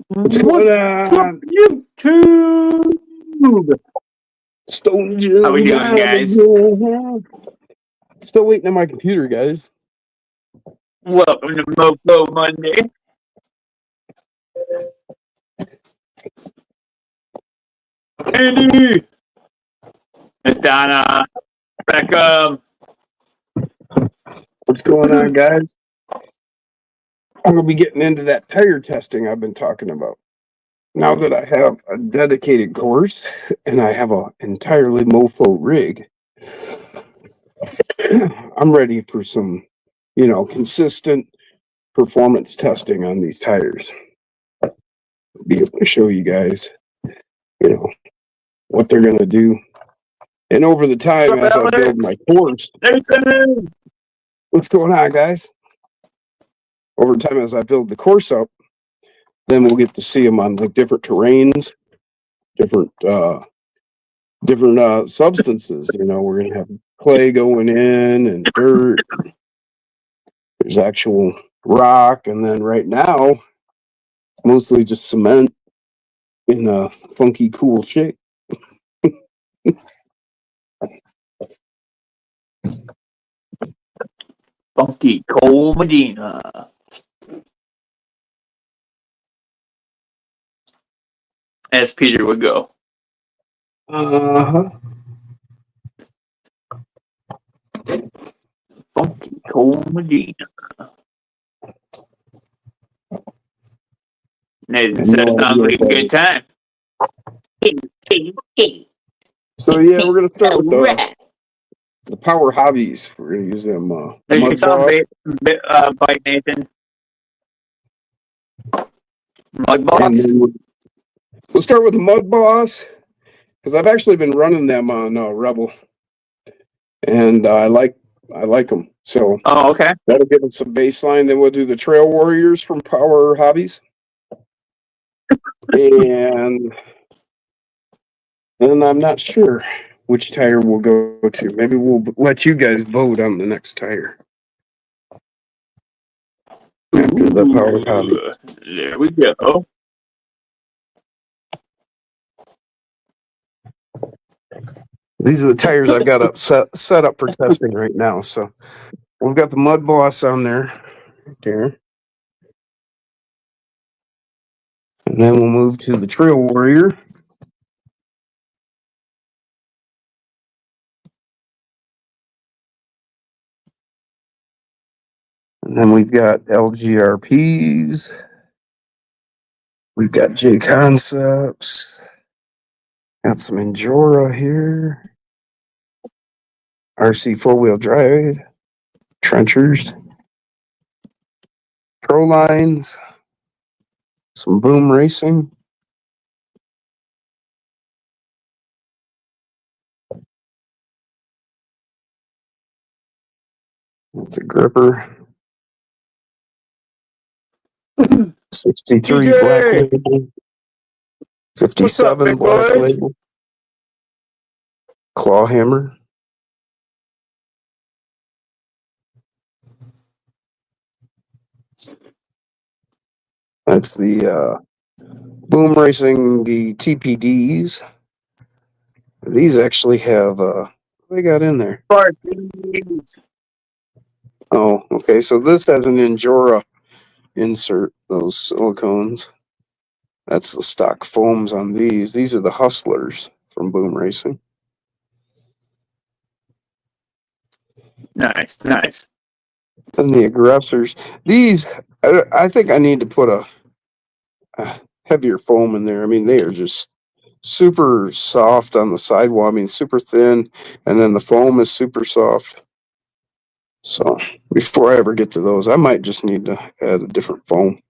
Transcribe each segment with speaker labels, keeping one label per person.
Speaker 1: What's going on?
Speaker 2: YouTube?
Speaker 1: Stone Jim.
Speaker 2: How we doing, guys?
Speaker 1: Still waiting on my computer, guys.
Speaker 2: Welcome to MOFO Monday. Andy, Miss Donna, Beckham.
Speaker 1: What's going on, guys? I'm going to be getting into that tire testing I've been talking about. Now that I have a dedicated course and I have an entirely MOFO rig, I'm ready for some, consistent performance testing on these tires. I'll be able to show you guys, what they're going to do. And over the time, as I build my course, what's going on, guys? Over time, as I build the course up, then we'll get to see them on like different terrains, different substances. We're gonna have clay going in and dirt. There's actual rock, and then right now, it's mostly just cement in a funky, cool shape.
Speaker 2: Funky Cole Medina. As Peter would go. Funky Cole Medina. Nathan said it sounds like a good time.
Speaker 1: So yeah, we're gonna start with the Power Hobbies. We're gonna use them.
Speaker 2: There's your sound bite, Nathan. Mud Boss.
Speaker 1: We'll start with the Mud Boss because I've actually been running them on Rebel, and I like them. So
Speaker 2: okay,
Speaker 1: that'll give us some baseline. Then we'll do the Trail Warriors from Power Hobbies, and then I'm not sure which tire we'll go to. Maybe we'll let you guys vote on the next tire after the Power Hobbies.
Speaker 2: There we go.
Speaker 1: These are the tires I've got set up for testing right now. So we've got the Mud Boss on there, right there. And then we'll move to the Trail Warrior. And then we've got LGRPs. We've got J Concepts. Got some Injora here. RC 4-wheel drive. Trenchers. Pro Lines. Some Boom Racing. That's a gripper. 63
Speaker 2: DJ.
Speaker 1: Black Label. 57
Speaker 2: up,
Speaker 1: Black Label. Claw Hammer. That's the Boom Racing, the TPDs. These actually have, what they got in there? Oh, okay. So this has an Injora insert, those silicones. That's the stock foams on these. These are the Hustlers from Boom Racing.
Speaker 2: Nice, nice.
Speaker 1: And the Aggressors. These, I think I need to put a heavier foam in there. I mean, they are just super soft on the sidewall. I mean, super thin. And then the foam is super soft. So before I ever get to those, I might just need to add a different foam.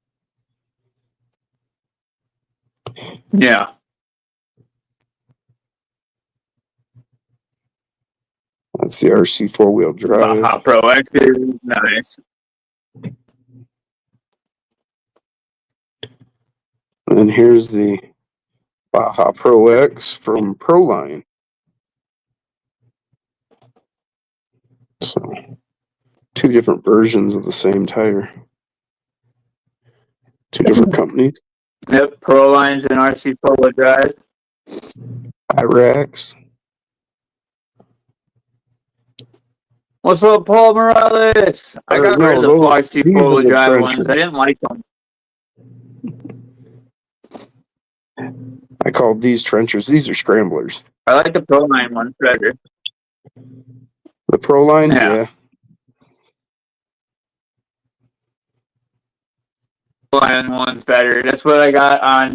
Speaker 2: Yeah.
Speaker 1: That's the RC 4-wheel drive.
Speaker 2: Baja Pro X is nice.
Speaker 1: And here's the Baja Pro X from Proline. So, two different versions of the same tire. Two different companies.
Speaker 2: Yep, Pro Lines and RC Polo Drive.
Speaker 1: Iraqs.
Speaker 2: What's up, Paul Morales? I got rid of the RC
Speaker 1: these are
Speaker 2: Polo
Speaker 1: the
Speaker 2: Drive
Speaker 1: trenchers.
Speaker 2: ones. I didn't like them.
Speaker 1: I called these trenchers. These are scramblers.
Speaker 2: I like the Pro Line ones better.
Speaker 1: The Pro Lines,
Speaker 2: Yeah.
Speaker 1: yeah.
Speaker 2: Pro Line ones better. That's what I got on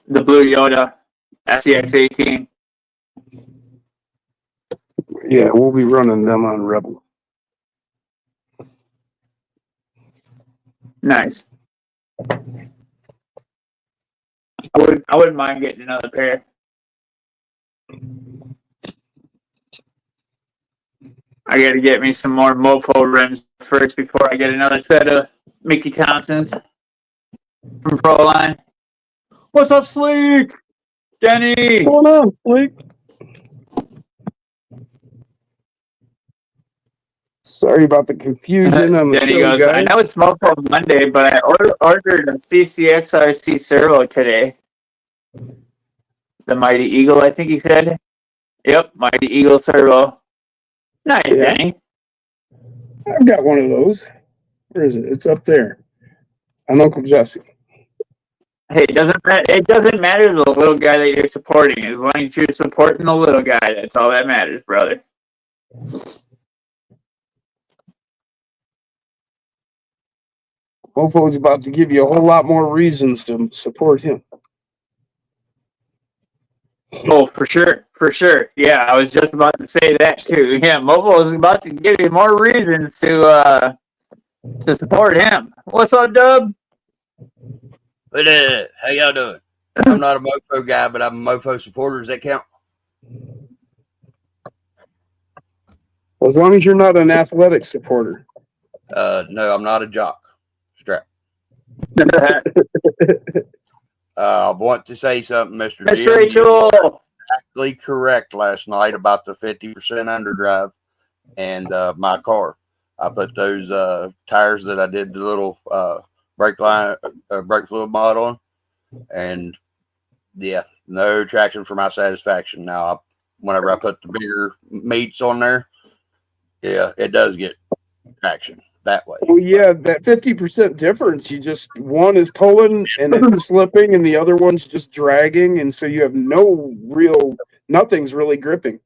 Speaker 2: the Blue Yoda SCX18.
Speaker 1: Yeah, we'll be running them on Rebel.
Speaker 2: Nice. I wouldn't mind getting another pair. I got to get me some more MOFO rims first before I get another set of Mickey Thompsons from Proline. What's up, Sleek? Denny.
Speaker 1: What's going on, Sleek? Sorry about the confusion on the
Speaker 2: Denny
Speaker 1: show,
Speaker 2: goes,
Speaker 1: guys.
Speaker 2: I know it's MOFO Monday, but I ordered a CCXRC servo today. The Mighty Eagle, I think he said. Yep, Mighty Eagle servo. Nice,
Speaker 1: Yeah.
Speaker 2: Denny.
Speaker 1: I've got one of those. Where is it? It's up there. On Uncle Jesse.
Speaker 2: Hey, it doesn't matter the little guy that you're supporting. As long as you're supporting the little guy, that's all that matters, brother.
Speaker 1: MOFO is about to give you a whole lot more reasons to support him.
Speaker 2: Oh, for sure. For sure. Yeah, I was just about to say that too. Yeah, MOFO is about to give you more reasons to support him. What's up, Dub?
Speaker 3: What up? How y'all doing? I'm not a MOFO guy, but I'm a MOFO supporter. Does that count?
Speaker 1: As long as you're not an athletic supporter.
Speaker 3: No, I'm not a jock. Strap. I want to say something, Mr.
Speaker 2: Miss
Speaker 3: Jim.
Speaker 2: Rachel.
Speaker 3: Exactly correct last night about the 50% underdrive and my car. I put those tires that I did the little brake fluid mod on, and yeah, no traction for my satisfaction. Now, whenever I put the bigger meats on there, yeah, it does get traction that way.
Speaker 1: Well, yeah, that 50% difference, you just, one is pulling and it's slipping and the other one's just dragging. And so you have nothing's really gripping.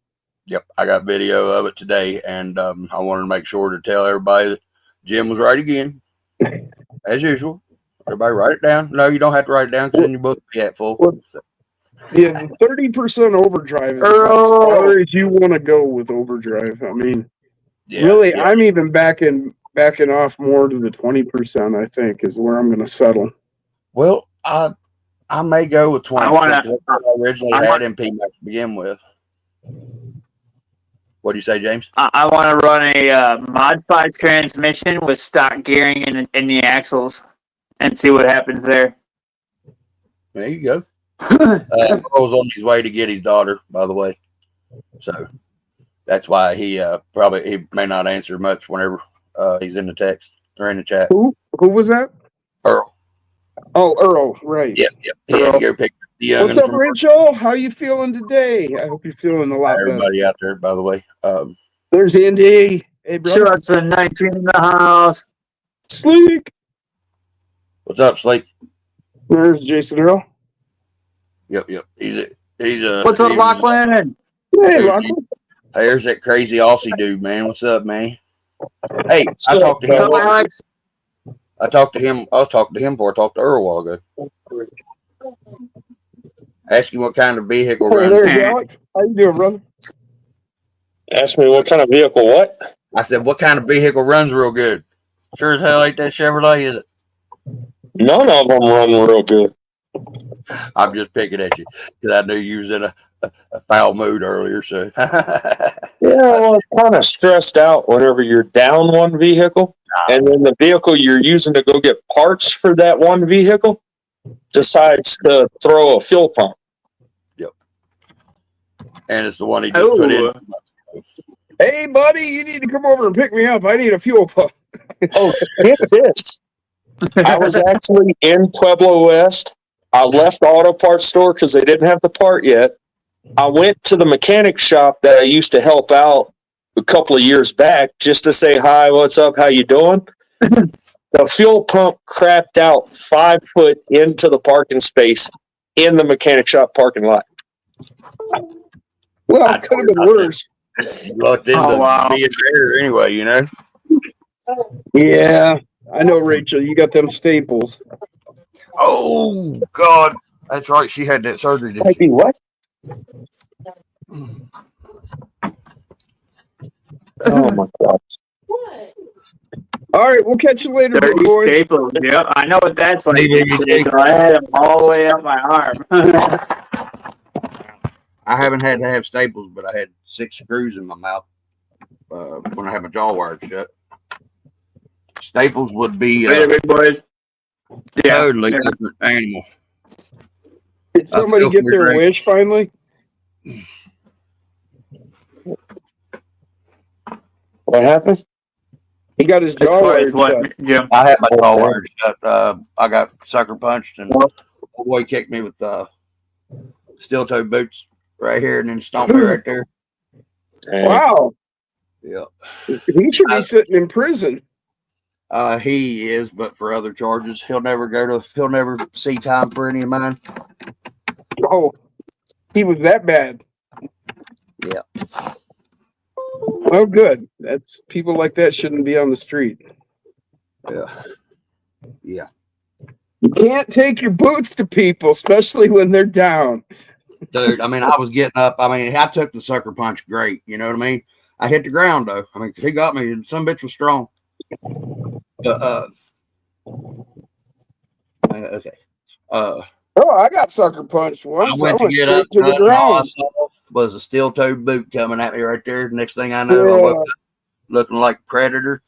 Speaker 3: Yep, I got video of it today, and I wanted to make sure to tell everybody that Jim was right again, as usual. Everybody write it down. No, you don't have to write it down because then your book will be at full. So.
Speaker 1: Yeah, the 30% overdrive is about as far as you want to go with overdrive. I mean, really, I'm even backing off more to the 20%, I think, is where I'm going to settle.
Speaker 3: Well, I may go with 20%. I originally had MP to begin with. What do you say, James?
Speaker 2: I want to run a Mod 5 transmission with stock gearing in the axles and see what happens there.
Speaker 3: There you go. Earl's on his way to get his daughter, by the way. So that's why he may not answer much whenever he's in the text or in the chat.
Speaker 1: Who was that?
Speaker 3: Earl.
Speaker 1: Oh, Earl, right.
Speaker 3: Yep. He had to go pick the youngins.
Speaker 1: What's up, Rachel? How you feeling today? I hope you're feeling a lot better.
Speaker 3: Everybody out there, by the way.
Speaker 1: There's Andy. Hey, brother.
Speaker 2: Shots for 19 in the house.
Speaker 1: Sleek.
Speaker 3: What's up, Slake?
Speaker 1: There's Jason Earl.
Speaker 3: Yep. He's
Speaker 2: What's up, Lachlan?
Speaker 1: Hey, Lachlan.
Speaker 3: There's that crazy Aussie dude, man. What's up, man? Hey, I talked to him.
Speaker 2: What's up, Alex?
Speaker 3: I talked to him. I was talking to him before I talked to Earl a while ago. Ask him what kind of vehicle runs.
Speaker 1: There's Alex. How you doing, brother?
Speaker 4: Ask me what kind of vehicle, what?
Speaker 3: I said, what kind of vehicle runs real good? Sure as hell ain't that Chevrolet, is it?
Speaker 4: None of them run real good.
Speaker 3: I'm just picking at you because I knew you was in a foul mood earlier. So
Speaker 4: Yeah, well, it's kind of stressed out whenever you're down one vehicle, and then the vehicle you're using to go get parts for that one vehicle decides to throw a fuel pump.
Speaker 3: Yep. And it's the one he just put in.
Speaker 1: Hey, buddy, you need to come over and pick me up. I need a fuel pump.
Speaker 4: Oh, get this. I was actually in Pueblo West. I left the auto parts store because they didn't have the part yet. I went to the mechanic shop that I used to help out a couple of years back just to say hi, what's up, how you doing? The fuel pump crapped out 5 foot into the parking space in the mechanic shop parking lot.
Speaker 1: Well,
Speaker 3: I
Speaker 1: it could have
Speaker 3: told
Speaker 1: been
Speaker 3: you, I
Speaker 1: worse.
Speaker 3: Lucked into
Speaker 2: Oh, wow.
Speaker 3: being there anyway, you know.
Speaker 1: Yeah, I know, Rachel. You got them staples.
Speaker 3: Oh God, that's right. She had that surgery. Didn't
Speaker 4: Might
Speaker 3: she?
Speaker 4: be what? Oh my God.
Speaker 1: All right, we'll catch you later, big
Speaker 2: 30
Speaker 1: boy.
Speaker 2: staples. Yep, I know what that's like.
Speaker 3: Maybe
Speaker 2: Yesterday, so I had them all the way up my arm.
Speaker 3: I haven't had to have staples, but I had 6 screws in my mouth when I had my jaw wired shut. Staples would be
Speaker 2: Later, big boys. Yeah.
Speaker 3: totally
Speaker 2: Yeah.
Speaker 3: different animal.
Speaker 1: Did somebody
Speaker 3: feel
Speaker 1: get
Speaker 3: for
Speaker 1: their
Speaker 3: Drake.
Speaker 1: wish finally?
Speaker 4: What happened?
Speaker 1: He got his
Speaker 2: As
Speaker 1: jaw
Speaker 2: far as
Speaker 1: wired
Speaker 2: what,
Speaker 1: shut.
Speaker 2: Jim?
Speaker 3: I had my jaw wired shut. I got sucker punched, and
Speaker 2: Well-
Speaker 3: the boy kicked me with steel toe boots right here, and then stomped me right there.
Speaker 1: Wow,
Speaker 3: Yeah,
Speaker 1: he should be sitting in prison.
Speaker 3: he is, but for other charges, he'll never see time for any of mine.
Speaker 1: Oh, he was that bad.
Speaker 3: Yeah.
Speaker 1: Oh, good. That's people like that shouldn't be on the street.
Speaker 3: Yeah.
Speaker 1: You can't take your boots to people, especially when they're down.
Speaker 3: Dude, I mean, I was getting up. I mean, I took the sucker punch great. You know what I mean? I hit the ground, though. I mean, he got me, and some bitch was strong. But, okay.
Speaker 1: Oh, I got sucker punched once. I went
Speaker 3: get
Speaker 1: straight
Speaker 3: up,
Speaker 1: to the
Speaker 3: and all I
Speaker 1: ground.
Speaker 3: saw was a steel-toed boot coming at me right there. Next thing I know, I woke up looking like a predator,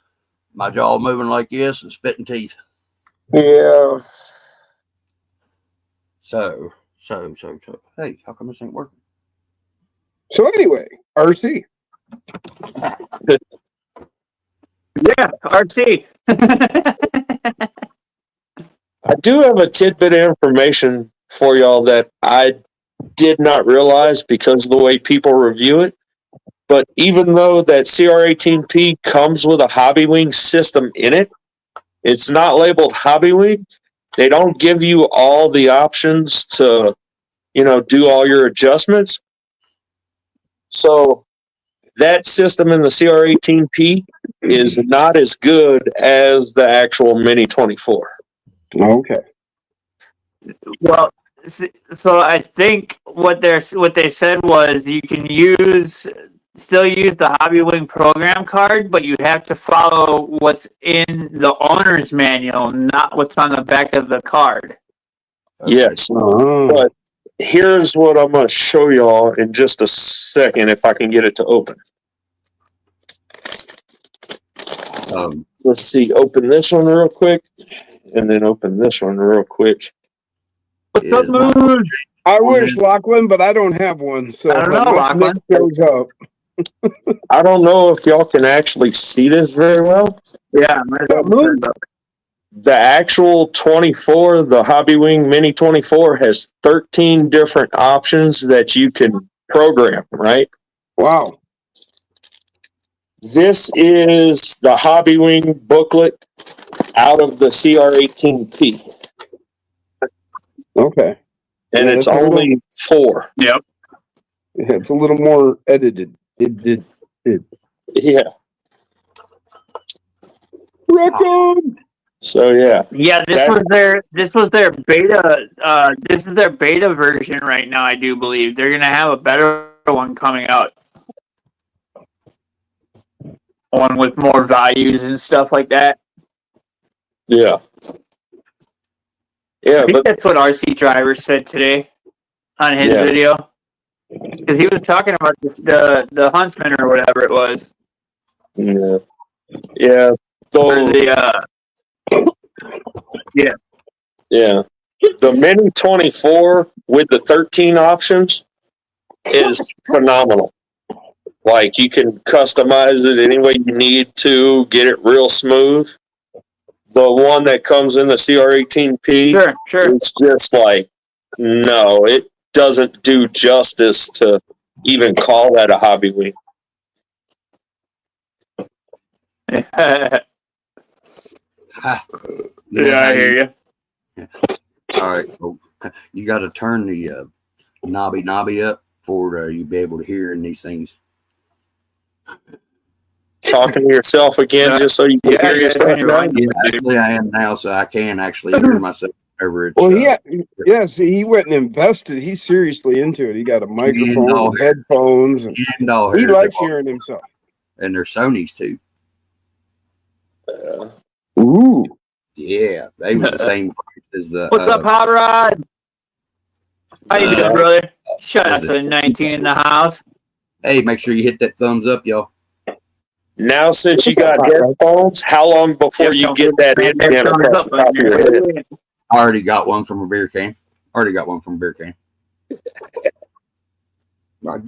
Speaker 3: my jaw moving like this, and spitting teeth.
Speaker 1: Yeah.
Speaker 3: So. Hey, how come this ain't working?
Speaker 1: So anyway, RC.
Speaker 2: Yeah, RT.
Speaker 4: I do have a tidbit of information for y'all that I did not realize because of the way people review it. But even though that CR18P comes with a Hobby Wing system in it, it's not labeled Hobby Wing. They don't give you all the options to, do all your adjustments. So that system in the CR18P is not as good as the actual Mini 24.
Speaker 1: Okay.
Speaker 2: Well, so I think what they said was you can still use the Hobby Wing program card, but you have to follow what's in the owner's manual, not what's on the back of the card.
Speaker 3: Okay.
Speaker 4: Yes. But here's what I'm going to show y'all in just a second if I can get it to open. Let's see. Open this one real quick, and then open this one real quick.
Speaker 2: What's up, Moon?
Speaker 1: I wish, Lachlan, but I don't have one. So
Speaker 2: I don't know,
Speaker 1: unless Nick
Speaker 2: Lachlan.
Speaker 1: shows up.
Speaker 4: I don't know if y'all can actually see this very well.
Speaker 2: Yeah,
Speaker 1: Moon?
Speaker 4: The actual 24, the Hobby Wing Mini 24, has 13 different options that you can program, right?
Speaker 1: Wow.
Speaker 4: This is the Hobby Wing booklet out of the CR18P.
Speaker 1: Okay.
Speaker 4: And
Speaker 1: Yeah,
Speaker 4: it's
Speaker 1: that's a
Speaker 4: only
Speaker 1: little-
Speaker 4: 4.
Speaker 2: Yep.
Speaker 1: Yeah, it's a little more edited.
Speaker 4: Yeah.
Speaker 1: Raccoon!
Speaker 4: So, yeah.
Speaker 2: Yeah, this was their beta. This is their beta version right now. I do believe they're gonna have a better one coming out, one with more values and stuff like that.
Speaker 4: Yeah. Yeah,
Speaker 2: I think
Speaker 4: but
Speaker 2: that's what RC Driver said today on his video, because he was talking about the Huntsman or whatever it was.
Speaker 4: yeah. Yeah. So,
Speaker 2: Or the
Speaker 4: yeah. The Mini 24 with the 13 options is phenomenal. Like, you can customize it any way you need to, get it real smooth. the one that comes in the CR18P,
Speaker 2: Sure.
Speaker 4: it's just like, no, it doesn't do justice to even call that a hobby wing.
Speaker 2: Yeah, I hear you.
Speaker 3: All right. Well, you got to turn the knobby up for you be able to hear in these things.
Speaker 4: Talking to yourself again, just so you can hear yourself.
Speaker 3: Yeah, actually, I am now, so I can actually hear myself over it.
Speaker 1: Well, see, he went and invested. He's seriously into it. He got a microphone, and headphones, and he likes hearing himself.
Speaker 3: And they're Sony's too.
Speaker 1: Ooh.
Speaker 3: Yeah, they were the same price as the.
Speaker 2: What's up, Hot Rod? How you doing, brother? Shout out to the 19 in the house.
Speaker 3: Hey, make sure you hit that thumbs up, y'all.
Speaker 4: Now, since you got headphones, how long before you get that in across the top of your head?
Speaker 3: I already got one from a beer can. Why do you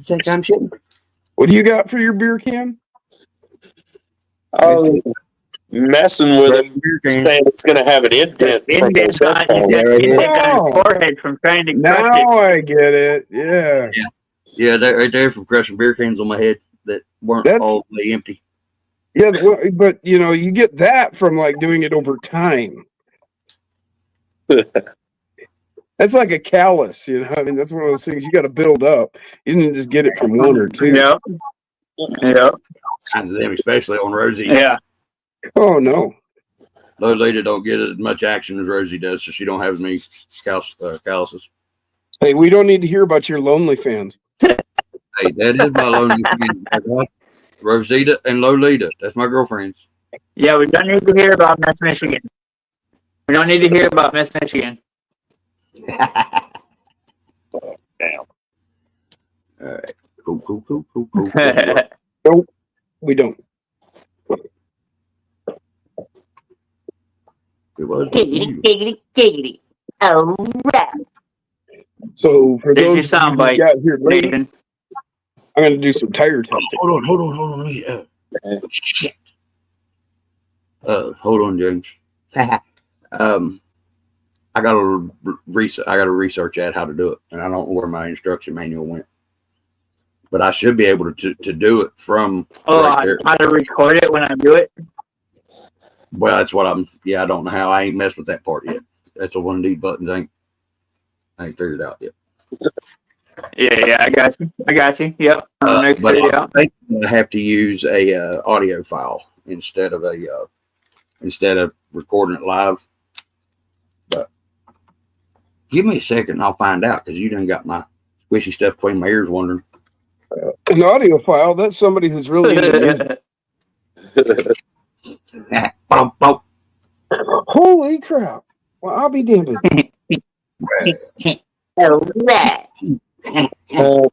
Speaker 3: think I'm shitting?
Speaker 1: What do you got for your beer can?
Speaker 4: Messing with it, saying it's going to have an indent from those headphones.
Speaker 2: On his forehead from trying to crush it.
Speaker 1: Now I get it. Yeah.
Speaker 3: Yeah, that right there from crushing beer cans on my head that weren't all the way empty.
Speaker 1: Yeah, but you get that from like doing it over time. That's like a callus, I mean, that's one of those things you got to build up. You didn't just get it from one or two.
Speaker 2: Yep.
Speaker 3: Kinds of them, especially on Rosie.
Speaker 2: Yeah.
Speaker 1: Oh no.
Speaker 3: Little lady don't get as much action as Rosie does, so she don't have as many calluses.
Speaker 1: Hey, we don't need to hear about your lonely fans.
Speaker 3: Hey, that is my lonely fan. Rosita and Lolita. That's my girlfriends.
Speaker 2: Yeah, we don't need to hear about Miss Michigan.
Speaker 3: Damn. All right. Cool.
Speaker 1: Nope, we don't.
Speaker 3: It was.
Speaker 5: Giggity. All right.
Speaker 1: So for
Speaker 2: There's your
Speaker 1: those of you who
Speaker 2: soundbite,
Speaker 1: got here late,
Speaker 2: Nathan.
Speaker 1: I'm going to do some tire testing.
Speaker 3: Hold on. Shit. Hold on, James. I got to research at how to do it, and I don't know where my instruction manual went. But I should be able to do it from.
Speaker 2: Right there. How to record it when I do it?
Speaker 3: Well, that's what I don't know how. I ain't messed with that part yet. That's one of these buttons I ain't figured out yet.
Speaker 2: Yeah, I got you. Yep.
Speaker 3: But I think I have to use a audio file instead of recording it live. But give me a second, I'll find out, because you done got my squishy stuff between my ears wondering.
Speaker 1: An audio file, that's somebody who's really into music. Holy crap. Well, I'll be damned.
Speaker 5: All right.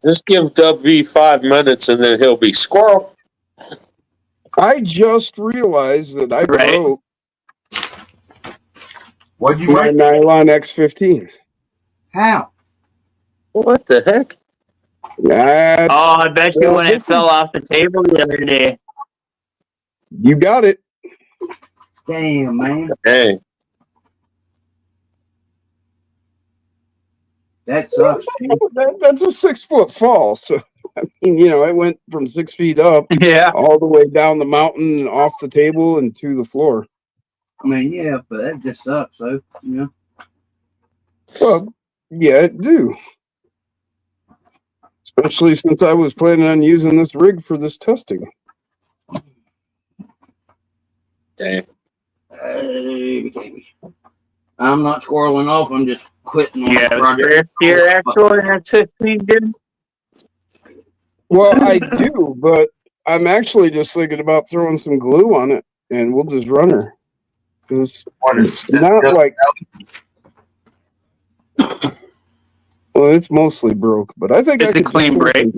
Speaker 4: Just give Dub V 5 minutes and then he'll be squirrel.
Speaker 1: I just realized that I broke
Speaker 3: What'd you
Speaker 1: my nylon X15s.
Speaker 3: How?
Speaker 4: What the heck?
Speaker 2: I bet you when it fell off the table the other day.
Speaker 1: You got it.
Speaker 3: Damn, man.
Speaker 4: Hey.
Speaker 3: That sucks.
Speaker 1: That's a 6-foot fall. So, I mean, it went from 6 feet up all the way down the mountain and off the table and to the floor.
Speaker 3: I mean, yeah, but that just sucks, so,
Speaker 1: Well, yeah, it do. Especially since I was planning on using this rig for this testing.
Speaker 4: Dang.
Speaker 3: I'm not squirreling off. I'm just quitting.
Speaker 2: Steer axle in that 15, dude.
Speaker 1: Well, I do, but I'm actually just thinking about throwing some glue on it, and we'll just run her. It's not like. Well, it's mostly broke, but I think
Speaker 2: it's a clean break.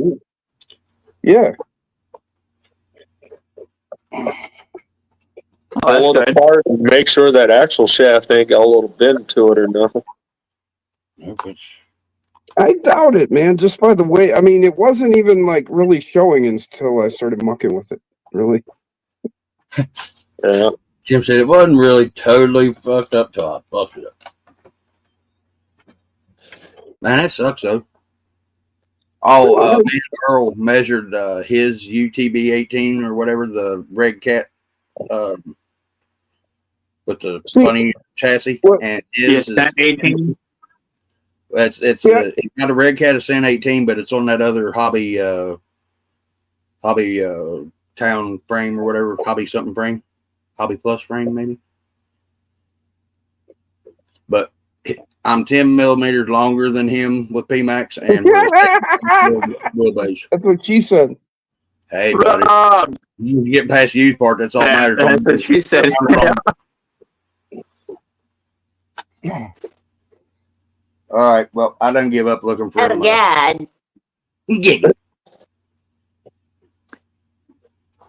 Speaker 1: Yeah.
Speaker 4: Pull it apart and make sure that axle shaft ain't got a little bend to it or nothing.
Speaker 1: I doubt it, man. Just by the way, I mean, it wasn't even like really showing until I started mucking with it. Really.
Speaker 4: Yeah.
Speaker 3: Jim said it wasn't really totally fucked up till I fucked it up. Man, that sucks though. Oh, me and Earl measured his UTB 18 or whatever, the Red Cat with the funny chassis, and his is
Speaker 2: 18.
Speaker 3: it's not a Red Cat, a Sin 18, but it's on that other hobby town frame or whatever, hobby something frame, hobby plus frame maybe. But I'm 10 millimeters longer than him with PMAX and wheelbase.
Speaker 1: That's what she said.
Speaker 3: Hey, buddy, you get past the use part. That's all that matters.
Speaker 2: That's what she said.
Speaker 3: All right. Well, I didn't give up looking for
Speaker 5: Oh,
Speaker 3: him.
Speaker 5: God.
Speaker 3: Yeah.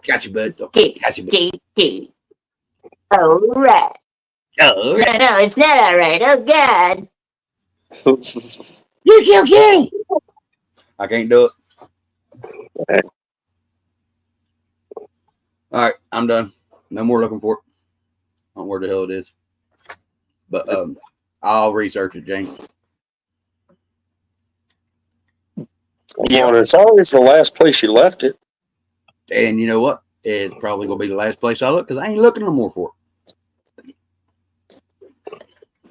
Speaker 3: Got you, bud. Got you, bud.
Speaker 5: All right.
Speaker 3: Oh,
Speaker 5: No, no, it's not all right. Oh, God.
Speaker 3: you're okay. I can't do it. All right, I'm done. No more looking for it. I don't know where the hell it is. But I'll research it, James.
Speaker 4: Yeah, it's always the last place you left it.
Speaker 3: And you know what? It's probably going to be the last place I look because I ain't looking no more for it.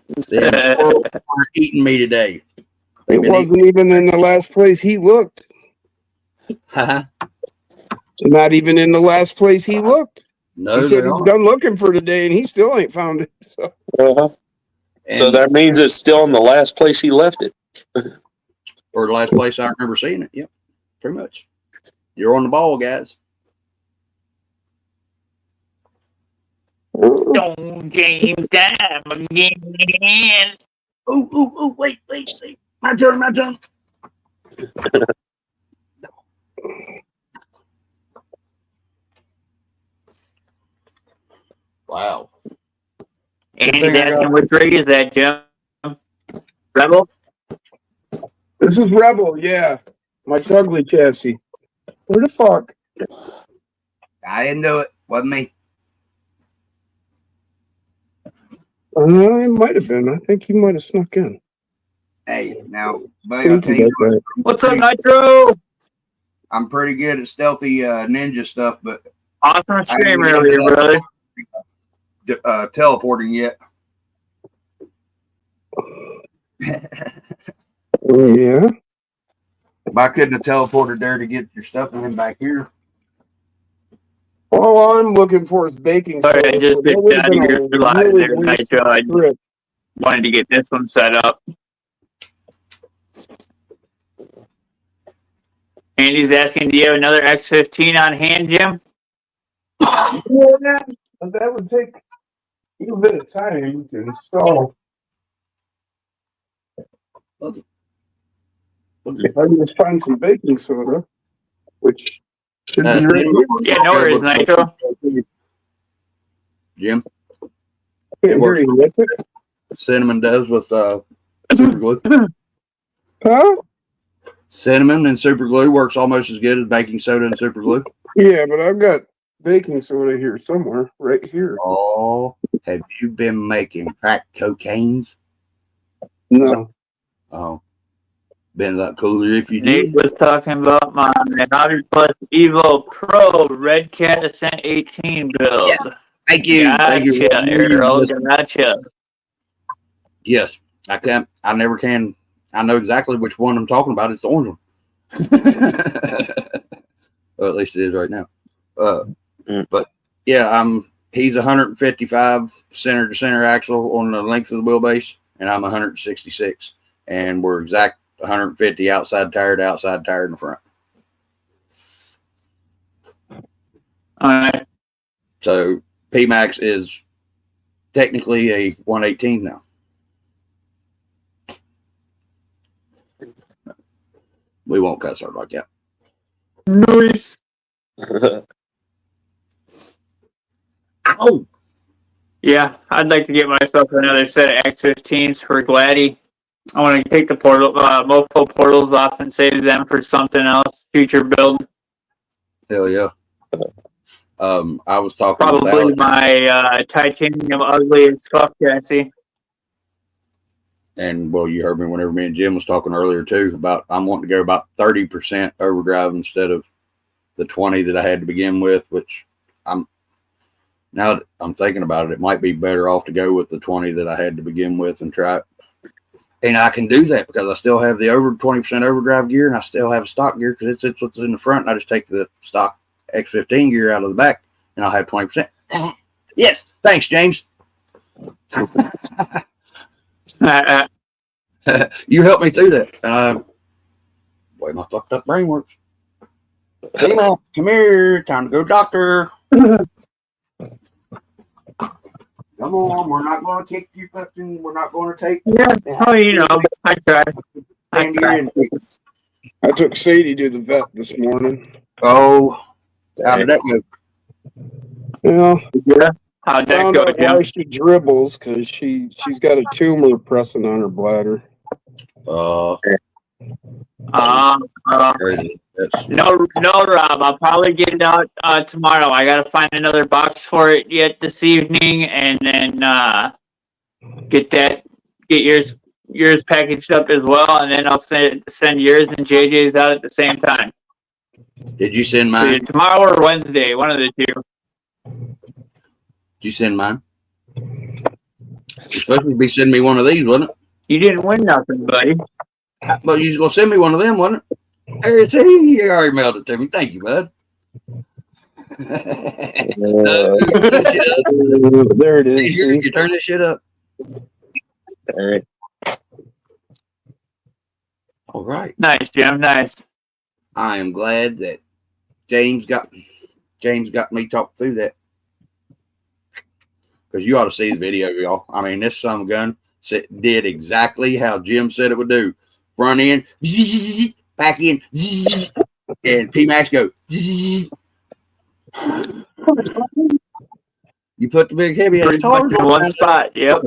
Speaker 3: The squirrels are eating me today.
Speaker 1: It wasn't even in the last place he looked. Not even in the last place he looked.
Speaker 3: No,
Speaker 1: He said he's done looking for today, and he still ain't found it. So.
Speaker 4: So that means it's still in the last place he left it.
Speaker 3: Or the last place I remember seeing it. Yep, pretty much. You're on the ball, guys.
Speaker 2: Don't James time again.
Speaker 3: Oh, wait. My turn. Wow.
Speaker 2: Andy's asking which rig is that, Jim? Rebel?
Speaker 1: This is Rebel, yeah. My ugly chassis. Where the fuck?
Speaker 3: I didn't do it. Wasn't me.
Speaker 1: It might have been. I think he might have snuck in.
Speaker 3: Hey, now, buddy, I'll tell you,
Speaker 2: What's up, Nitro?
Speaker 3: I'm pretty good at stealthy ninja stuff, but
Speaker 2: Awesome stream earlier, brother.
Speaker 3: Teleporting yet.
Speaker 1: Yeah.
Speaker 3: I couldn't have teleported there to get your stuff in back here.
Speaker 1: All I'm looking for is baking soda.
Speaker 2: Sorry, I just picked out of your live there, Nitro. I wanted to get this one set up. Andy's asking, do you have another X15 on hand, Jim?
Speaker 1: Yeah, but that would take a little bit of time to install. If I can just find some baking soda, which should be right here.
Speaker 2: Yeah, no worries, Nitro.
Speaker 3: Jim,
Speaker 1: Can't hear you. What's it?
Speaker 3: cinnamon does with super glue.
Speaker 1: Huh?
Speaker 3: Cinnamon and super glue works almost as good as baking soda and super glue.
Speaker 1: Yeah, but I've got baking soda here somewhere, right here.
Speaker 3: Oh, have you been making crack cocaines?
Speaker 1: No.
Speaker 3: Oh, been a lot cooler if you
Speaker 2: Nate
Speaker 3: did.
Speaker 2: was talking about my 100 plus Evo Pro Red Cat Ascent 18 build.
Speaker 3: Yes. Thank you.
Speaker 2: Gotcha,
Speaker 3: Thank you.
Speaker 2: Errol. Gotcha.
Speaker 3: Yes, I can. I never can. I know exactly which one I'm talking about. It's the orange one. Well, at least it is right now. But yeah, he's 155 center to center axle on the length of the wheelbase, and I'm 166, and we're exact 150 outside tire to outside tire in the front.
Speaker 2: All right.
Speaker 3: So PMAX is technically a 118 now. We won't cuss her like that.
Speaker 2: Nice.
Speaker 3: Ow!
Speaker 2: Yeah, I'd like to get myself another set of X15s for Gladdy. I want to take the MOFO portals off and save them for something else, future build.
Speaker 3: Hell yeah. I was talking with
Speaker 2: Probably
Speaker 3: Alex,
Speaker 2: my titanium ugly as fuck chassis.
Speaker 3: and well, you heard me whenever me and Jim was talking earlier too about I'm wanting to go about 30% overdrive instead of the 20 that I had to begin with, which now that I'm thinking about it, it might be better off to go with the 20 that I had to begin with and try it. And I can do that because I still have the over 20% overdrive gear and I still have stock gear because it's what's in the front. And I just take the stock X15 gear out of the back and I'll have 20%. Yes. Thanks, James. You helped me through that. Boy, my fucked up brain works. Hey, man, come here. Time to go doctor. Come on, we're not going to kick you fucking. We're not going to take.
Speaker 2: Yeah. Oh, you know, I tried.
Speaker 1: I took Sadie to the vet this morning.
Speaker 3: Oh, how did that go?
Speaker 1: Yeah,
Speaker 2: How'd that
Speaker 1: found
Speaker 2: go,
Speaker 1: out
Speaker 2: Jim?
Speaker 1: why she dribbles because she's got a tumor pressing on her bladder.
Speaker 2: No, Rob. I'll probably get it out tomorrow. I gotta find another box for it yet this evening, and then get yours packaged up as well, and then I'll send yours and JJ's out at the same time.
Speaker 3: Did you send
Speaker 2: So
Speaker 3: mine?
Speaker 2: tomorrow or Wednesday, one of the two.
Speaker 3: Did you send mine? You're supposed to be sending me one of these, wasn't it?
Speaker 2: You didn't win nothing, buddy.
Speaker 3: But you was gonna send me one of them, wasn't it? There it's you already mailed it to me. Thank you, bud.
Speaker 1: There it is.
Speaker 3: You turn this shit up.
Speaker 4: All right.
Speaker 3: All right.
Speaker 2: Nice, Jim. Nice.
Speaker 3: I am glad that James got me talk through that. Because you ought to see the video, y'all. I mean, this son of a gun did exactly how Jim said it would do. Front end, back end, and P-Max go. You put the big heavy ass tires
Speaker 2: in one spot. Yep.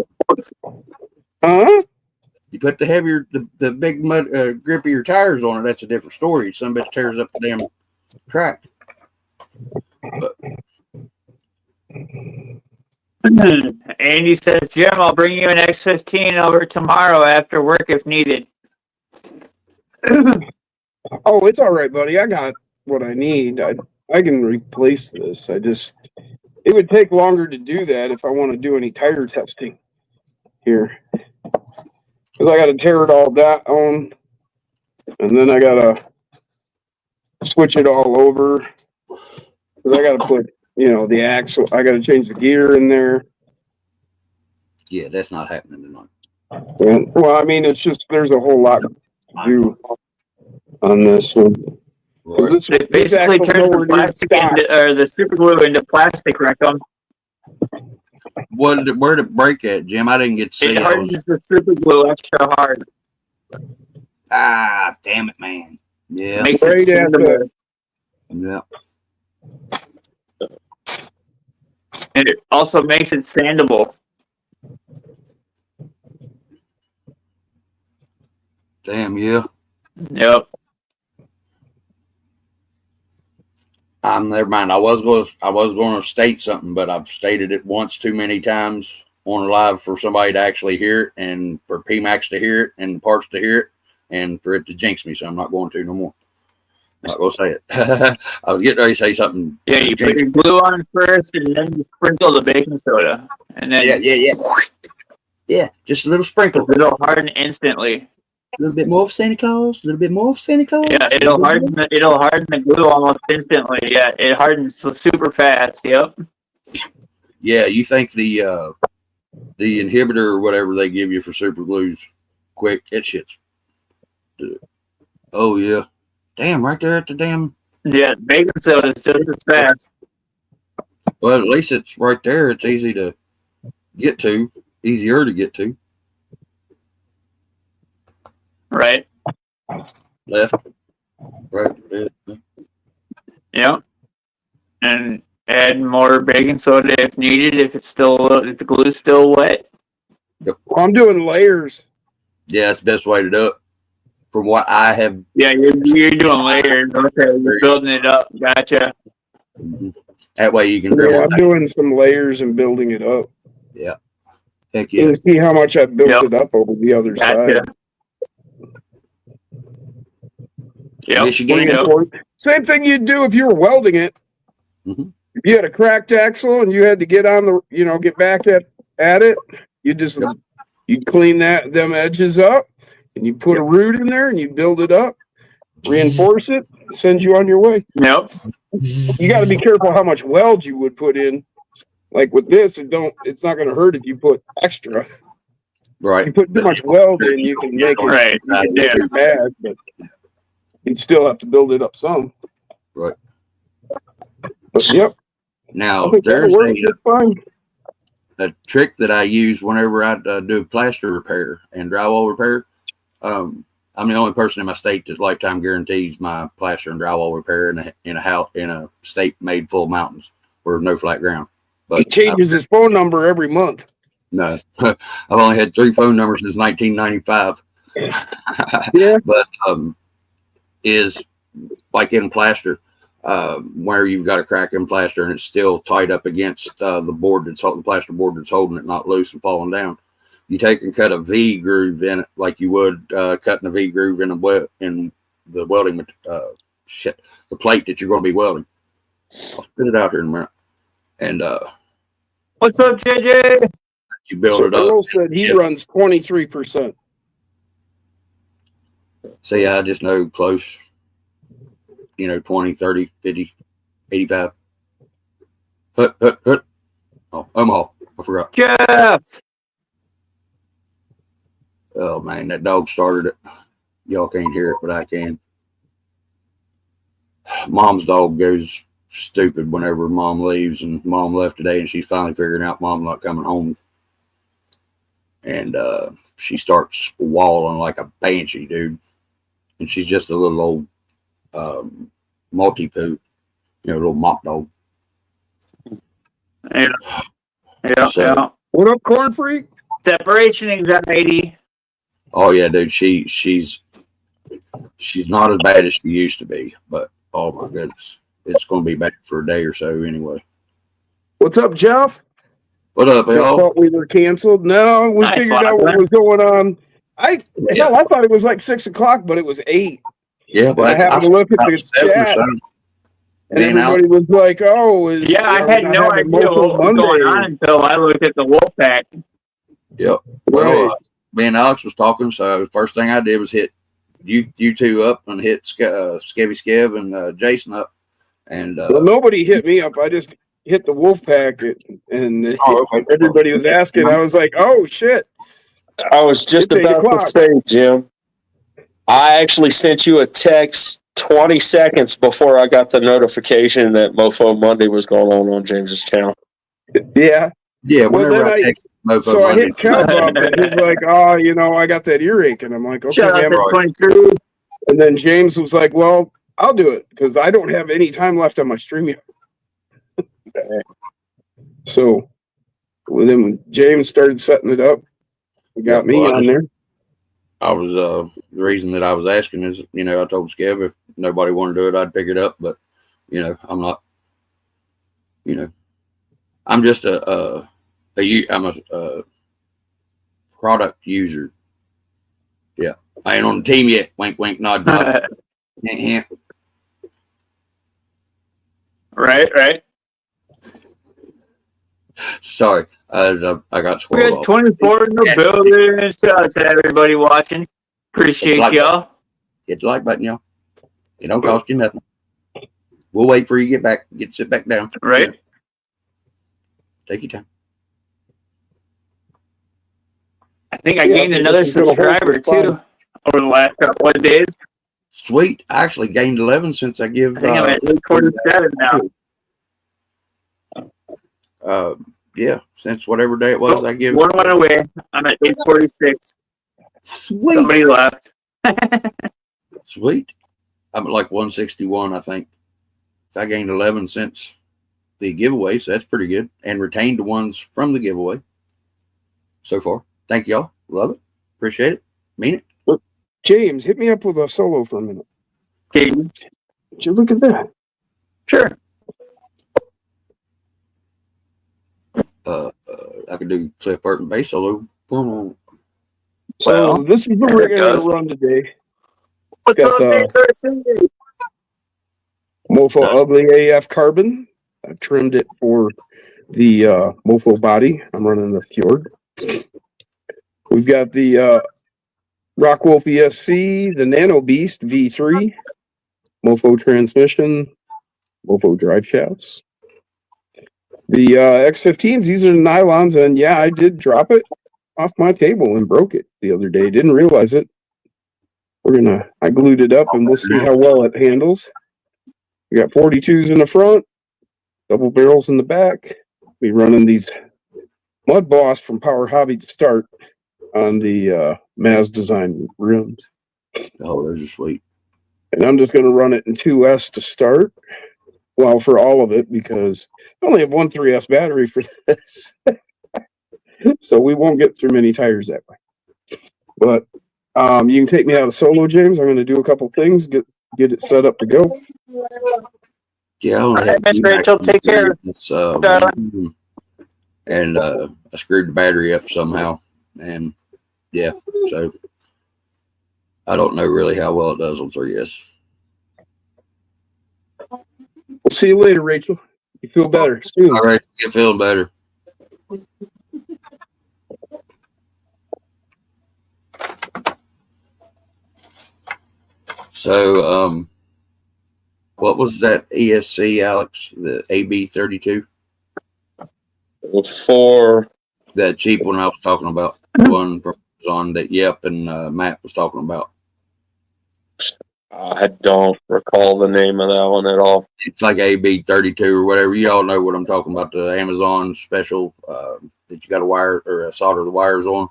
Speaker 1: Huh?
Speaker 3: You put the heavier, the big mud, grippier tires on it. That's a different story. Some bitch tears up the damn track. But,
Speaker 2: Andy says, Jim, I'll bring you an X15 over tomorrow after work if needed.
Speaker 1: Oh, it's all right, buddy. I got what I need. I can replace this. It would take longer to do that if I want to do any tire testing here. Because I got to tear it all down, and then I got to switch it all over. Because I got to put, the axle. I got to change the gear in there.
Speaker 3: yeah, that's not happening tonight.
Speaker 1: And, well, I mean, it's just there's a whole lot to do on this one.
Speaker 3: Right.
Speaker 2: It basically turns the plastic or the super glue into plastic, Rectum.
Speaker 3: Where did it break at, Jim? I didn't get to see
Speaker 2: It hardens the super glue extra hard.
Speaker 3: Ah, damn it, man. Yeah.
Speaker 2: Makes it
Speaker 1: Right
Speaker 2: sandable.
Speaker 3: Yeah.
Speaker 2: And it also makes it sandable.
Speaker 3: Damn, yeah.
Speaker 2: Yep.
Speaker 3: Never mind. I was going to state something, but I've stated it once too many times on live for somebody to actually hear it, and for PMAX to hear it, and parts to hear it, and for it to jinx me. So I'm not going to no more. I'm not going to say it. I was getting ready to say something.
Speaker 2: Yeah, you put your glue on first, and then you sprinkle the baking soda, and then
Speaker 3: yeah, just a little sprinkle.
Speaker 2: it'll harden instantly.
Speaker 3: A little bit more of Santa Claus. A little bit more of Santa Claus.
Speaker 2: Yeah, it'll harden the glue almost instantly. Yeah, it hardens super fast. Yep.
Speaker 3: Yeah, you think the inhibitor or whatever they give you for super glues quick? It shit's. Oh yeah, damn! Right there at the damn.
Speaker 2: Yeah, baking soda is just as fast.
Speaker 3: Well, at least it's right there. It's easy to get to, easier to get to.
Speaker 2: Right.
Speaker 3: Left, right.
Speaker 2: Yep. And add more baking soda if needed. If the glue's still wet.
Speaker 1: Well, I'm doing layers.
Speaker 3: Yeah, that's the best way to do it. From what I have.
Speaker 2: Yeah, you're doing layers. Okay, you're building it up. Gotcha.
Speaker 3: And That way you can
Speaker 1: Yeah,
Speaker 3: dribble.
Speaker 1: I'm doing some layers and building it up.
Speaker 3: Yeah. Heck yeah.
Speaker 1: And see how much I built
Speaker 2: Yep.
Speaker 1: it up over the other
Speaker 2: Gotcha.
Speaker 1: side.
Speaker 2: Yep.
Speaker 3: Michigan.
Speaker 2: Yep.
Speaker 1: Same thing you'd do if you were welding it.
Speaker 3: Mhm.
Speaker 1: If you had a cracked axle and you had to get on the, get back at it, you just
Speaker 3: Yep.
Speaker 1: you'd clean them edges up, and you put a root in there and you build it up, reinforce it, send you on your way.
Speaker 2: Yep.
Speaker 1: You got to be careful how much weld you would put in. Like with this, it's not going to hurt if you put extra.
Speaker 3: Right.
Speaker 1: If you put too much weld in, you can make it,
Speaker 2: Right.
Speaker 1: you can make it bad, but you'd still have to build it up some.
Speaker 3: Right.
Speaker 1: But yep,
Speaker 3: Now,
Speaker 1: I think that'll
Speaker 3: there's
Speaker 1: work just fine.
Speaker 3: a trick that I use whenever I do plaster repair and drywall repair. I'm the only person in my state that lifetime guarantees my plaster and drywall repair in a house in a state made full of mountains where there's no flat ground. But
Speaker 1: He changes his phone number every month.
Speaker 3: no, I've only had 3 phone numbers since 1995.
Speaker 1: Yeah.
Speaker 3: But is like in plaster, where you've got a crack in plaster and it's still tied up against the board the plaster board that's holding it, not loose and falling down. You take and cut a V groove in it like you would cutting a V groove in the welding the plate that you're going to be welding. I'll spit it out here in a minute. And
Speaker 2: What's up, JJ?
Speaker 3: you build
Speaker 1: So
Speaker 3: it up.
Speaker 1: Earl said he runs 23%.
Speaker 3: So yeah, I just know close, 20, 30, 50, 85. Hut. Oh, Omaha. I forgot.
Speaker 2: Jeff.
Speaker 3: Oh man, that dog started it. Y'all can't hear it, but I can. Mom's dog goes stupid whenever mom leaves, and mom left today and she's finally figuring out mom's not coming home. And she starts squalling like a banshee, dude. And she's just a little old multi-poo, little mop dog.
Speaker 2: Yeah. Yeah.
Speaker 1: What up, Corn Freak?
Speaker 2: Separation anxiety.
Speaker 3: Oh yeah, dude. She's not as bad as she used to be, but oh my goodness, it's going to be back for a day or so anyway.
Speaker 1: What's up, Jeff?
Speaker 3: What up,
Speaker 1: I
Speaker 3: y'all?
Speaker 1: thought we were canceled. No, we
Speaker 2: Nice
Speaker 1: figured out what was going on. I thought it was like 6 o'clock, but it was 8.
Speaker 3: Yeah, but
Speaker 1: I happened to look at the chat, and everybody was like, "Oh,
Speaker 2: I had no idea what was going on until I looked at the wolf pack.
Speaker 3: Yep. Well, me and Alex was talking, so the first thing I did was hit you two up and hit Skevy Skev and Jason up. And
Speaker 1: well, nobody hit me up. I just hit the wolf pack, and everybody was asking. I was like, "Oh shit!"
Speaker 4: I was just about to say, Jim, I actually sent you a text 20 seconds before I got the notification that MOFO Monday was going on James's channel.
Speaker 1: Yeah.
Speaker 3: Yeah.
Speaker 1: Well, so I hit Kev up, and he's like, "Oh, I got that earache," and I'm like, "Okay."
Speaker 2: Shout out to 23.
Speaker 1: And then James was like, "Well, I'll do it because I don't have any time left on my stream." So then when James started setting it up, he got me on there.
Speaker 3: I was the reason that I was asking is, I told Skev if nobody wanted to do it, I'd pick it up. But I'm not. I'm just I'm a product user. Yeah, I ain't on the team yet. Wink, wink, nod, nod.
Speaker 2: Right.
Speaker 3: Sorry, I got
Speaker 2: We
Speaker 3: swallowed
Speaker 2: had 24 in the building. Shout out to everybody watching. Appreciate y'all.
Speaker 3: Hit the like button, y'all. It don't cost you nothing. We'll wait for you to get back. Sit back down.
Speaker 2: Right.
Speaker 3: Take your time.
Speaker 2: I think I gained another subscriber too over the last couple of days.
Speaker 3: Sweet. I actually gained 11 since I give.
Speaker 2: I think I'm at 47 now.
Speaker 3: Yeah, since whatever day it was, I give.
Speaker 2: One went away. I'm at 846.
Speaker 3: Sweet.
Speaker 2: Somebody left.
Speaker 3: Sweet. I'm at like 161, I think. I gained 11 since the giveaway, so that's pretty good. And retained the ones from the giveaway so far. Thank y'all. Love it. Appreciate it. Mean it.
Speaker 1: Look, James, hit me up with a solo for a minute.
Speaker 2: Okay.
Speaker 1: Would you look at that?
Speaker 2: Sure.
Speaker 3: I could do Cliff Burton bass solo.
Speaker 1: So
Speaker 2: Well,
Speaker 1: this is the
Speaker 2: there
Speaker 1: rig
Speaker 2: it
Speaker 1: I gotta
Speaker 2: goes.
Speaker 1: run today.
Speaker 2: What's
Speaker 1: got
Speaker 2: on
Speaker 1: the
Speaker 2: there,
Speaker 1: MOFO Ugly AF carbon. I trimmed it for the MOFO body. I'm running the Fjord. We've got the Rockwolf ESC, the Nano Beast V3, MOFO transmission, MOFO drive shafts. The X15s, these are the nylons, and yeah, I did drop it off my table and broke it the other day. Didn't realize it. I glued it up and we'll see how well it handles. We got 42s in the front, double barrels in the back. Be running these Mud Boss from Power Hobby to start on the Maz Design rims.
Speaker 3: Oh, those are sweet.
Speaker 1: And I'm just going to run it in 2S to start. Well, for all of it, because I only have one 3S battery for this. So we won't get through many tires that way. But you can take me out of solo, James. I'm going to do a couple things, get it set up to go.
Speaker 3: Yeah, I only have
Speaker 2: Miss
Speaker 3: two
Speaker 2: Rachel,
Speaker 3: batteries
Speaker 2: take care.
Speaker 3: It's, and I screwed the battery up somehow, and yeah, so I don't know really how well it does on 3S.
Speaker 1: We'll see you later, Rachel. You feel better soon.
Speaker 3: All right, get feeling better. So, what was that ESC, Alex? The AB32?
Speaker 4: For
Speaker 3: That cheap one I was talking about. The one from Amazon that Yep and Matt was talking about.
Speaker 4: I don't recall the name of that one at all.
Speaker 3: It's like AB32 or whatever. You all know what I'm talking about. The Amazon special that you got to wire or solder the wires on.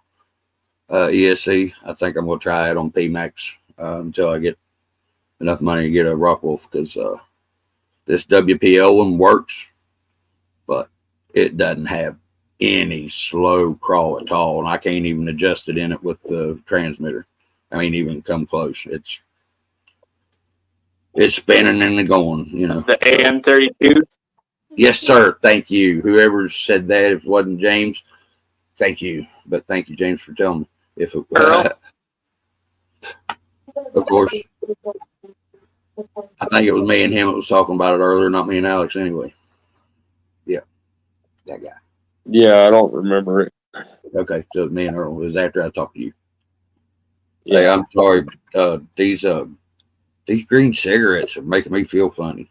Speaker 3: ESC. I think I'm going to try it on PMAX until I get enough money to get a Rockwolf, because this WPL one works, but it doesn't have any slow crawl at all, and I can't even adjust it in it with the transmitter. I mean, even come close. It's spinning and going, you know.
Speaker 2: The AM32.
Speaker 3: Yes, sir. Thank you. Whoever said that, if it wasn't James, thank you. But thank you, James, for telling me. If it of course. I think it was me and him that was talking about it earlier, not me and Alex anyway. Yeah. That guy.
Speaker 4: Yeah, I don't remember it.
Speaker 3: Okay, so me and Earl. It was after I talked to you.
Speaker 4: Yeah.
Speaker 3: Hey, I'm sorry. These green cigarettes are making me feel funny.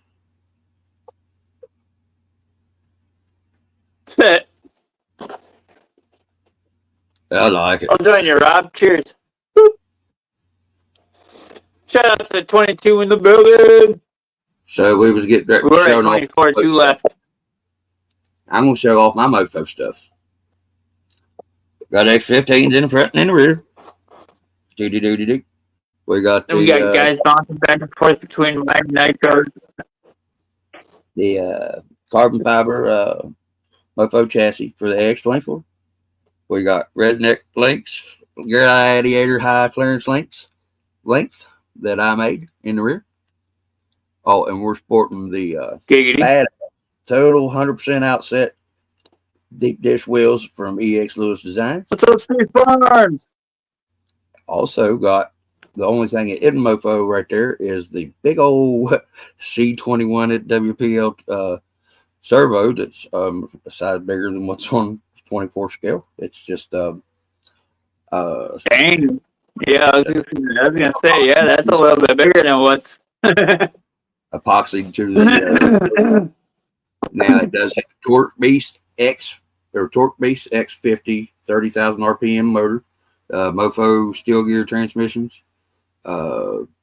Speaker 3: I like it.
Speaker 2: I'll join you, Rob. Cheers. Shout out to 22 in the building.
Speaker 3: So we was getting ready to
Speaker 2: We're at
Speaker 3: show off.
Speaker 2: 24, 2 left.
Speaker 3: I'm gonna show off my MOFO stuff. Got X15s in the front and in the rear. Do. We got
Speaker 2: Then we got guys bouncing back and forth between my nitro.
Speaker 3: the carbon fiber MOFO chassis for the X24. We got redneck links, gladiator high clearance length that I made in the rear. Oh, and we're sporting the
Speaker 2: Giggity.
Speaker 3: total 100% outset deep dish wheels from EX Lewis Designs.
Speaker 2: What's up, Steve Farms?
Speaker 3: Also got the only thing in MOFO right there is the big old C21 at WPL servo that's a size bigger than what's on 24 scale. It's just
Speaker 2: Dang. Yeah, I was gonna say, yeah, that's a little bit bigger than what's
Speaker 3: epoxy to the now it does have Torque Beast X50 30,000 RPM motor, MOFO steel gear transmissions,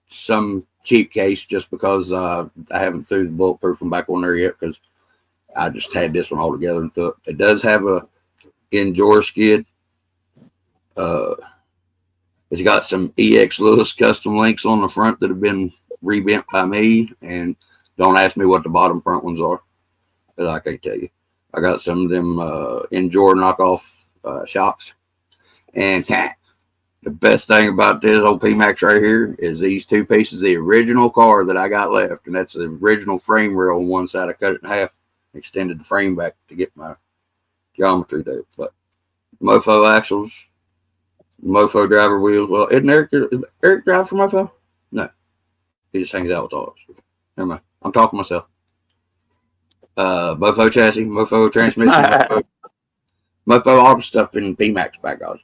Speaker 3: some cheap case just because I haven't threw the bulletproof one back on there yet, because I just had this one all together and thought it does have a Endure skid. It's got some EX Lewis custom links on the front that have been rebent by me, and don't ask me what the bottom front ones are, because I can't tell you. I got some of them Endure knockoff shocks, and the best thing about this old PMAX right here is these two pieces, the original car that I got left, and that's the original frame rail on one side. I cut it in half, extended the frame back to get my geometry there. But MOFO axles, MOFO driver wheels. Well, isn't Eric drive for MOFO? No, he just hangs out with all of us. Never mind. I'm talking to myself. MOFO chassis, MOFO transmission, MOFO all the stuff in PMAX back on,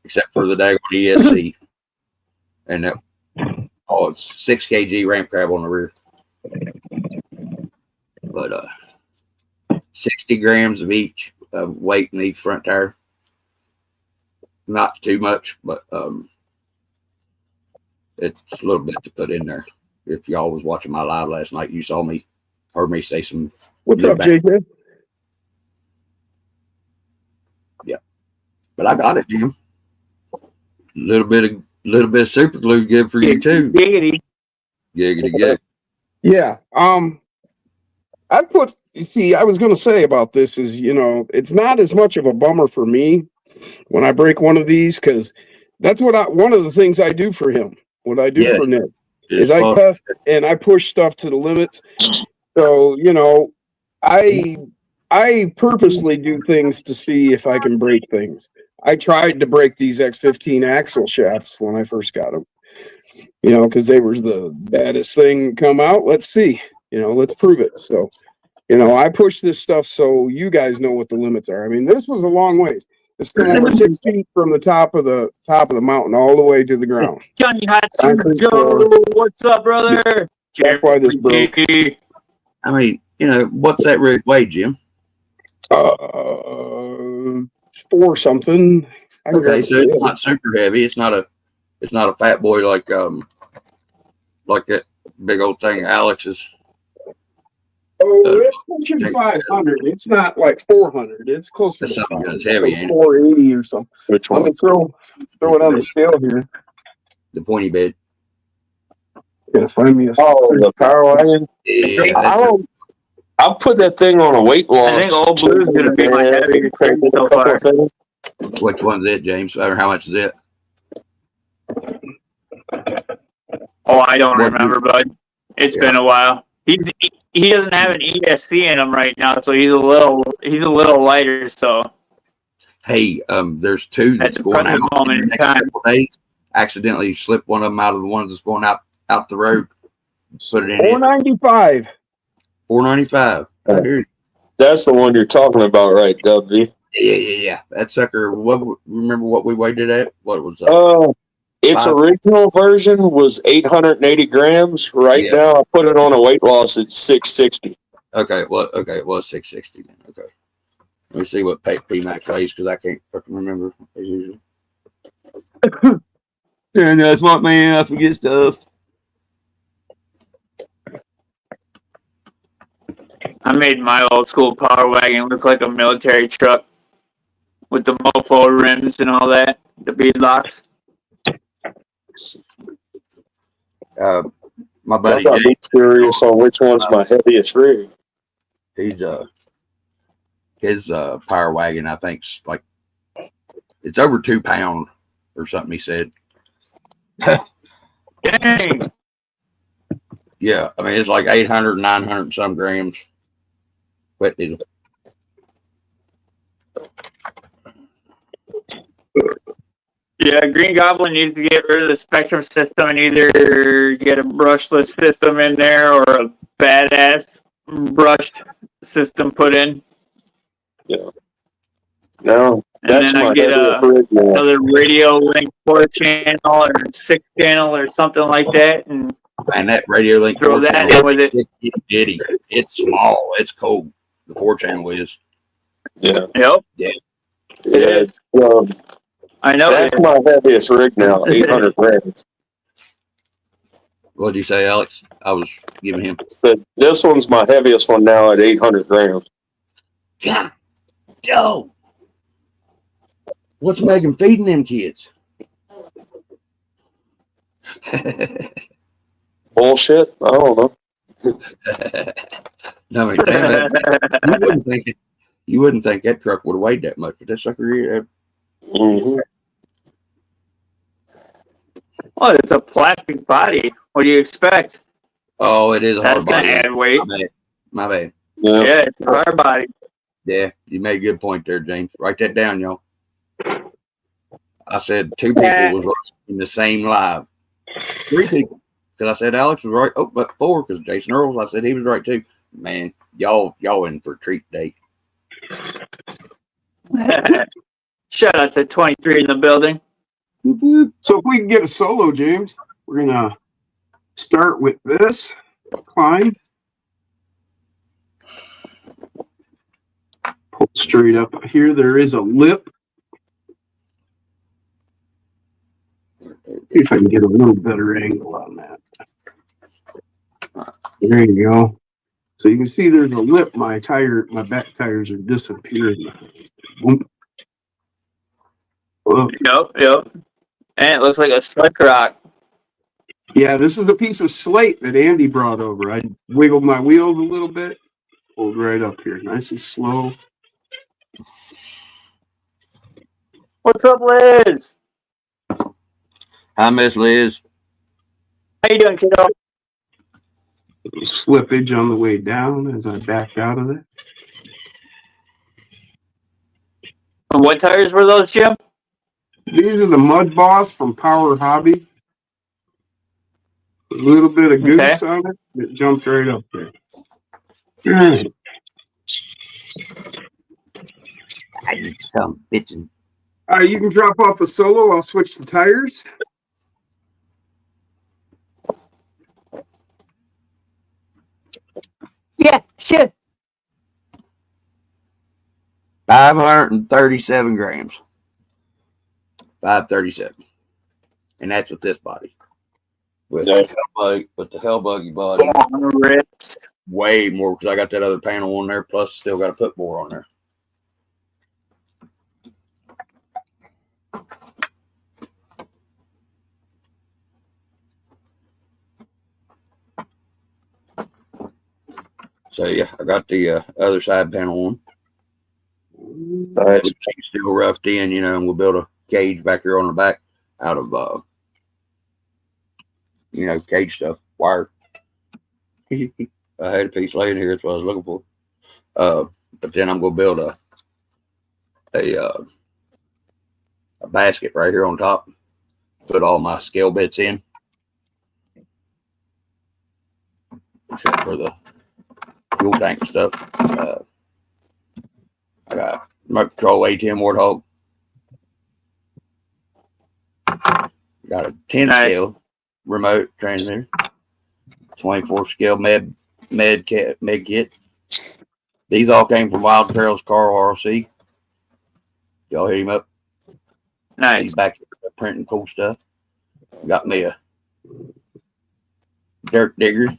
Speaker 3: except for the daggone ESC. And that, it's 6 kg ramp crab on the rear. But 60 grams of each weight in each front tire. Not too much, but it's a little bit to put in there. If y'all was watching my live last night, you heard me say some.
Speaker 1: What's up, JJ?
Speaker 3: Yeah, but I got it, Jim. Little bit of super glue good for you too.
Speaker 2: Giggity.
Speaker 3: Giggity.
Speaker 1: Yeah. I was going to say about this is, it's not as much of a bummer for me when I break one of these, because that's one of the things I do for him. What I do for Nick is I test and I push stuff to the limits. So, I purposely do things to see if I can break things. I tried to break these X15 axle shafts when I first got them, because they were the baddest thing come out. Let's see, let's prove it. So, I push this stuff so you guys know what the limits are. I mean, this was a long ways. It's come over 6 feet from the top of the mountain all the way to the ground.
Speaker 2: Johnny Hudson, Joe, what's up, brother?
Speaker 1: That's why this broke.
Speaker 3: I mean, what's that rig weigh, Jim?
Speaker 1: 4 something.
Speaker 3: Okay, so it's not super heavy. It's not a fat boy like that big old thing Alex's.
Speaker 1: Oh, it's pushing 500. It's not like 400. It's close to
Speaker 3: something
Speaker 1: 500.
Speaker 3: that's heavy,
Speaker 1: like 480 or something.
Speaker 4: Which one?
Speaker 1: Let me throw it on the scale here.
Speaker 3: The pointy bed.
Speaker 1: Yeah, find me
Speaker 4: the power wagon.
Speaker 3: Yeah,
Speaker 4: I'll put that thing on a weight loss.
Speaker 2: I think Old Blue is going to be my heavier trade so far.
Speaker 3: which one's it, James? Or how much is it?
Speaker 2: Oh, I don't remember, bud. It's been a while. He doesn't have an ESC in him right now, so he's a little lighter. So
Speaker 3: hey, there's 2 that's going out in the next couple days. Accidentally slipped one of them out of the ones that's going out the road. Put it in
Speaker 1: 495.
Speaker 3: 495.
Speaker 4: That's the one you're talking about, right, W?
Speaker 3: Yeah. That sucker. Remember what we weighed it at? What was
Speaker 4: its original version was 880 grams. Right now, I put it on a weight loss at 660.
Speaker 3: Okay, it was 660 then. Okay. Let me see what PMAX weighs, because I can't fucking remember as usual. And that's what, man, I forget stuff.
Speaker 2: I made my old school power wagon look like a military truck with the MOFO rims and all that, the beadlocks.
Speaker 3: My buddy,
Speaker 4: I'm curious on which one's my heaviest rig.
Speaker 3: He's his power wagon, I think's like it's over 2 pounds or something. He said.
Speaker 2: Dang.
Speaker 3: Yeah, I mean it's like 800, 900 some grams. Wet needle.
Speaker 2: Yeah, Green Goblin needs to get rid of the Spectrum system and either get a brushless system in there or a badass brushed system put in.
Speaker 4: Yeah. No,
Speaker 2: and
Speaker 4: that's
Speaker 2: then
Speaker 4: my
Speaker 2: I get another radio link 4-channel or 6-channel or something like that, and
Speaker 3: that radio link
Speaker 2: throw that in with it.
Speaker 3: It's small. It's cold. The 4-channel is.
Speaker 4: Yeah.
Speaker 2: Yep.
Speaker 3: Yeah.
Speaker 4: Yeah.
Speaker 2: I know.
Speaker 4: That's my heaviest rig now, 800 grams.
Speaker 3: What did you say, Alex? I was giving him.
Speaker 4: So this one's my heaviest one now at 800 grams.
Speaker 3: God, Joe. What's Megan feeding them kids?
Speaker 4: Bullshit. I don't know.
Speaker 3: No, you wouldn't think that truck would have weighed that much, but that sucker here.
Speaker 4: Mm-hmm.
Speaker 2: Well, it's a plastic body. What do you expect?
Speaker 3: Oh, it is a
Speaker 2: That's
Speaker 3: hard body.
Speaker 2: That's gonna add weight.
Speaker 3: My bad.
Speaker 2: Yeah, it's a hard body.
Speaker 3: Yeah, you made a good point there, James. Write that down, y'all. I said 2 people was right in the same live. 3 people. Because I said Alex was right. Oh, but 4 because Jason Earls, I said he was right too. Man, y'all in for a treat today.
Speaker 2: Shout out to 23 in the building.
Speaker 1: So if we can get a solo, James, we're gonna start with this climb. Pull straight up here. There is a lip. See if I can get a little better angle on that. There you go. So you can see there's a lip. My back tires are disappearing. Boom. Whoa.
Speaker 2: Yep. And it looks like a slick rock.
Speaker 1: Yeah, this is a piece of slate that Andy brought over. I wiggled my wheels a little bit, pulled right up here, nice and slow.
Speaker 2: What's up, Liz?
Speaker 3: Hi, Miss Liz.
Speaker 2: How you doing, kiddo?
Speaker 1: Slippage on the way down as I backed out of it.
Speaker 2: And what tires were those, Jim?
Speaker 1: These are the Mud Boss from Power Hobby. A little bit of goose on it. It jumped right up there.
Speaker 3: I need some bitching.
Speaker 1: All right, you can drop off a solo. I'll switch the tires.
Speaker 5: Yeah, sure.
Speaker 3: 537 grams. 537. And that's with this body. With the hell buggy body.
Speaker 2: Rips.
Speaker 3: Way more because I got that other panel on there, plus still got to put more on there. So yeah, I got the other side panel on. Everything's still roughed in, and we'll build a cage back here on the back out of cage stuff, wire. I had a piece laying here, that's what I was looking for. But then I'm gonna build a basket right here on top, put all my scale bits in, except for the fuel tank and stuff. I got Remote Control A10 Warthog. Got a 10 scale remote transmitter, 24 scale med kit. These all came from Wild Trails Carl RC. Y'all hit him up.
Speaker 2: Nice.
Speaker 3: He's back here printing cool stuff. Got me a dirt digger.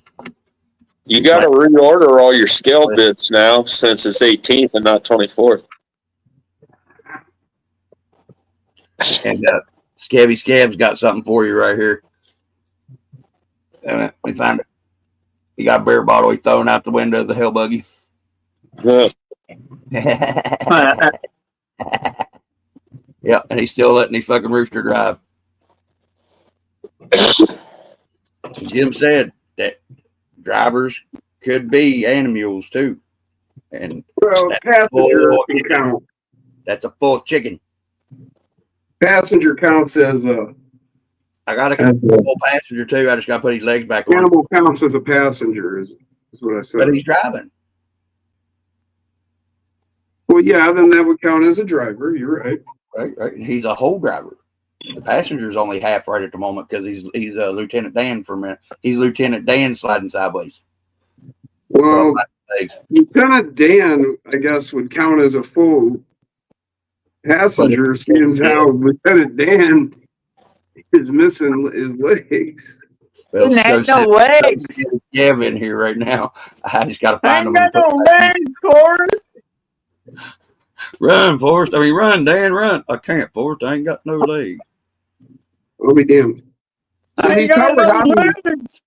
Speaker 4: You got to reorder all your scale bits now since it's 18th and not 24th.
Speaker 3: And Scabby Scab's got something for you right here. Let me find it. He got a beer bottle he thrown out the window of the hell buggy.
Speaker 4: Yeah.
Speaker 3: Yeah, and he's still letting his fucking rooster drive. Jim said that drivers could be animals too. And
Speaker 1: Well, passenger can count.
Speaker 3: That's a full chicken.
Speaker 1: Passenger counts as a
Speaker 3: I got a full passenger too. I just got to put his legs back on.
Speaker 1: animal counts as a passenger is what I said.
Speaker 3: But he's driving.
Speaker 1: Well, yeah, then that would count as a driver. You're right.
Speaker 3: Right. He's a whole driver. The passenger's only half right at the moment because he's Lieutenant Dan for a minute. He's Lieutenant Dan sliding sideways.
Speaker 1: Well, Lieutenant Dan, I guess, would count as a full passenger, seeing how Lieutenant Dan is missing his legs.
Speaker 3: Well,
Speaker 2: Ain't no legs.
Speaker 3: Gavin in here right now. I just got to
Speaker 2: I
Speaker 3: find
Speaker 2: ain't
Speaker 3: him.
Speaker 2: got no legs, Forrest.
Speaker 3: Run, Forrest. I mean, run, Dan, run. I can't, Forrest. I ain't got no legs.
Speaker 1: I'll be damned. So
Speaker 2: I
Speaker 1: these
Speaker 2: ain't got
Speaker 1: Power
Speaker 2: no
Speaker 1: Hobbies,
Speaker 2: legs.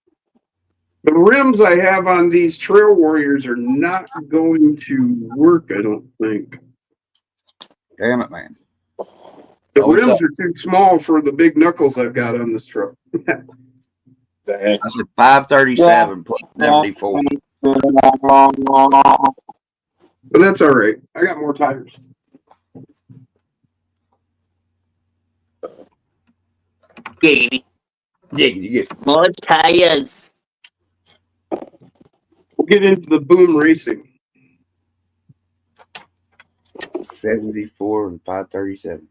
Speaker 1: the rims I have on these Trail Warriors are not going to work, I don't think.
Speaker 3: Damn it, man.
Speaker 1: The rims are too small for the big knuckles I've got on this truck.
Speaker 3: I said 537 plus 74.
Speaker 1: But that's all right. I got more tires.
Speaker 2: Giggity.
Speaker 3: You get
Speaker 2: More tires.
Speaker 1: We'll get into the boom racing.
Speaker 3: 74 and 537.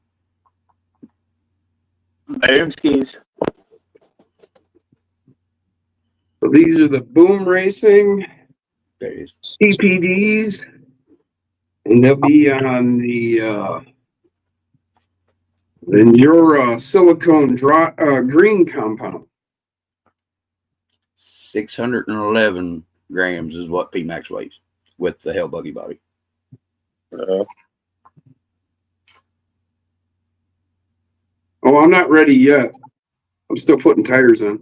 Speaker 2: Boom skis.
Speaker 1: So these are the boom racing
Speaker 3: There it is.
Speaker 1: CPDs, and they'll be on the Endura silicone green compound.
Speaker 3: 611 grams is what P-Max weighs with the Hell Buggy body.
Speaker 1: Oh, I'm not ready yet. I'm still putting tires in.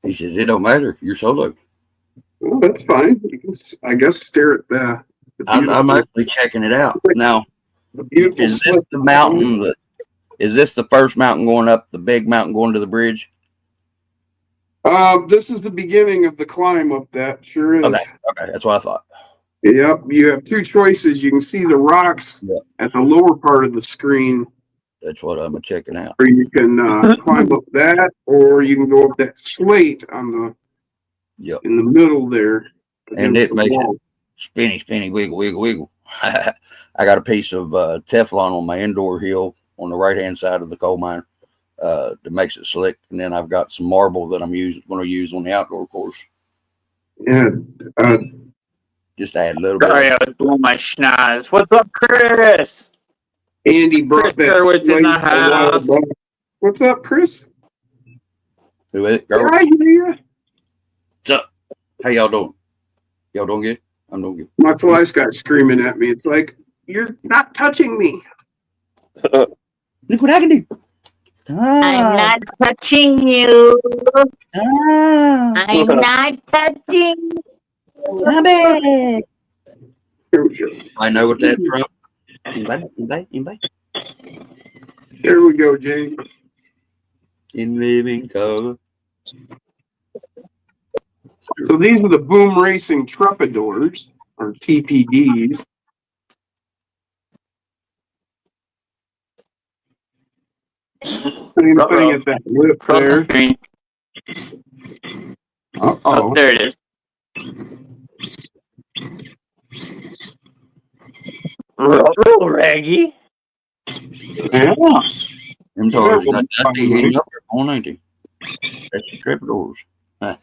Speaker 3: He says, it don't matter. You're solo.
Speaker 1: Well, that's fine. You can, I guess, stare at the
Speaker 3: I'm actually checking it out. Now,
Speaker 1: beautiful
Speaker 3: is this
Speaker 1: slip.
Speaker 3: the mountain that is this the first mountain going up, the big mountain going to the bridge?
Speaker 1: This is the beginning of the climb up that. Sure is.
Speaker 3: Okay, that's what I thought.
Speaker 1: Yep. You have two choices. You can see the rocks
Speaker 3: Yep.
Speaker 1: at the lower part of the screen,
Speaker 3: That's what I'm checking out.
Speaker 1: or you can climb up that, or you can go up that slate on the
Speaker 3: Yep.
Speaker 1: in the middle there.
Speaker 3: And
Speaker 1: against
Speaker 3: it
Speaker 1: the
Speaker 3: makes
Speaker 1: wall.
Speaker 3: it spinny, wiggle, wiggle, wiggle. I got a piece of Teflon on my indoor hill on the right-hand side of the coal mine that makes it slick. And then I've got some marble that I'm going to use on the outdoor course.
Speaker 1: Yeah.
Speaker 3: Just add a little bit.
Speaker 2: Sorry, I was blowing my schnoz. What's up, Chris?
Speaker 1: Andy brought
Speaker 2: Chris
Speaker 1: that
Speaker 2: Sherwood's in the
Speaker 1: slate a while
Speaker 2: house.
Speaker 1: back. What's up, Chris?
Speaker 3: Do it,
Speaker 1: Yeah,
Speaker 3: girl.
Speaker 1: I hear you.
Speaker 3: What's up? How y'all doing? Y'all doing good? I'm doing good.
Speaker 1: My fly's got screaming at me. It's like, you're not touching me.
Speaker 3: Look what I can do.
Speaker 5: I'm not touching you. I'm not touching.
Speaker 1: Here we go.
Speaker 3: I know what that's from. Anybody?
Speaker 1: Here we go, Jane.
Speaker 3: In living color.
Speaker 1: So these are the boom racing trepidors, or TPDs. Same thing at that lip
Speaker 2: From the
Speaker 1: there.
Speaker 2: screen.
Speaker 1: Uh-oh.
Speaker 2: Oh, there it is. Roll, Raggy.
Speaker 1: Yeah.
Speaker 3: Them tires got that thing hanging up there on, ain't they? That's the tripodors. Huh.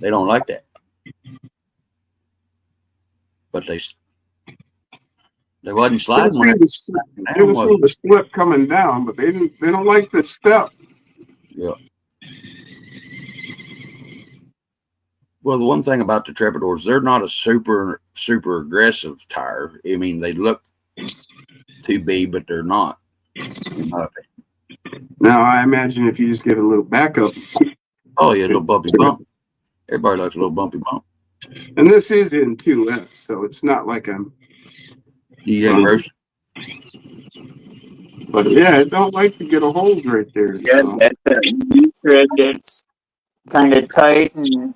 Speaker 3: They don't like that. But they wasn't sliding when
Speaker 1: Didn't see the slip coming down, but they don't like the step.
Speaker 3: Yeah. Well, the one thing about the trepidors, they're not a super aggressive tire. I mean, they look to be, but they're not.
Speaker 1: Now, I imagine if you just get a little backup.
Speaker 3: Oh yeah, a little bumpy bump. Everybody likes a little bumpy bump.
Speaker 1: And this is in 2S, so it's not like I'm.
Speaker 3: You get roasted.
Speaker 1: But yeah, I don't like to get a hold right there.
Speaker 2: Yeah,
Speaker 1: So.
Speaker 2: that's the thread that's kind of tight, and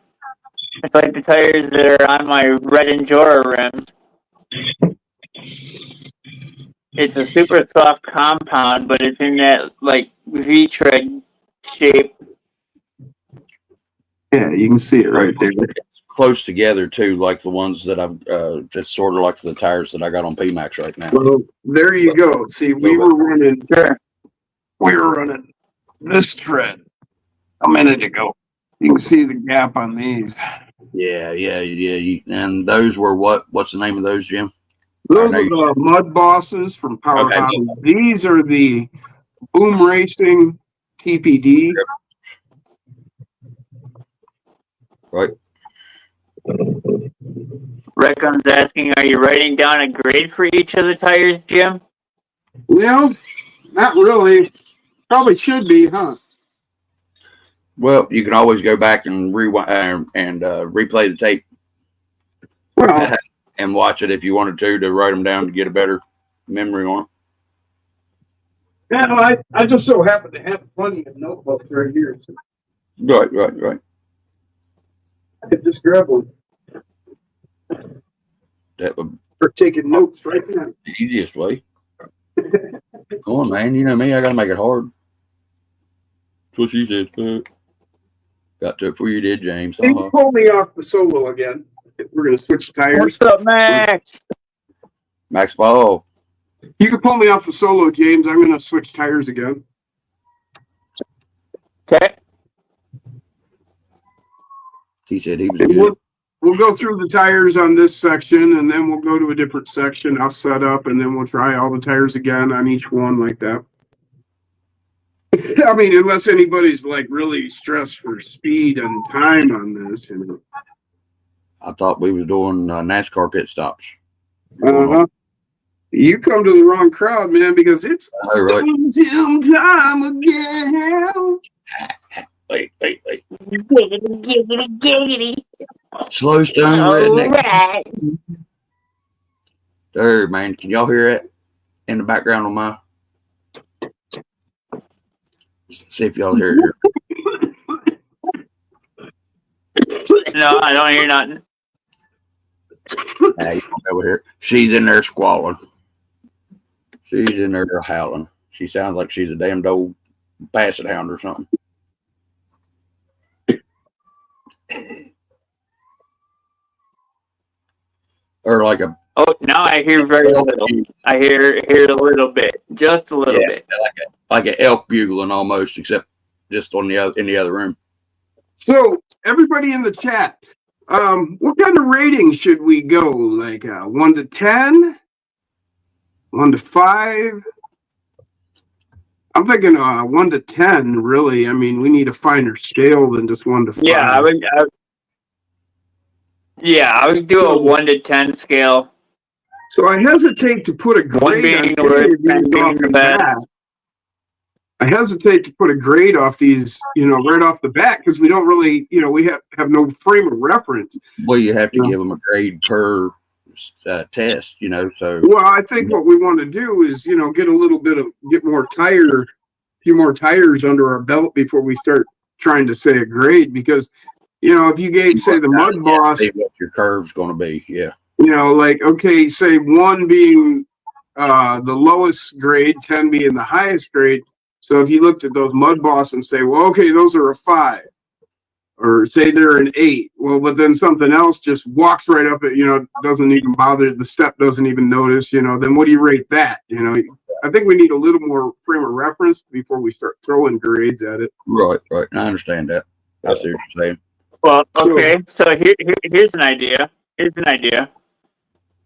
Speaker 2: it's like the tires that are on my red Endura rims. It's a super soft compound, but it's in that like V-tread shape.
Speaker 1: Yeah, you can see it right there.
Speaker 3: Close together too, like the ones that I've just sort of like the tires that I got on P-Max right now.
Speaker 1: Well, there you go. See, we were running this tread a minute ago. You can see the gap on these.
Speaker 3: Yeah. And those were what's the name of those, Jim?
Speaker 1: Those are the mud bosses from Power
Speaker 3: Okay.
Speaker 1: Hobby. These are the boom racing TPD.
Speaker 3: Right.
Speaker 2: Reckon's asking, are you writing down a grade for each of the tires, Jim?
Speaker 1: Well, not really. Probably should be, huh?
Speaker 3: Well, you can always go back and rewind and replay the tape
Speaker 1: Well,
Speaker 3: and watch it if you wanted to write them down to get a better memory on
Speaker 1: Yeah, no, I just so happen to have plenty of notebooks right here. So
Speaker 3: Right.
Speaker 1: I could just grab one
Speaker 3: That would
Speaker 1: for taking notes right now.
Speaker 3: be the easiest way. Come on, man. You know me. I gotta make it hard. That's what she said. Got to it before you did, James.
Speaker 1: Can you pull me off the solo again? We're gonna switch tires.
Speaker 2: What's up, Max?
Speaker 3: Max Ball.
Speaker 1: You can pull me off the solo, James. I'm gonna switch tires again.
Speaker 2: Okay.
Speaker 3: He said he was
Speaker 1: And
Speaker 3: good.
Speaker 1: we'll go through the tires on this section, and then we'll go to a different section. I'll set up, and then we'll try all the tires again on each one like that. I mean, unless anybody's like really stressed for speed and time on this, you know.
Speaker 3: I thought we was doing NASCAR pit stops.
Speaker 1: Uh-huh. You come to the wrong crowd, man, because it's
Speaker 3: Oh, right.
Speaker 1: time again.
Speaker 3: Wait.
Speaker 5: Giggity.
Speaker 3: Slow stone
Speaker 5: All
Speaker 3: redneck.
Speaker 5: right.
Speaker 3: There, man. Can y'all hear it in the background on my? See if y'all hear it.
Speaker 2: No, I don't hear nothing.
Speaker 3: Hey, over here. She's in there squalling. She's in there howling. She sounds like she's a damned old basset hound or something. Or like a
Speaker 2: Oh, now I hear very little. I hear a little bit, just a little bit.
Speaker 3: like an elk bugling almost, except just on the other in the other room.
Speaker 1: So, everybody in the chat, what kind of rating should we go? Like 1 to 10? 1 to 5? I'm thinking 1 to 10, really. I mean, we need a finer scale than just 1 to 5.
Speaker 2: Yeah, I would do a 1 to 10 scale.
Speaker 1: So I hesitate to put a grade
Speaker 2: 1 being
Speaker 1: on
Speaker 2: the worst,
Speaker 1: any of
Speaker 2: 10
Speaker 1: these
Speaker 2: being
Speaker 1: off
Speaker 2: the
Speaker 1: the
Speaker 2: best.
Speaker 1: bat. I hesitate to put a grade off these, right off the bat, because we don't really, we have no frame of reference.
Speaker 3: Well, you have to
Speaker 1: Yeah.
Speaker 3: give them a grade per test, So
Speaker 1: Well, I think what we want to do is, get a few more tires under our belt before we start trying to say a grade, because, if you gauge, say, the Mud Boss,
Speaker 3: see what your curve's going to be. Yeah.
Speaker 1: okay, say 1 being the lowest grade, 10 being the highest grade. So if you looked at those Mud Boss and say, well, okay, those are a 5, or say they're an 8. Well, but then something else just walks right up it, doesn't even bother, the step doesn't even notice, then what do you rate that? I think we need a little more frame of reference before we start throwing grades at it.
Speaker 3: Right. I understand that. I see what you're saying.
Speaker 2: Well, okay, so here's an idea.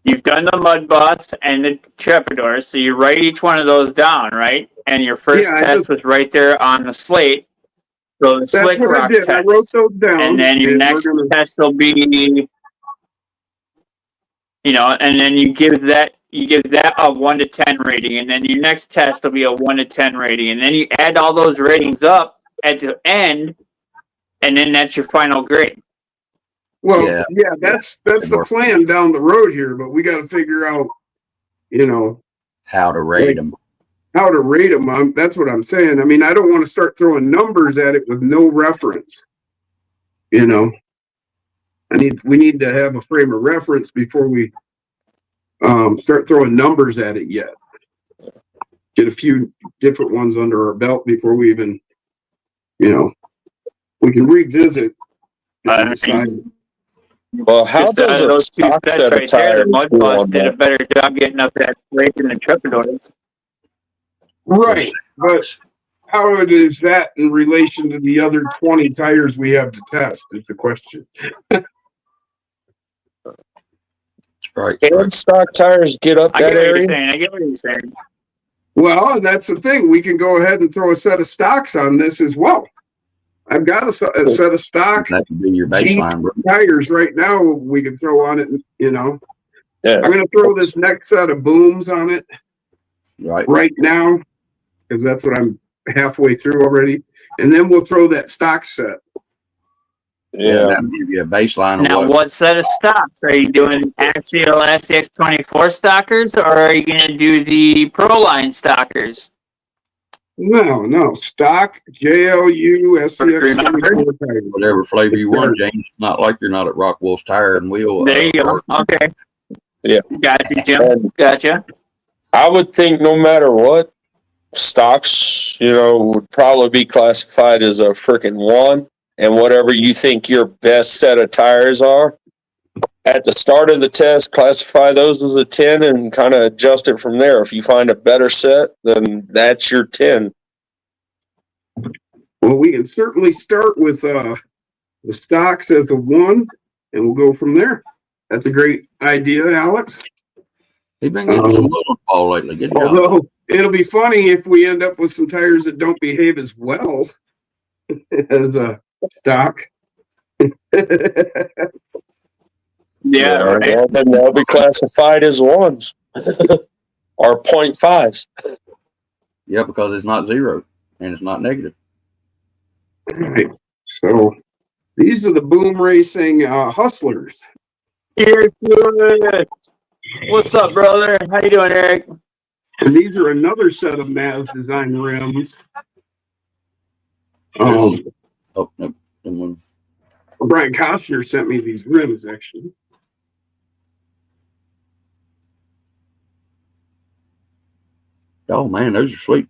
Speaker 2: You've done the Mud Boss and the Trepador, so you write each one of those down, right? And your first test was right there on the slate. So the Slick
Speaker 1: what I
Speaker 2: Rock
Speaker 1: did.
Speaker 2: test.
Speaker 1: I wrote those down.
Speaker 2: And then your next test will be, and then you give that a 1 to 10 rating, and then your next test will be a 1 to 10 rating, and then you add all those ratings up at the end, and then that's your final grade.
Speaker 1: Well, yeah, that's the plan down the road here, but we got to figure out,
Speaker 3: how to rate them.
Speaker 1: How to rate them. That's what I'm saying. I mean, I don't want to start throwing numbers at it with no reference. We need to have a frame of reference before we start throwing numbers at it yet. Get a few different ones under our belt before we even, we can revisit and decide.
Speaker 4: Well, how does a
Speaker 2: those two
Speaker 4: stock
Speaker 2: tests
Speaker 4: set of
Speaker 2: right there? The
Speaker 4: tires
Speaker 2: Mud
Speaker 4: do
Speaker 2: Boss
Speaker 4: on
Speaker 2: did a
Speaker 4: that?
Speaker 2: better job getting up that rate than the Trepadors.
Speaker 1: Right, but how is that in relation to the other 20 tires we have to test is the question.
Speaker 3: Right.
Speaker 4: Can stock tires get up
Speaker 2: I get
Speaker 4: that
Speaker 2: what you're
Speaker 4: area?
Speaker 2: saying. I get what you're saying.
Speaker 1: Well, that's the thing. We can go ahead and throw a set of stocks on this as well. I've got a set of stock
Speaker 3: That could be your baseline. Bro.
Speaker 1: tires right now we can throw on it,
Speaker 4: Yeah.
Speaker 1: I'm going to throw this next set of booms on it
Speaker 3: Right
Speaker 1: now, because that's what I'm halfway through already. And then we'll throw that stock set.
Speaker 4: Yeah.
Speaker 3: That'll give you a baseline of
Speaker 2: Now, what set of stocks? Are you doing Axial SCX24 stockers, or are you going to do the Proline stockers?
Speaker 1: No. Stock JLU SCX 24 tire.
Speaker 3: Whatever flavor you want, James. It's not like you're not at Rockwell's Tire and Wheel.
Speaker 2: There you go. Okay.
Speaker 4: Yeah.
Speaker 2: Gotcha, Jim.
Speaker 4: And
Speaker 2: Gotcha.
Speaker 4: I would think no matter what, stocks, would probably be classified as a freaking 1. And whatever you think your best set of tires are, at the start of the test, classify those as a 10 and kind of adjust it from there. If you find a better set, then that's your 10.
Speaker 1: Well, we can certainly start with the stocks as a 1, and we'll go from there. That's a great idea, Alex.
Speaker 3: He's been getting some little ball lately. Good job.
Speaker 1: Although it'll be funny if we end up with some tires that don't behave as well as a stock.
Speaker 2: Yeah, right.
Speaker 4: Then they'll be classified as 1s or 0.5s.
Speaker 3: Yeah, because it's not 0 and it's not negative.
Speaker 1: All right. So these are the Boom Racing Hustlers.
Speaker 2: Here's good. What's up, brother? How you doing, Eric?
Speaker 1: And these are another set of Maz design rims.
Speaker 3: Oh, no.
Speaker 1: Brian Costner sent me these rims, actually.
Speaker 3: Oh, man, those are sweet.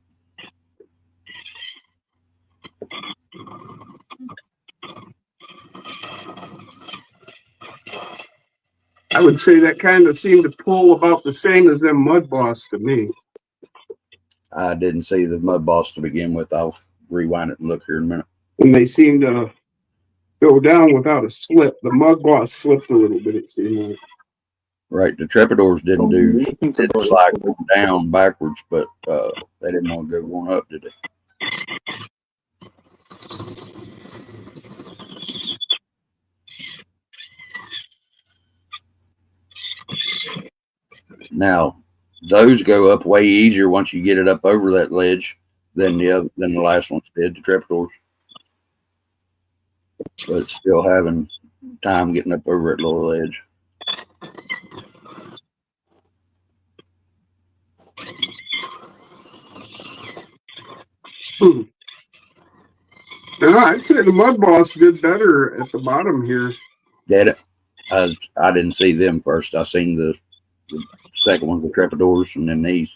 Speaker 1: I would say that kind of seemed to pull about the same as them Mud Boss to me.
Speaker 3: I didn't see the Mud Boss to begin with. I'll rewind it and look here in a minute.
Speaker 1: And they seem to go down without a slip. The Mud Boss slipped a little bit, it seemed like.
Speaker 3: Right, the Trepidors didn't slide down backwards, but they didn't want to go one up, did they? Now, those go up way easier once you get it up over that ledge than the last ones did, the Trepidors. But still having time getting up over that little ledge.
Speaker 1: No, I'd say the Mud Boss did better at the bottom here.
Speaker 3: Did it? I didn't see them first. I seen the second one, the Trepidors, and then these.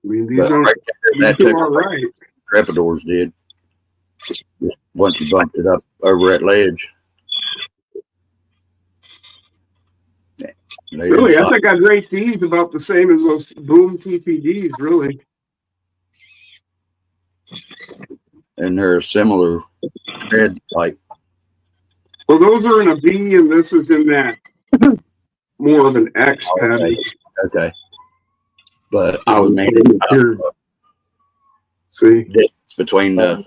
Speaker 1: I mean, these
Speaker 3: But
Speaker 1: don't,
Speaker 3: right there, that
Speaker 1: these
Speaker 3: took
Speaker 1: are all right.
Speaker 3: Trepidors did. Just once you bumped it up over that ledge.
Speaker 1: Really, I think I'd rate these about the same as those Boom TPDs, really.
Speaker 3: And they're a similar tread type.
Speaker 1: Well, those are in a B, and this is in that more of an X pattern.
Speaker 3: Okay. But I was making
Speaker 1: see
Speaker 3: difference between the.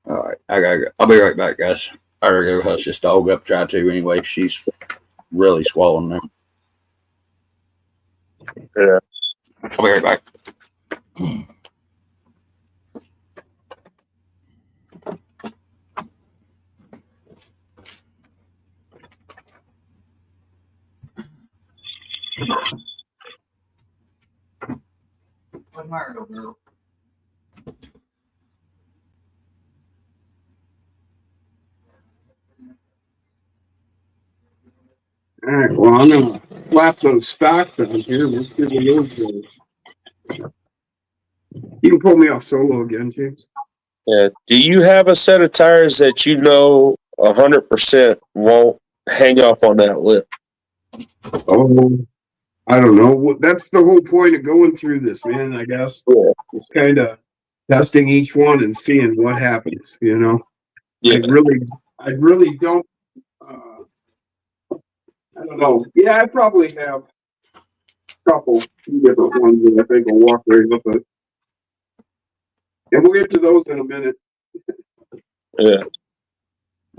Speaker 3: All right, I gotta go. I'll be right back, guys. I gotta go hush this dog up. Try to anyway. She's really swallowing them.
Speaker 4: Yeah.
Speaker 3: I'll be right back.
Speaker 1: All right, well, I'm going to flap those stocks on here. We'll see what those do. You can pull me off solo again, James.
Speaker 4: Yeah. Do you have a set of tires that 100% won't hang up on that lip?
Speaker 1: Oh, I don't know. That's the whole point of going through this, man, I guess.
Speaker 4: Yeah.
Speaker 1: It's kind of testing each one and seeing what happens, you know?
Speaker 4: Yeah.
Speaker 1: I really don't. I don't know. Yeah, I probably have a couple, few different ones that I think will walk right up it. And we'll get to those in a minute.
Speaker 4: Yeah.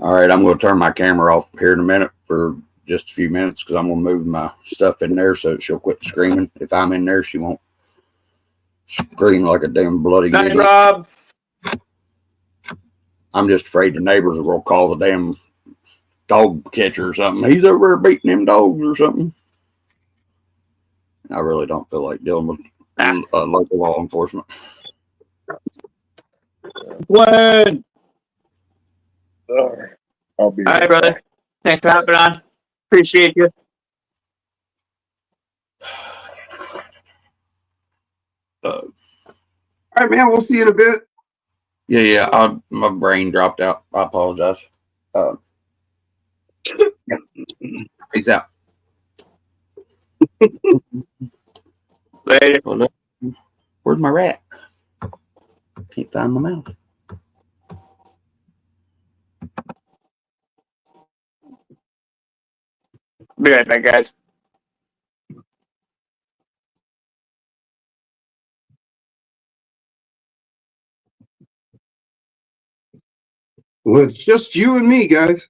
Speaker 3: All right, I'm going to turn my camera off here in a minute for just a few minutes because I'm going to move my stuff in there so she'll quit screaming. If I'm in there, she won't scream like a damn bloody
Speaker 2: Night,
Speaker 3: idiot.
Speaker 2: Rob.
Speaker 3: I'm just afraid the neighbors will call the damn dog catcher or something. He's over there beating them dogs or something. I really don't feel like dealing with local law enforcement.
Speaker 2: Glenn.
Speaker 4: I'll be
Speaker 2: All right, brother. Thanks for hopping on. Appreciate you.
Speaker 1: All right, man. We'll see you in a bit.
Speaker 3: Yeah. My brain dropped out. I apologize. Peace out.
Speaker 2: Later.
Speaker 3: Where's my rat? Can't find my mouse.
Speaker 2: Be right back, guys.
Speaker 1: Well, it's just you and me, guys.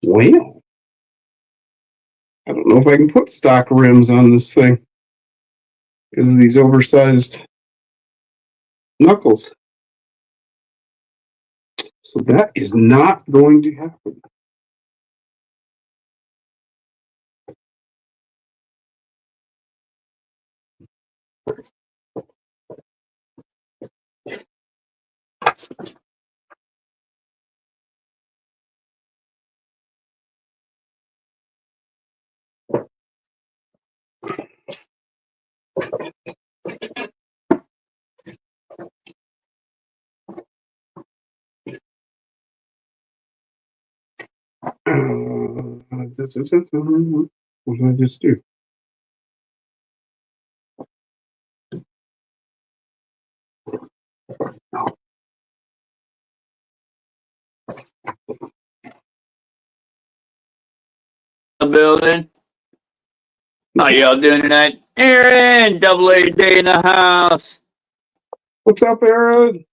Speaker 1: Well, I don't know if I can put stock rims on this thing because of these oversized knuckles. So that is not going to happen. What did I just do?
Speaker 2: The building. How y'all doing tonight? Aaron, double A day in the house.
Speaker 1: What's up, Aaron?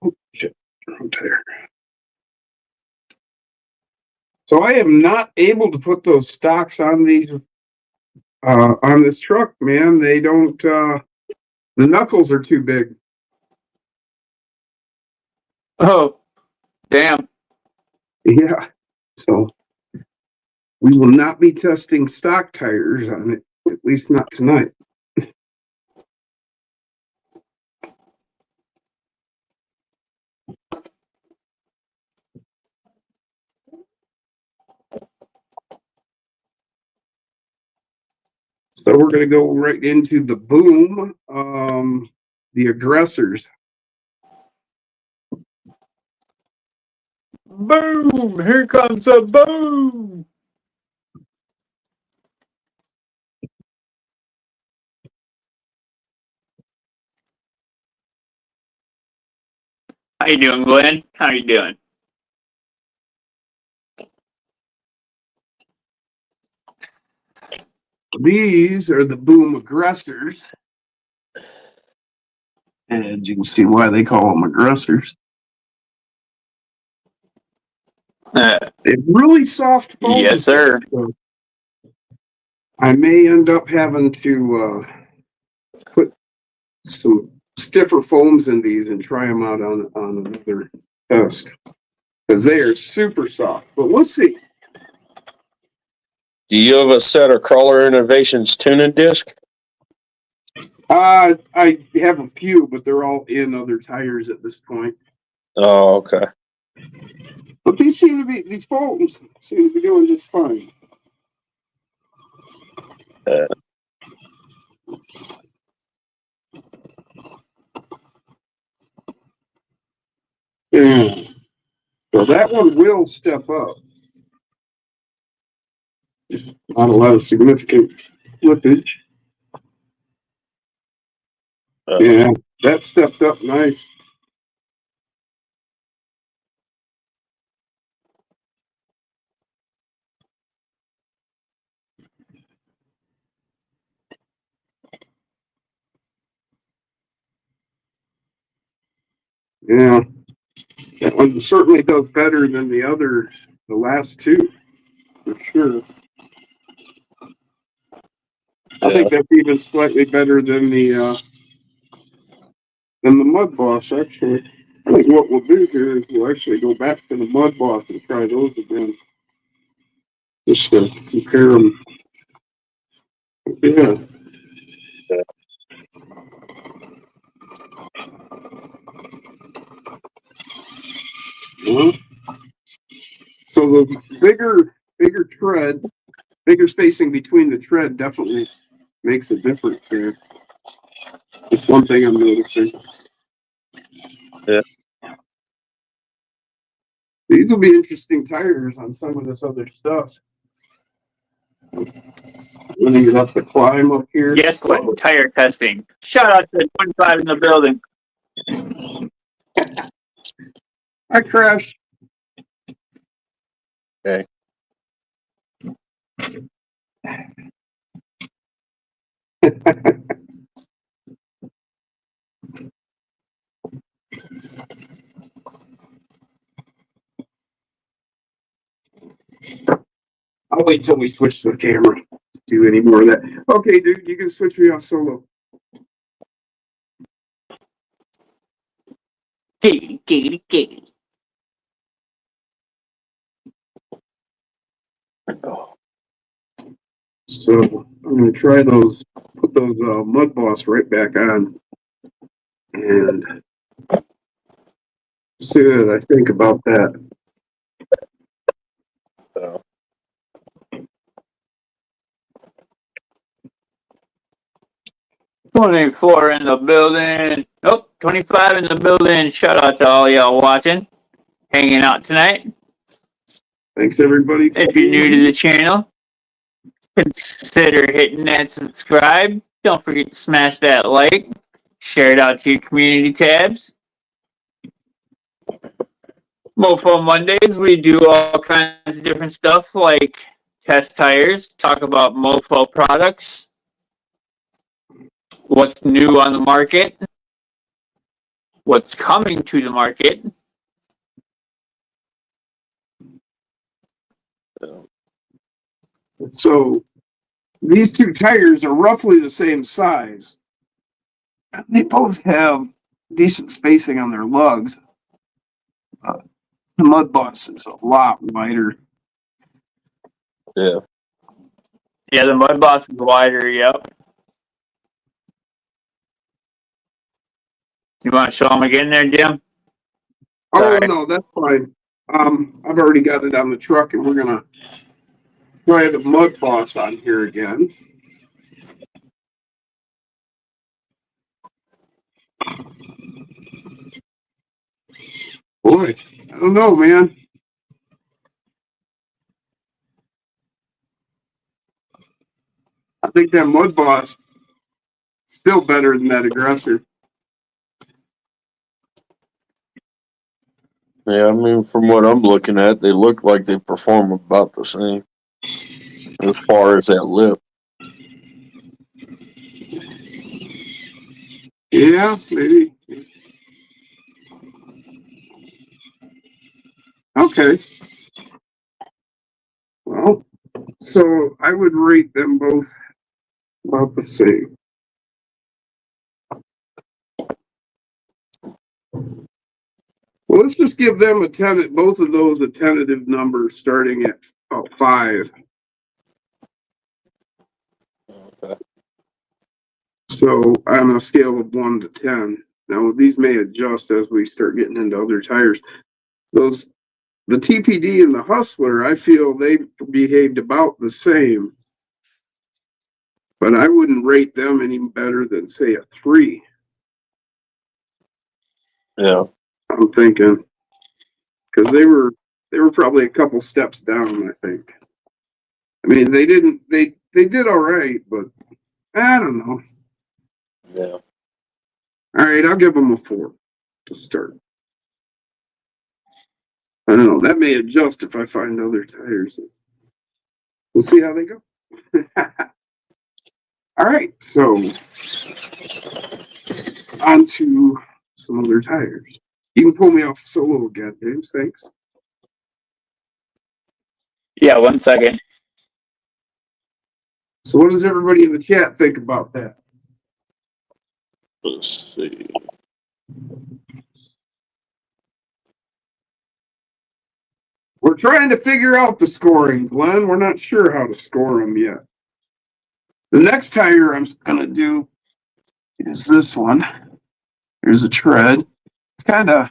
Speaker 1: Oh, shit. Wrong tire. So I am not able to put those stocks on these on this truck, man. They don't the knuckles are too big.
Speaker 2: Oh, damn.
Speaker 1: Yeah. So we will not be testing stock tires on it, at least not tonight. So we're going to go right into the boom, the aggressors.
Speaker 2: Boom! Here comes a boom! How you doing, Glenn? How you doing?
Speaker 1: These are the boom aggressors. And you can see why they call them aggressors. They're really soft foams.
Speaker 2: Yes, sir.
Speaker 1: So I may end up having to put some stiffer foams in these and try them out on another test because they are super soft. But we'll see.
Speaker 4: Do you have a set of Crawler Innovations tuning disc?
Speaker 1: I have a few, but they're all in other tires at this point.
Speaker 4: Oh, okay.
Speaker 1: But these foams seem to be doing just fine. Yeah. So that one will step up. Not a lot of significant slippage. Yeah, that stepped up nice. Yeah. That one certainly does better than the last two, for sure. I think that's even slightly better than the Mud Boss, actually. I think what we'll do here is we'll actually go back to the Mud Boss and try those again. Just to compare them. Yeah. So the bigger tread, bigger spacing between the tread definitely makes a difference here. It's one thing I'm noticing.
Speaker 4: Yeah.
Speaker 1: These will be interesting tires on some of this other stuff. When you get up the climb up here.
Speaker 2: Guess what? Tire testing. Shout out to the 25 in the building.
Speaker 1: I crashed.
Speaker 4: Okay.
Speaker 1: I'll wait till we switch the camera to do any more of that. Okay, dude, you can switch me off solo.
Speaker 2: Giggity.
Speaker 1: So I'm gonna try those, put those Mud Boss right back on, and see what I think about that.
Speaker 4: So,
Speaker 2: 24 in the building. Oh, 25 in the building. Shout out to all y'all watching, hanging out tonight.
Speaker 1: Thanks everybody.
Speaker 2: If you're new to the channel, consider hitting that subscribe. Don't forget to smash that like. Share it out to your community tabs. MOFO Mondays, we do all kinds of different stuff like test tires, talk about MOFO products, what's new on the market, what's coming to the market.
Speaker 1: So these two tires are roughly the same size. They both have decent spacing on their lugs. The Mud Boss is a lot wider.
Speaker 4: yeah.
Speaker 2: Yeah, the Mud Boss is wider, yep. You want to show them again there, Jim?
Speaker 1: Oh,
Speaker 2: Sorry.
Speaker 1: no, that's fine. I've already got it on the truck, and we're gonna try the Mud Boss on here again. Boy, I don't know, man. I think that Mud Boss still better than that Aggressor.
Speaker 4: Yeah, I mean, from what I'm looking at, they look like they perform about the same as far as that lip.
Speaker 1: Yeah, maybe. Okay. Well, so I would rate them both about the same. Well, let's just give them both of those a tentative number starting at about 5.
Speaker 4: Okay.
Speaker 1: So on a scale of 1 to 10. Now these may adjust as we start getting into other tires. The TPD and the Hustler, I feel they behaved about the same. But I wouldn't rate them any better than, say, a 3.
Speaker 4: Yeah.
Speaker 1: I'm thinking, because they were probably a couple steps down. I think. I mean, they did all right, but I don't know.
Speaker 4: Yeah.
Speaker 1: All right, I'll give them a 4 to start. I don't know. That may adjust if I find other tires. We'll see how they go. All right, so on to some other tires. You can pull me off solo again, James. Thanks.
Speaker 2: Yeah, 1 second.
Speaker 1: So what does everybody in the chat think about that?
Speaker 4: Let's see.
Speaker 1: We're trying to figure out the scoring, Glenn. We're not sure how to score them yet. The next tire I'm going to do is this one. Here's a tread. It's kind of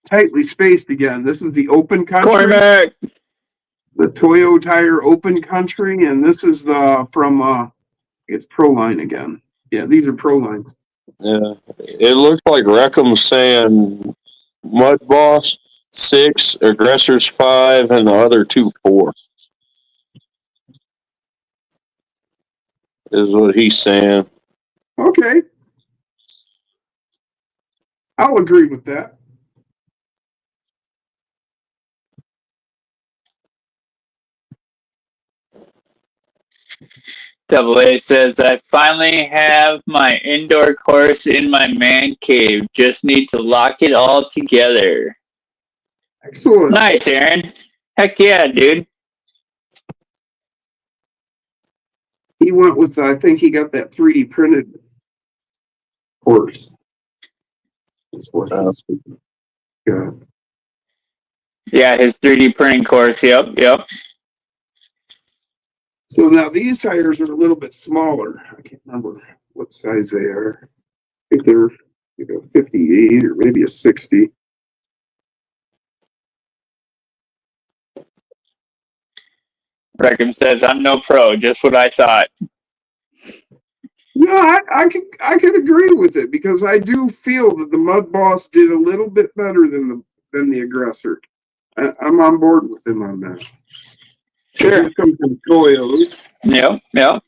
Speaker 1: tightly spaced again. This is the open country.
Speaker 2: Cormac.
Speaker 1: The Toyo Tire Open Country, and this is the from it's Proline again. Yeah, these are Prolines.
Speaker 4: Yeah, it looks like Reckham's saying Mud Boss 6, Aggressors 5, and the other 2 4. Is what he's saying.
Speaker 1: Okay. I'll agree with that.
Speaker 2: Double A says, I finally have my indoor course in my man cave. Just need to lock it all together.
Speaker 1: Excellent.
Speaker 2: Nice, Aaron. Heck yeah, dude.
Speaker 1: He went with, I think he got that 3D printed course. That's what he's got.
Speaker 2: Yeah, his 3D printing course. Yep.
Speaker 1: So now these tires are a little bit smaller. I can't remember what size they are. I think they're 58 or maybe a 60.
Speaker 2: Reckham says, I'm no pro, just what I thought.
Speaker 1: No, I could agree with it because I do feel that the Mud Boss did a little bit better than the Aggressor. I'm on board with him on that.
Speaker 2: Sure.
Speaker 1: Here comes some Toyos.
Speaker 2: Yep.
Speaker 4: I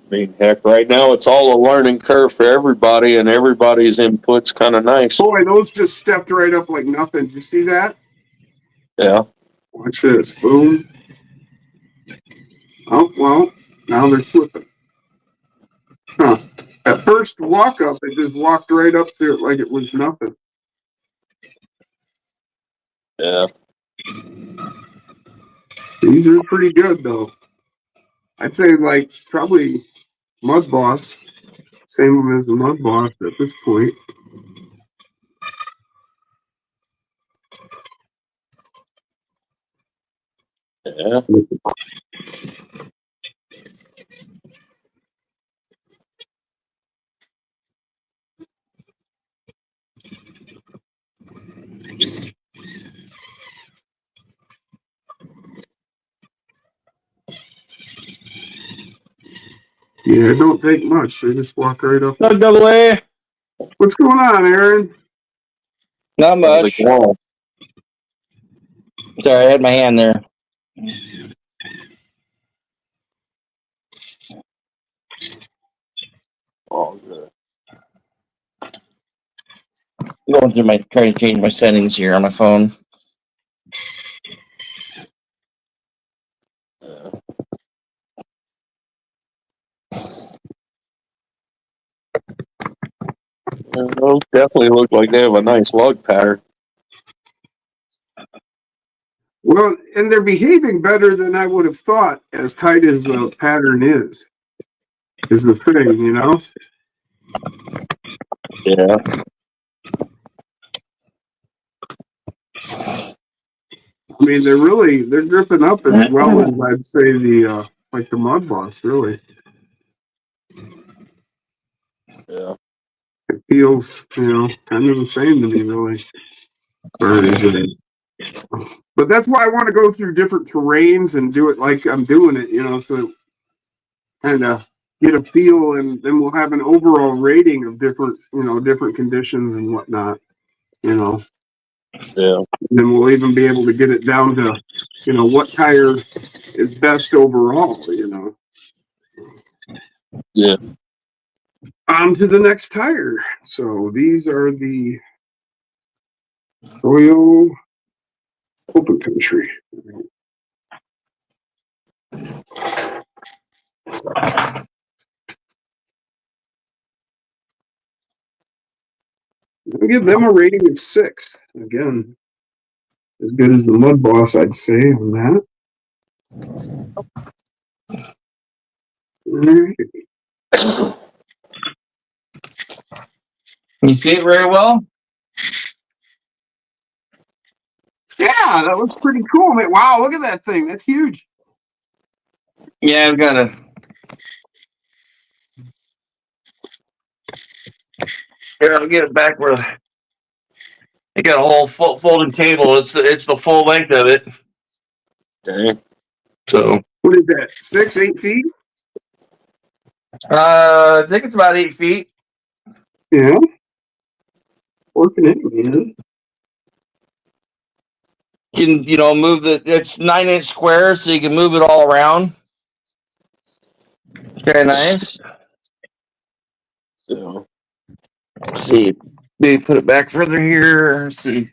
Speaker 4: mean, heck, right now it's all a learning curve for everybody, and everybody's input's kind of nice.
Speaker 1: Boy, those just stepped right up like nothing. Did you see that?
Speaker 4: Yeah.
Speaker 1: Watch this. Boom. Oh, well, now they're slipping. Huh. At first walk up, they just walked right up to it like it was nothing.
Speaker 4: Yeah.
Speaker 1: These are pretty good, though. I'd say, like, probably Mud Boss. Same as the Mud Boss at this point.
Speaker 4: Yeah.
Speaker 1: Yeah, it don't take much. They just walk right up.
Speaker 2: No, Double A.
Speaker 1: What's going on, Aaron?
Speaker 6: Not
Speaker 4: How's
Speaker 6: much.
Speaker 4: it going?
Speaker 6: Sorry, I had my hand there.
Speaker 4: Oh, good.
Speaker 6: Going through trying to change my settings here on my phone.
Speaker 4: Yeah. Those definitely look like they have a nice lug pattern.
Speaker 1: Well, and they're behaving better than I would have thought, as tight as the pattern is the thing, you know?
Speaker 4: Yeah.
Speaker 1: I mean, they're gripping up as well as I'd say the Mud Boss, really.
Speaker 4: Yeah.
Speaker 1: It feels, kind of the same to me, really. But that's why I want to go through different terrains and do it like I'm doing it, so kind of get a feel, and then we'll have an overall rating of different conditions and whatnot,
Speaker 4: Yeah.
Speaker 1: And then we'll even be able to get it down to, what tire is best overall,
Speaker 4: Yeah.
Speaker 1: On to the next tire. So these are the Toyo Open Country. I'll give them a rating of 6. Again, as good as the Mud Boss, I'd say on that. All right.
Speaker 6: Can you see it very well?
Speaker 1: Yeah, that looks pretty cool, man. Wow, look at that thing. That's huge.
Speaker 6: Yeah, I've got a. Here, I'll get it back where I got a whole folding table. It's the full length of it.
Speaker 4: Okay.
Speaker 6: So,
Speaker 1: What is that? 6, 8 feet?
Speaker 6: I think it's about 8 feet.
Speaker 1: Yeah. Working it, man.
Speaker 6: You can move it's 9-inch squares, so you can move it all around. Very nice.
Speaker 4: So,
Speaker 6: Let's see, maybe put it back further here. Let's see.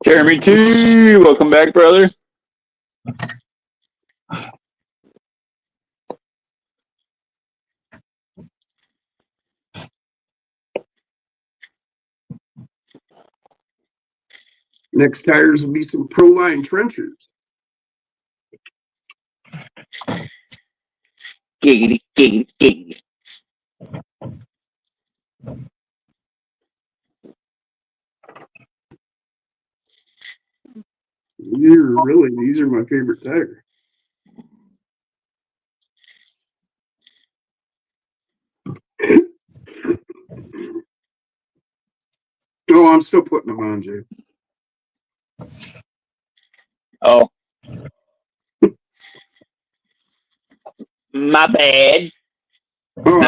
Speaker 2: Jeremy T, welcome back, brother.
Speaker 1: Next tires will be some Proline trenchers.
Speaker 2: Giggity, giggity, giggity.
Speaker 1: These are my favorite tires. Oh, I'm still putting them on, Jay.
Speaker 2: Oh. My bad.
Speaker 1: Oh,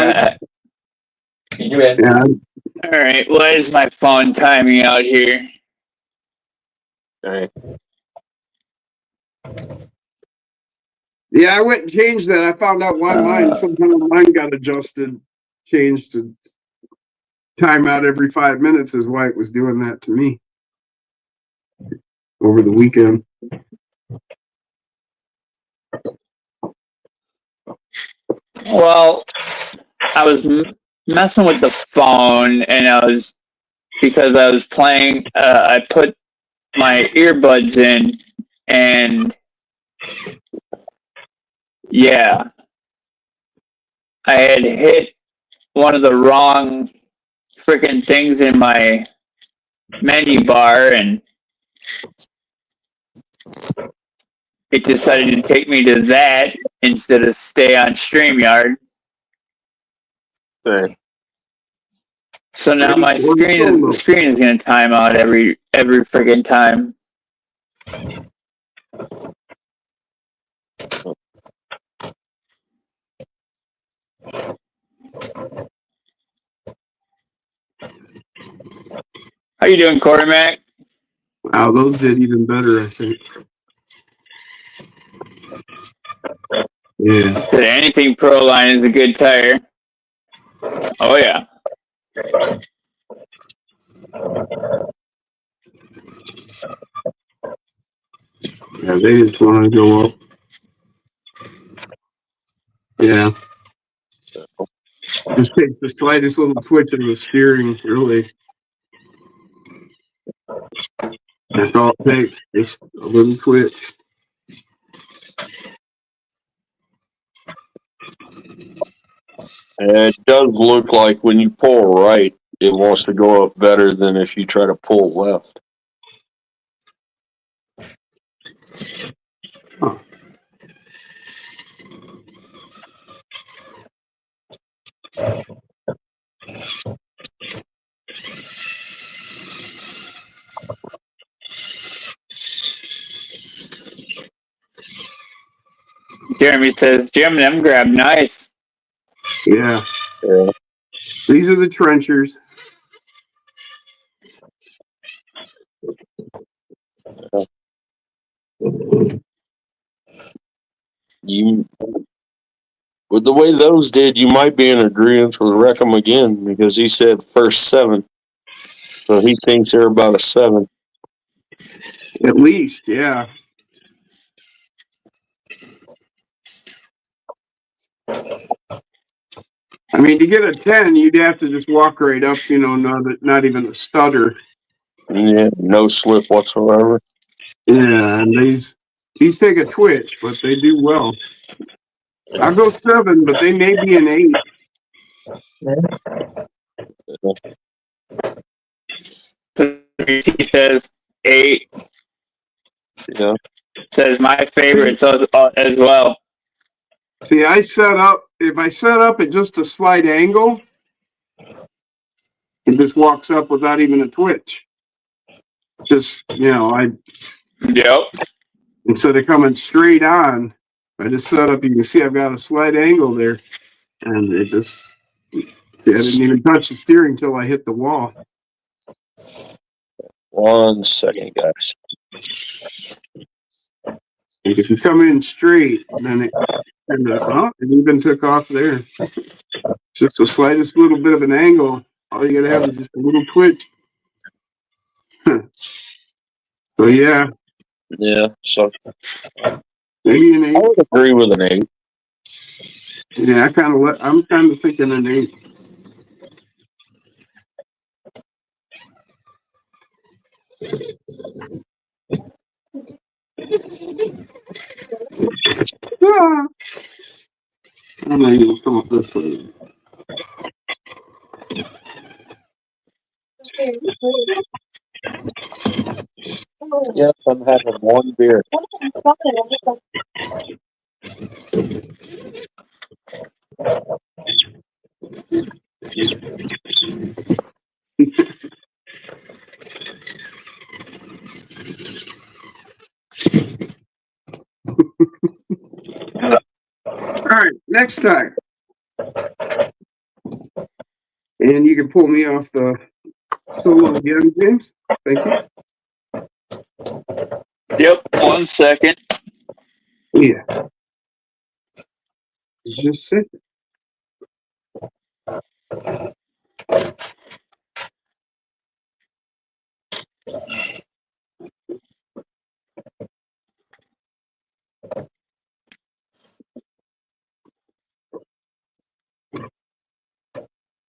Speaker 1: yeah.
Speaker 2: All right, what is my phone timing out here?
Speaker 4: okay.
Speaker 1: Yeah, I went and changed that. I found out why mine got adjusted, changed to timeout every 5 minutes is why it was doing that to me over the weekend.
Speaker 2: Well, I was messing with the phone, and because I was playing. I put my earbuds in, and yeah, I had hit one of the wrong freaking things in my menu bar, and it decided to take me to that instead of stay on StreamYard.
Speaker 4: Okay.
Speaker 2: So now my screen is going to time out every freaking time. How you doing, Corey Mac?
Speaker 1: Wow, those did even better, I think. Yeah.
Speaker 2: Said anything Proline is a good tire. Oh yeah.
Speaker 1: Yeah, they just want to go up. Yeah. Just takes the slightest little twitch of the steering, really. That's all it takes, just a little twitch.
Speaker 4: And it does look like when you pull right, it wants to go up better than if you try to pull left.
Speaker 1: Huh.
Speaker 2: Jeremy says, Jim, them grab nice.
Speaker 1: Yeah.
Speaker 4: Yeah.
Speaker 1: These are the trenchers.
Speaker 4: With the way those did, you might be in agreement with Reckham again because he said first 7. So he thinks they're about a 7.
Speaker 1: At least, yeah. I I mean, to get a 10, you'd have to just walk right up, you know, not even a stutter.
Speaker 4: Yeah, no slip whatsoever.
Speaker 1: Yeah, and these take a twitch, but they do well. I'll go 7, but they may be an 8.
Speaker 2: He says 8.
Speaker 4: Yeah.
Speaker 2: Says my favorites as well.
Speaker 1: See, if I set up at just a slight angle, it just walks up without even a twitch. Just, you know,
Speaker 2: Yep.
Speaker 1: instead of coming straight on, I just set up, you can see I've got a slight angle there. And it just, I didn't even touch the steering until I hit the wall.
Speaker 4: 1 second, guys.
Speaker 1: And if you come in straight, then it even took off there. Just the slightest little bit of an angle. All you gotta have is just a little twitch. So yeah.
Speaker 4: Yeah, so
Speaker 1: Maybe an 8.
Speaker 4: I would agree with an 8.
Speaker 1: Yeah, I'm kind of thinking an 8. Ah. And then you'll come up this way.
Speaker 4: Yes, I'm having 1 beer.
Speaker 1: All right, next time. And you can pull me off the solo again, James. Thank you.
Speaker 2: Yep. 1 second.
Speaker 1: Yeah. Just sit.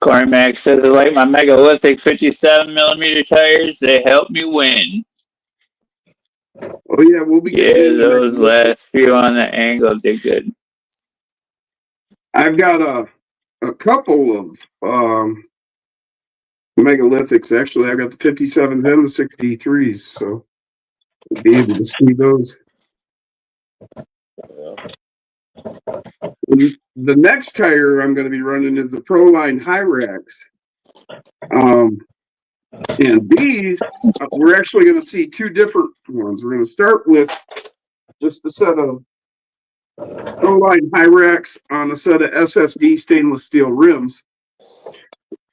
Speaker 2: Cormac says I like my megalithic 57mm tires. They help me win.
Speaker 1: Oh yeah, we'll be
Speaker 2: Yeah,
Speaker 1: getting into
Speaker 2: those last few on the angle did good.
Speaker 1: I've got a couple of megalithics actually. I got the 57s and the 63s, so we'll be able to see those. And the next tire I'm going to be running is the Proline Hyrax. And these, we're actually going to see 2 different ones. We're going to start with just a set of Proline Hyrax on a set of SSD stainless steel rims.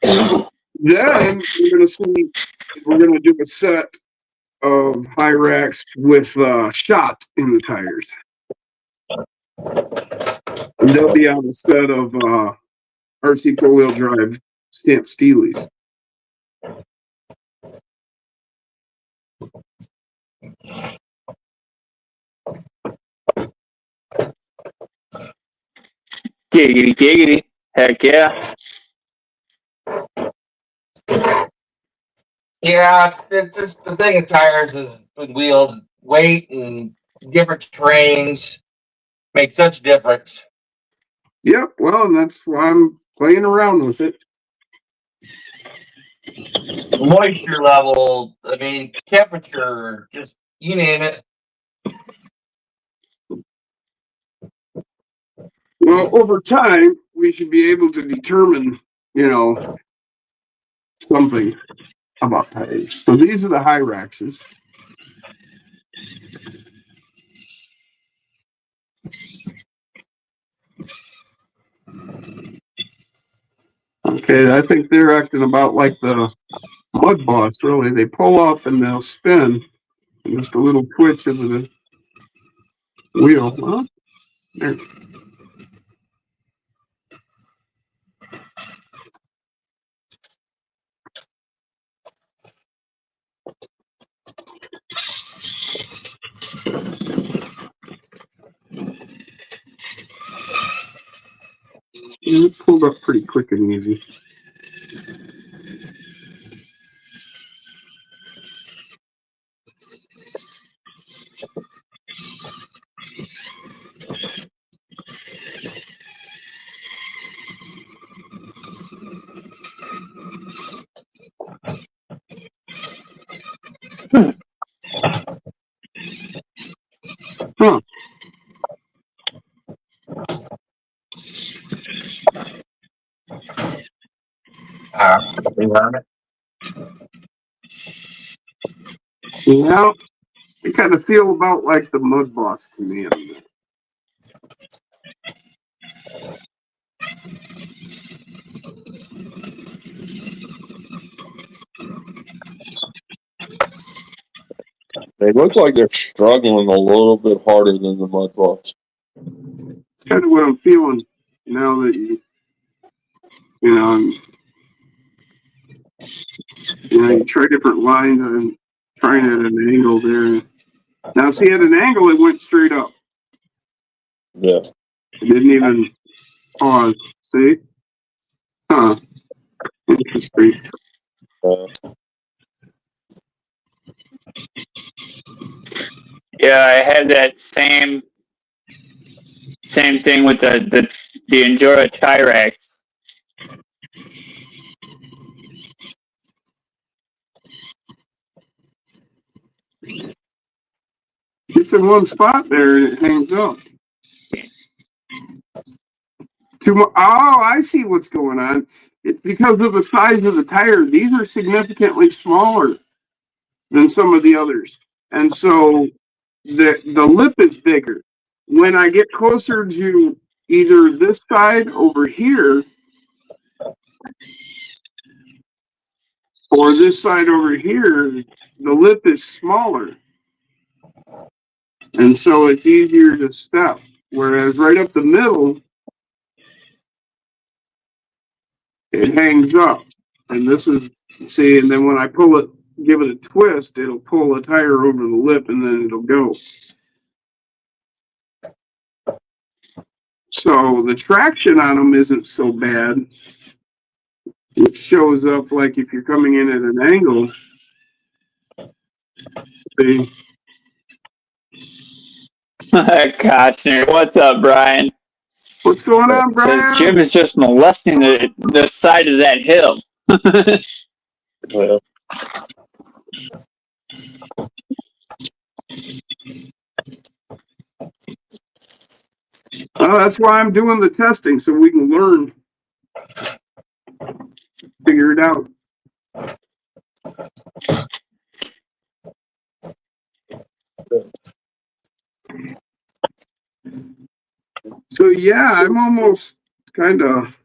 Speaker 1: Then we're going to do a set of Hyrax with shot in the tires. And they'll be on a set of RC 4-wheel drive Stamp Steelies.
Speaker 2: Giggity, giggity. Heck yeah.
Speaker 6: Yeah, it's just the thing of tires is with wheels, weight and different terrains make such a difference.
Speaker 1: Yep, well, and that's why I'm playing around with it.
Speaker 6: Moisture level, I mean, temperature, just you name it.
Speaker 1: Well, over time, we should be able to determine, something about tires. So these are the Hyraxes. Okay, I think they're acting about like the Mud Boss, really. They pull up and they'll spin. And just a little twitch of the wheel. Well, there. It pulled up pretty quick and easy. Huh. Yeah, I kind of feel about like the Mud Boss to me.
Speaker 4: They look like they're struggling a little bit harder than the Mud Boss.
Speaker 1: It's kind of what I'm feeling now that you know, you try different lines. I'm trying at an angle there. Now, see, at an angle, it went straight up.
Speaker 4: Yeah.
Speaker 1: It didn't even pause. See? Huh. Interesting.
Speaker 2: Yeah, I had that same thing with the Endura Tyrax.
Speaker 1: It's in one spot there and it hangs up. Oh, I see what's going on. It's because of the size of the tire. These are significantly smaller than some of the others. And so the lip is bigger. When I get closer to either this side over here or this side over here, the lip is smaller. And so it's easier to step. Whereas right up the middle, it hangs up. And this is, see, and then when I pull it, give it a twist, it'll pull the tire over the lip and then it'll go. So the traction on them isn't so bad. It shows up like if you're coming in at an angle. See?
Speaker 2: Kochner, what's up, Brian?
Speaker 1: What's going on, Brian?
Speaker 2: Says Jim is just molesting the side of that hill.
Speaker 4: Well,
Speaker 1: That's why I'm doing the testing, so we can learn. Figure it out. So yeah, I'm almost kind of.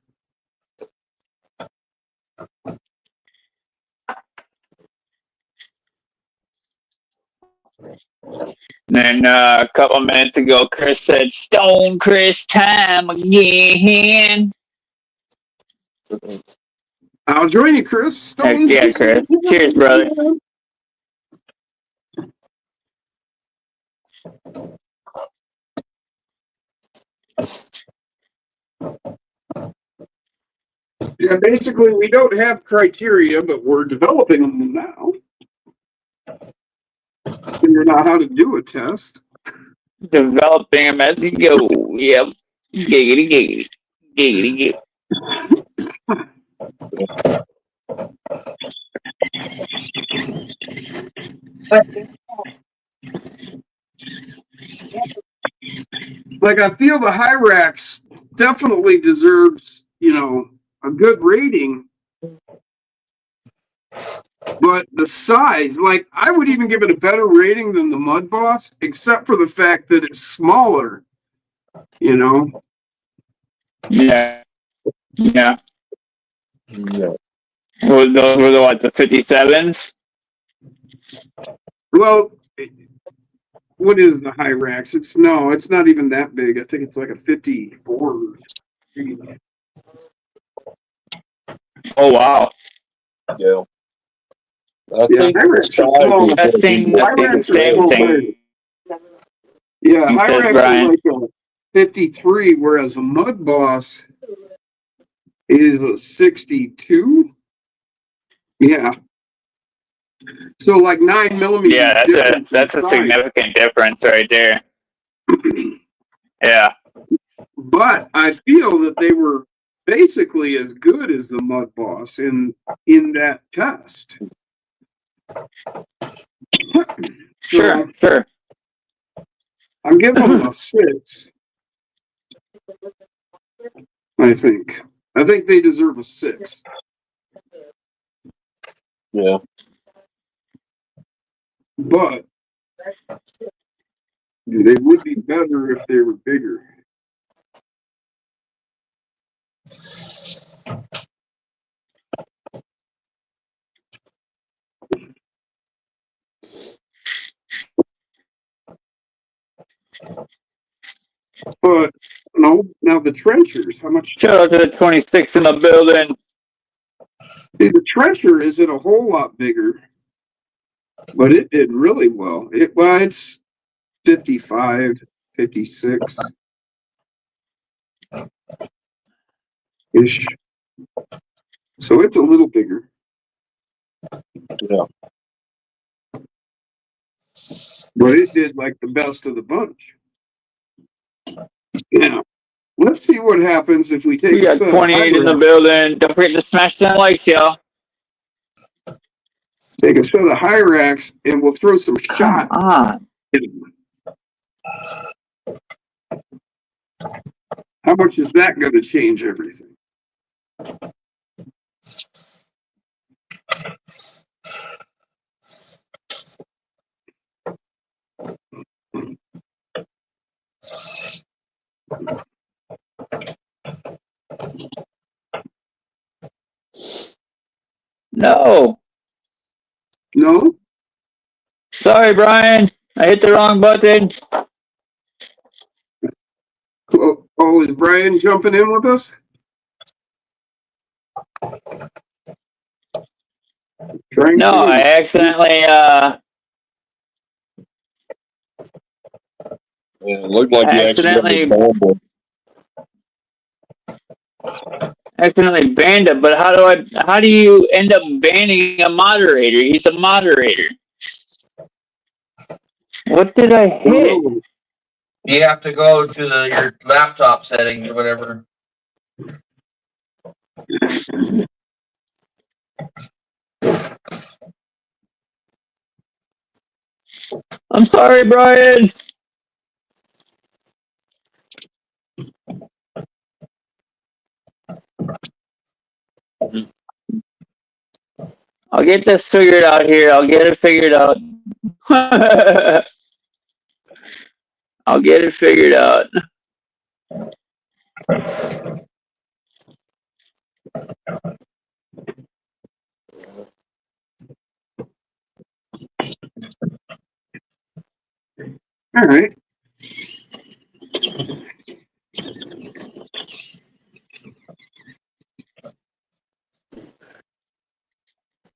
Speaker 2: Then a couple minutes ago, Chris said, "Stone Chris time again."
Speaker 1: I'll join you, Chris. Stone.
Speaker 2: Yeah, Chris. Cheers, brother.
Speaker 1: Yeah, basically, we don't have criteria, but we're developing them now. Figuring out how to do a test.
Speaker 2: Developing them as you go. Yep. Giggity, giggity. Giggity, giggity.
Speaker 1: Like, I feel the Hyrax definitely deserves, a good rating. But the size, like, I would even give it a better rating than the Mud Boss, except for the fact that it's smaller,
Speaker 2: Yeah. Yeah.
Speaker 4: yeah.
Speaker 2: Well, those were the 57s?
Speaker 1: Well, what is the Hyrax? It's not even that big. I think it's like a 54.
Speaker 2: Oh, wow.
Speaker 4: Yeah. I
Speaker 1: Yeah,
Speaker 4: think
Speaker 1: Hyrax is small.
Speaker 2: That thing
Speaker 1: Hyrax
Speaker 2: is the same
Speaker 1: is
Speaker 2: thing.
Speaker 1: Yeah,
Speaker 2: He says,
Speaker 1: Hyrax
Speaker 2: Brian.
Speaker 1: is like a 53, whereas a Mud Boss is a 62. Yeah. So like 9 millimeters.
Speaker 2: Yeah,
Speaker 1: difference in
Speaker 2: that's a
Speaker 1: size.
Speaker 2: significant difference right there. Yeah.
Speaker 1: But I feel that they were basically as good as the Mud Boss in that test.
Speaker 2: Sure, sure.
Speaker 1: I'm giving them a 6. I think they deserve a 6.
Speaker 4: Yeah.
Speaker 1: But they would be better if they were bigger. But no, now the trenchers, how much?
Speaker 2: Shout out to the 26 in the building.
Speaker 1: See, the trencher isn't a whole lot bigger, but it did really well. It's 55, 56 ish. So it's a little bigger.
Speaker 4: Yeah.
Speaker 1: But it did like the best of the bunch. Yeah. Let's see what happens if we take
Speaker 2: We got 28 in the building. Don't forget to smash that likes, y'all.
Speaker 1: Take a set of high racks and we'll throw some shot. How much is that going to change everything?
Speaker 2: No.
Speaker 1: No?
Speaker 2: Sorry, Brian. I hit the wrong button.
Speaker 1: Oh, is Brian jumping in with us?
Speaker 2: No, I accidentally
Speaker 4: Yeah, it looked like you accidentally
Speaker 2: banned him, but how do you end up banning a moderator? He's a moderator. What did I hit?
Speaker 6: You have to go to your laptop settings or whatever.
Speaker 2: I'm sorry, Brian. I'll get this figured out here. I'll get it figured out. I'll get it figured out.
Speaker 1: All right.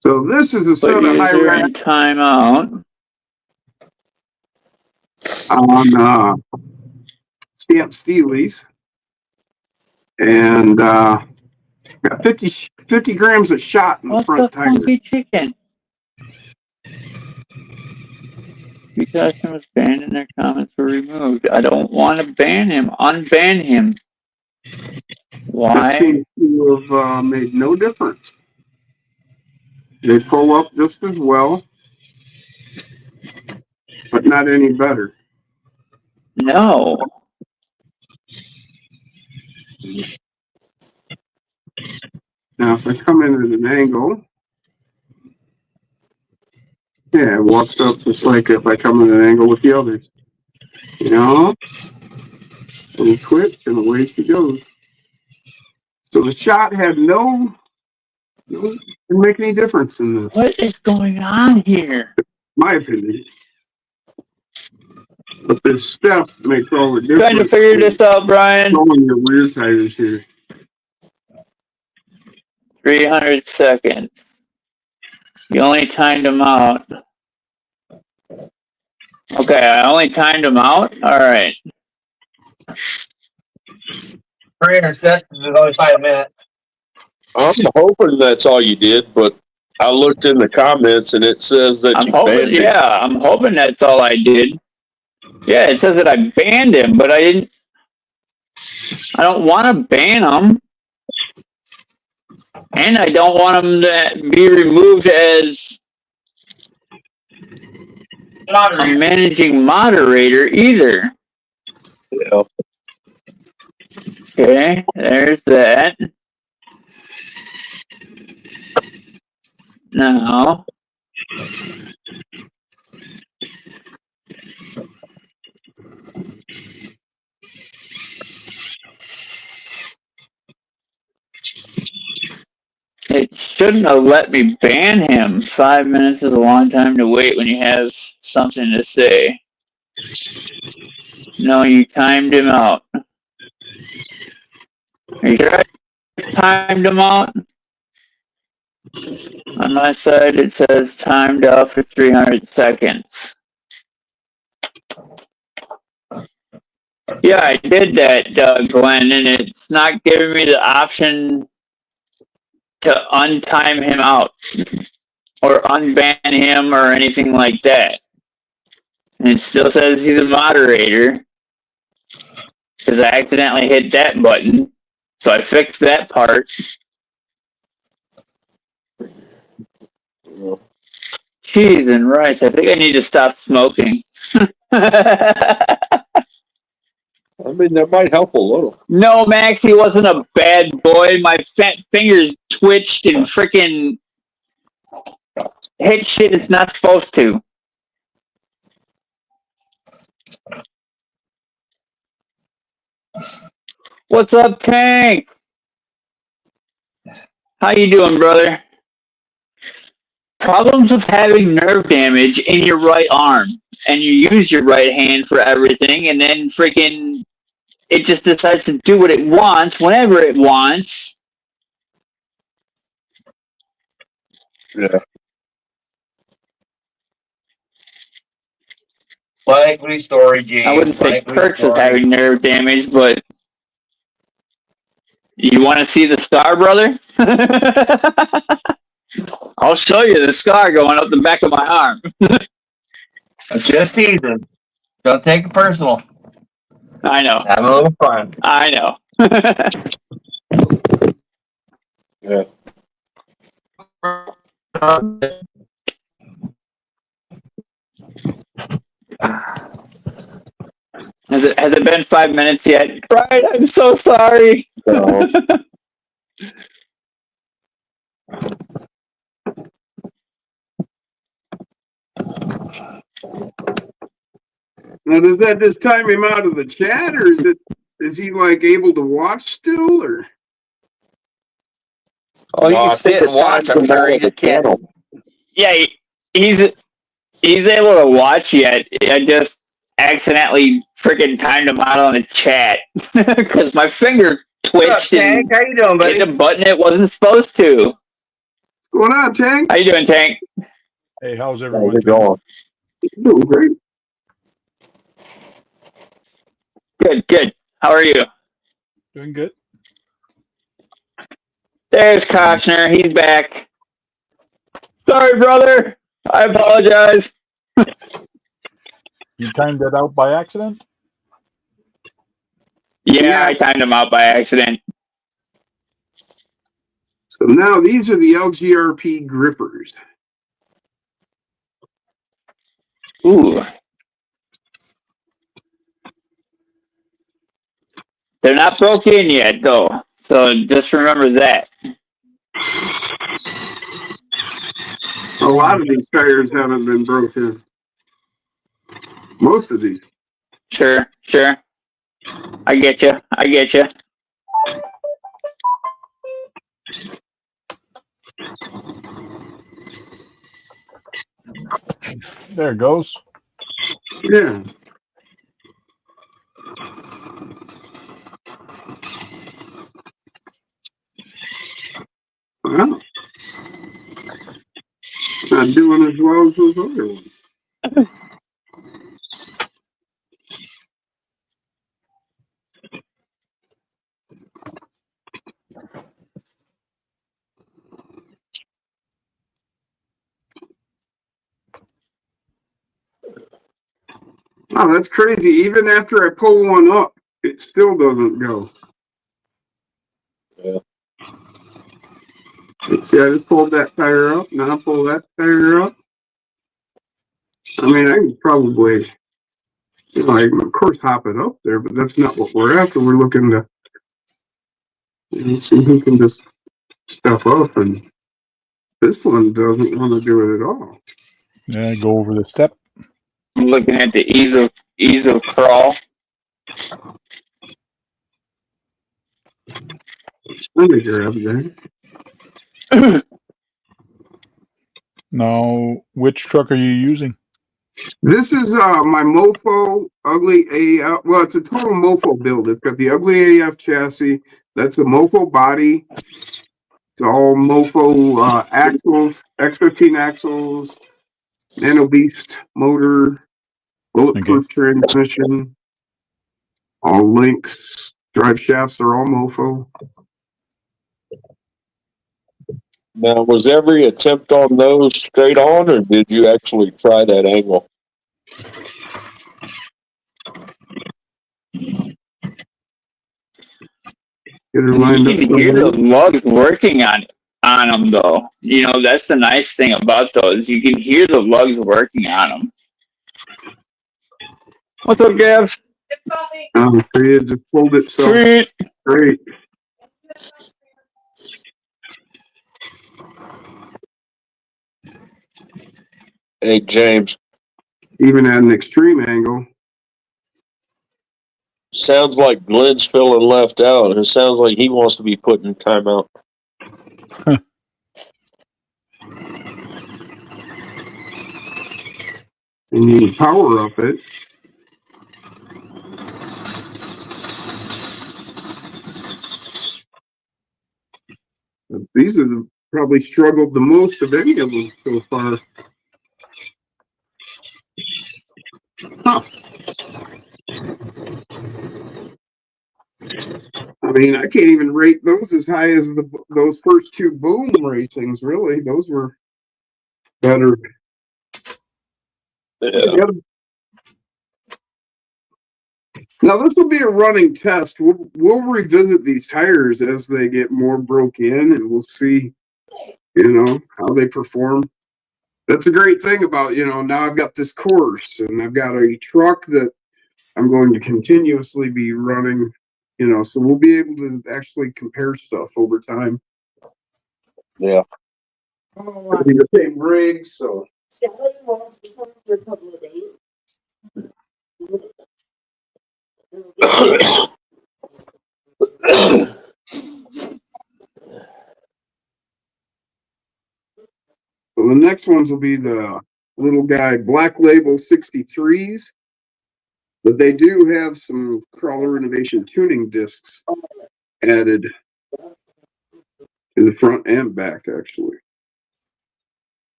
Speaker 1: So this is a set of high racks
Speaker 2: timeout
Speaker 1: on Stamp Steelies. And got 50 grams of shot in the front tire.
Speaker 2: What's the funky chicken? Because he was banned and their comments were removed. I don't want to ban him. Unban him. Why?
Speaker 1: That seems to have made no difference. They pull up just as well, but not any better.
Speaker 2: No.
Speaker 1: Now, if I come in at an angle, yeah, it walks up just like if I come in at an angle with the others. You know? And he quits, and away she goes. So the shot had didn't make any difference in this.
Speaker 2: What is going on here?
Speaker 1: My opinion. But this step makes all the difference.
Speaker 2: Trying to figure this out, Brian.
Speaker 1: Showing your rear tires here.
Speaker 2: 300 seconds. You only timed him out. Okay, I only timed him out? Alright.
Speaker 6: 300 seconds is only 5 minutes.
Speaker 4: I'm hoping that's all you did, but I looked in the comments and it says that
Speaker 2: I'm
Speaker 4: you
Speaker 2: hoping,
Speaker 4: banned him.
Speaker 2: yeah, I'm hoping that's all I did. Yeah, it says that I banned him, but I didn't. I don't want to ban him, and I don't want him to be removed as a managing moderator either.
Speaker 4: Yeah.
Speaker 2: Okay, there's that. Now, it shouldn't have let me ban him. 5 minutes is a long time to wait when you have something to say. No, you timed him out. Are you sure I timed him out? On my side, it says timed out for 300 seconds. Yeah, I did that, Glenn, and it's not giving me the option to untime him out or unban him or anything like that. And it still says he's a moderator because I accidentally hit that button. So I fixed that part. Cheese and rice. I think I need to stop smoking.
Speaker 4: I mean, that might help a little.
Speaker 2: No, Max, he wasn't a bad boy. My fat fingers twitched and freaking hit shit it's not supposed to. What's up, Tank? How you doing, brother? Problems with having nerve damage in your right arm, and you use your right hand for everything, and then freaking it just decides to do what it wants whenever it wants.
Speaker 4: Yeah.
Speaker 6: Likely story, James.
Speaker 2: I wouldn't say
Speaker 6: Likely
Speaker 2: perks of
Speaker 6: story.
Speaker 2: having nerve damage, but you want to see the scar, brother? I'll show you the scar going up the back of my arm.
Speaker 6: I'm just teasing. Don't take it personal.
Speaker 2: I know.
Speaker 6: Have a little fun.
Speaker 2: I know.
Speaker 4: Yeah.
Speaker 2: Has it been 5 minutes yet? Brian, I'm so sorry.
Speaker 4: So,
Speaker 1: Now, does that just time him out of the chat, or is he like able to watch still, or?
Speaker 3: Oh, you
Speaker 4: no, I
Speaker 3: can
Speaker 4: think
Speaker 3: sit and
Speaker 4: it
Speaker 3: watch.
Speaker 4: times
Speaker 3: I'm
Speaker 4: him
Speaker 3: sure
Speaker 4: out
Speaker 3: he
Speaker 4: of the
Speaker 3: just can't.
Speaker 4: channel.
Speaker 2: Yeah, he's able to watch yet. I just accidentally freaking timed him out on the chat because my finger twitched and
Speaker 6: How you doing,
Speaker 2: hit the button it wasn't supposed to.
Speaker 1: What's going on, Tank?
Speaker 2: How you doing, Tank?
Speaker 7: Hey, how's
Speaker 4: How's
Speaker 7: everyone
Speaker 4: it
Speaker 7: doing?
Speaker 4: going?
Speaker 1: Doing great.
Speaker 2: Good, good. How are you?
Speaker 7: Doing good.
Speaker 2: There's Kochner. He's back. Sorry, brother. I apologize.
Speaker 7: You timed it out by accident?
Speaker 2: Yeah, I timed him out by accident.
Speaker 1: So now these are the LGRP grippers.
Speaker 2: Ooh. They're not broke in yet, though. So just remember that.
Speaker 1: A lot of these tires haven't been broken. Most of these.
Speaker 2: Sure, sure. I get you. I get you.
Speaker 7: There it goes.
Speaker 1: Yeah. Well, not doing as well as those other ones. Oh, that's crazy. Even after I pull one up, it still doesn't go.
Speaker 4: Yeah.
Speaker 1: See, I just pulled that tire up, now I pull that tire up. I mean, I can probably, I can of course hop it up there, but that's not what we're after. We're looking to see who can just step up, and this one doesn't want to do it at all.
Speaker 7: Yeah, go over the step.
Speaker 2: I'm looking at the ease of crawl.
Speaker 1: Let me grab that.
Speaker 7: Now, which truck are you using?
Speaker 1: This is my MOFO Ugly AF. Well, it's a total MOFO build. It's got the Ugly AF chassis. That's a MOFO body. It's all MOFO axles, X15 axles, Nano Beast motor, bulletproof transmission, all links, drive shafts are all MOFO.
Speaker 4: Now, was every attempt on those straight on, or did you actually try that angle?
Speaker 1: Get her
Speaker 2: You
Speaker 1: lined up.
Speaker 2: can hear the lugs working on them, though. You know, that's the nice thing about those. You can hear the lugs working on them. What's up, Gabs?
Speaker 1: It just pulled itself.
Speaker 2: Sweet.
Speaker 1: Great.
Speaker 4: Hey, James.
Speaker 1: Even at an extreme angle.
Speaker 4: Sounds like Glenn's feeling left out. It sounds like he wants to be put in timeout.
Speaker 1: And you can power up it. These are probably struggled the most of any of them so far. Huh. I mean, I can't even rate those as high as those first two boom racings. Really, those were better.
Speaker 4: Yeah.
Speaker 1: Now this will be a running test. We'll revisit these tires as they get more broke in, and we'll see, how they perform. That's a great thing about, now I've got this course and I've got a truck that I'm going to continuously be running, so we'll be able to actually compare stuff over time.
Speaker 4: Yeah.
Speaker 1: It'll be the same rig, so.
Speaker 5: Sally wants to sell for a couple of days.
Speaker 1: So the next ones will be the little guy Black Label 63s, but they do have some Crawler Innovation tuning discs added in the front and back, actually.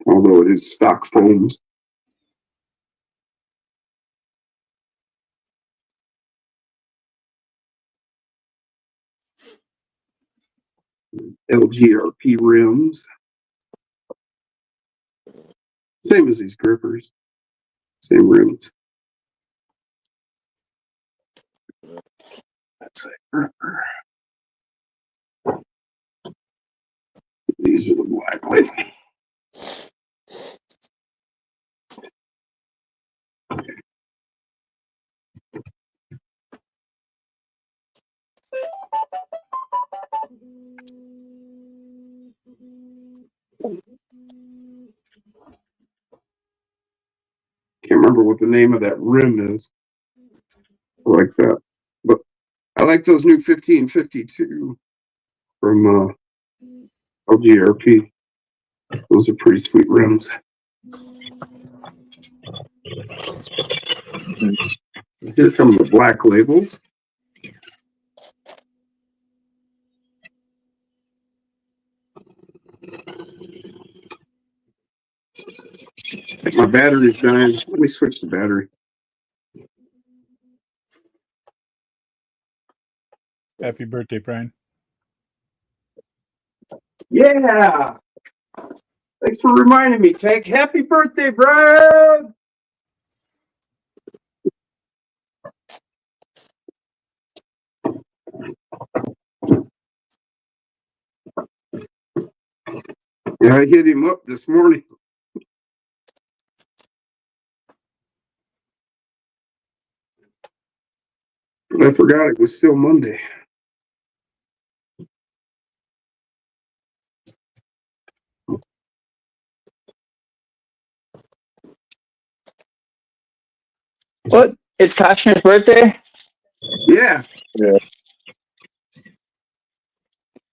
Speaker 1: Although it is stock foams. LGRP rims. Same as these grippers. Same rims. That's a gripper. These are the Black Label. Can't remember what the name of that rim is. I like that. But I like those new 1552 from LGRP. Those are pretty sweet rims. Here come the Black Labels. My battery's dying. Let me switch the battery.
Speaker 7: Happy birthday, Brian.
Speaker 1: Yeah. Thanks for reminding me, Tank. Happy birthday, Brian. Yeah, I hit him up this morning. I forgot it was still Monday.
Speaker 2: What? It's Koshner's birthday?
Speaker 1: Yeah.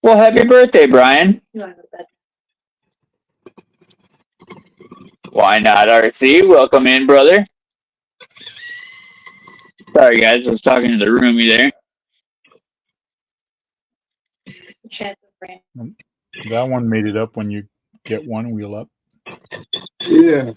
Speaker 2: Well, happy birthday, Brian. Why not, RC? Welcome in, brother. Sorry, guys. I was talking to the roomie there.
Speaker 7: That one made it up when you get one wheel up.
Speaker 1: Yeah.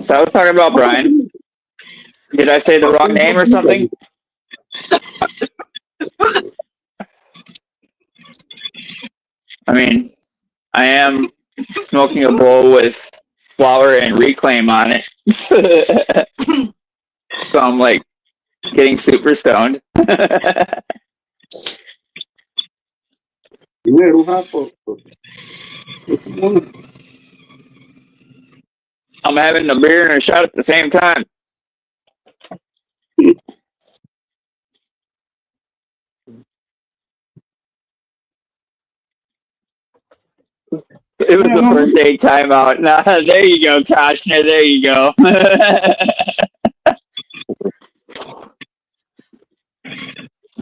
Speaker 2: So I was talking about Brian. Did I say the wrong name or something? I mean, I am smoking a bowl with flour and reclaim on it. So I'm like getting super stoned.
Speaker 1: Yeah, it'll happen.
Speaker 2: I'm having a beer and a shot at the same time. It was the birthday timeout. Nah, there you go, Koshner. There you go.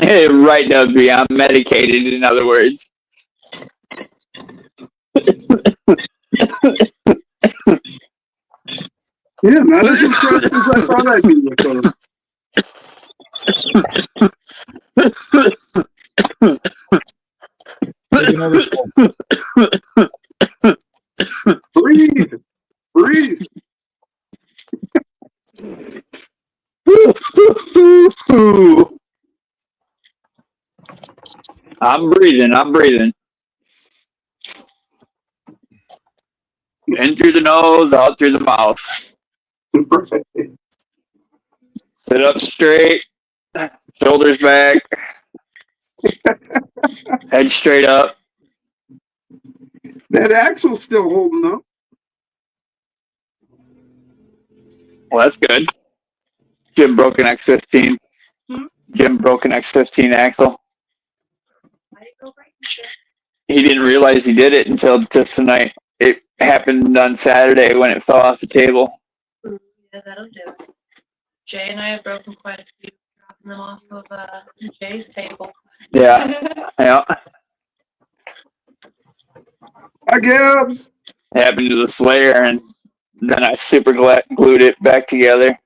Speaker 2: Hey, right, W. I'm medicated, in other words.
Speaker 1: Yeah, not as impressed as I thought I'd be with those.
Speaker 7: Take another smoke.
Speaker 1: Breathe. Breathe.
Speaker 2: I'm breathing. I'm breathing. In through the nose, out through the mouth. Sit up straight. Shoulders back. Head straight up.
Speaker 1: That axle's still holding up.
Speaker 2: Well, that's good. Jim broke an X15. Jim broke an X15 axle. He didn't realize he did it until just tonight. It happened on Saturday when it fell off the table.
Speaker 5: Yeah, that'll do it. Jay and I have broken quite a few, dropping them off of Jay's table.
Speaker 2: Yeah. Yeah.
Speaker 1: Hi, Gibbs.
Speaker 2: It happened to the Slayer, and then I super glued it back together.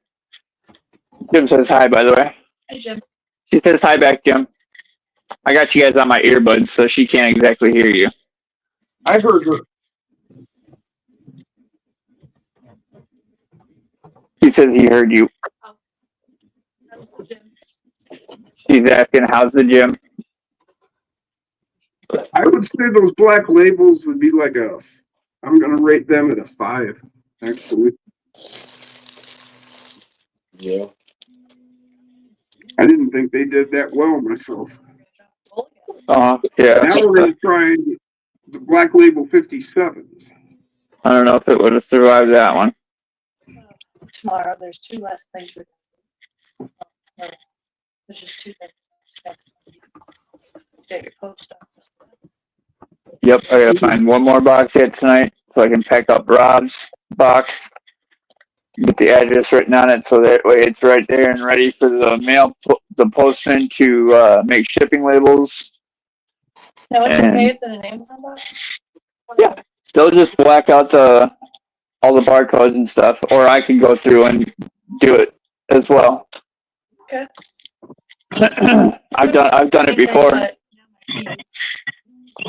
Speaker 2: Jim says hi, by the way.
Speaker 5: Hey, Jim.
Speaker 2: She says hi back, Jim. I got you guys on my earbuds, so she can't exactly hear you.
Speaker 1: I heard her.
Speaker 2: He says he heard you.
Speaker 5: Jim.
Speaker 2: She's asking, how's the gym?
Speaker 1: I would say those black labels would be like I'm going to rate them at a 5, actually.
Speaker 4: Yeah.
Speaker 1: I didn't think they did that well myself.
Speaker 2: Yeah.
Speaker 1: Now we're going to try the black label 57s.
Speaker 2: I don't know if it would have survived that one.
Speaker 5: Tomorrow, there's 2 less things. There's just 2 things. Get your post office.
Speaker 2: Yep, I gotta find one more box yet tonight so I can pack up Rob's box. Get the address written on it so that way it's right there and ready for the postman to make shipping labels.
Speaker 5: Now, it's okay, it's in an Amazon box?
Speaker 2: Yeah, they'll just black out all the barcodes and stuff, or I can go through and do it as well.
Speaker 5: Okay.
Speaker 2: I've done it before.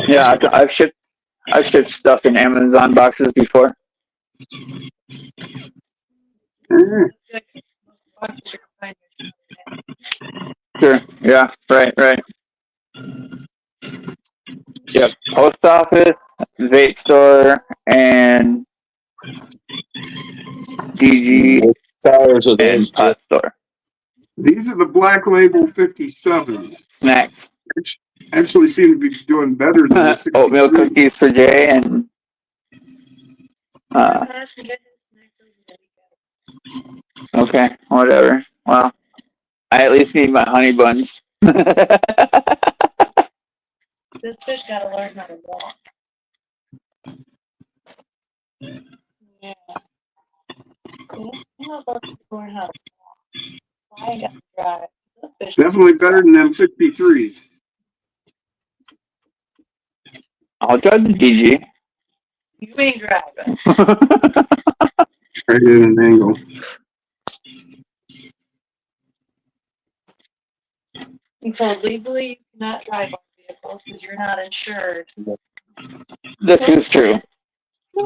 Speaker 2: Yeah, I've shipped stuff in Amazon boxes before. Yeah, right. Yep. Post office, vape store, and DG
Speaker 4: What tires are those,
Speaker 2: and pot store.
Speaker 1: These are the Black Label 57s.
Speaker 2: Snacks.
Speaker 1: Actually seem to be doing better than the 63.
Speaker 2: Oatmeal cookies for Jay and okay, whatever. Well, I at least need my honey buns.
Speaker 5: This fish gotta learn how to walk. Yeah. I'm not about to learn how to walk. So I ain't got to drive. This fish
Speaker 1: Definitely better than them 63s.
Speaker 2: I'll drive the DG.
Speaker 5: You ain't driving.
Speaker 1: Right at an angle.
Speaker 5: And so legally, you cannot drive our vehicles because you're not insured.
Speaker 2: This is true.
Speaker 5: We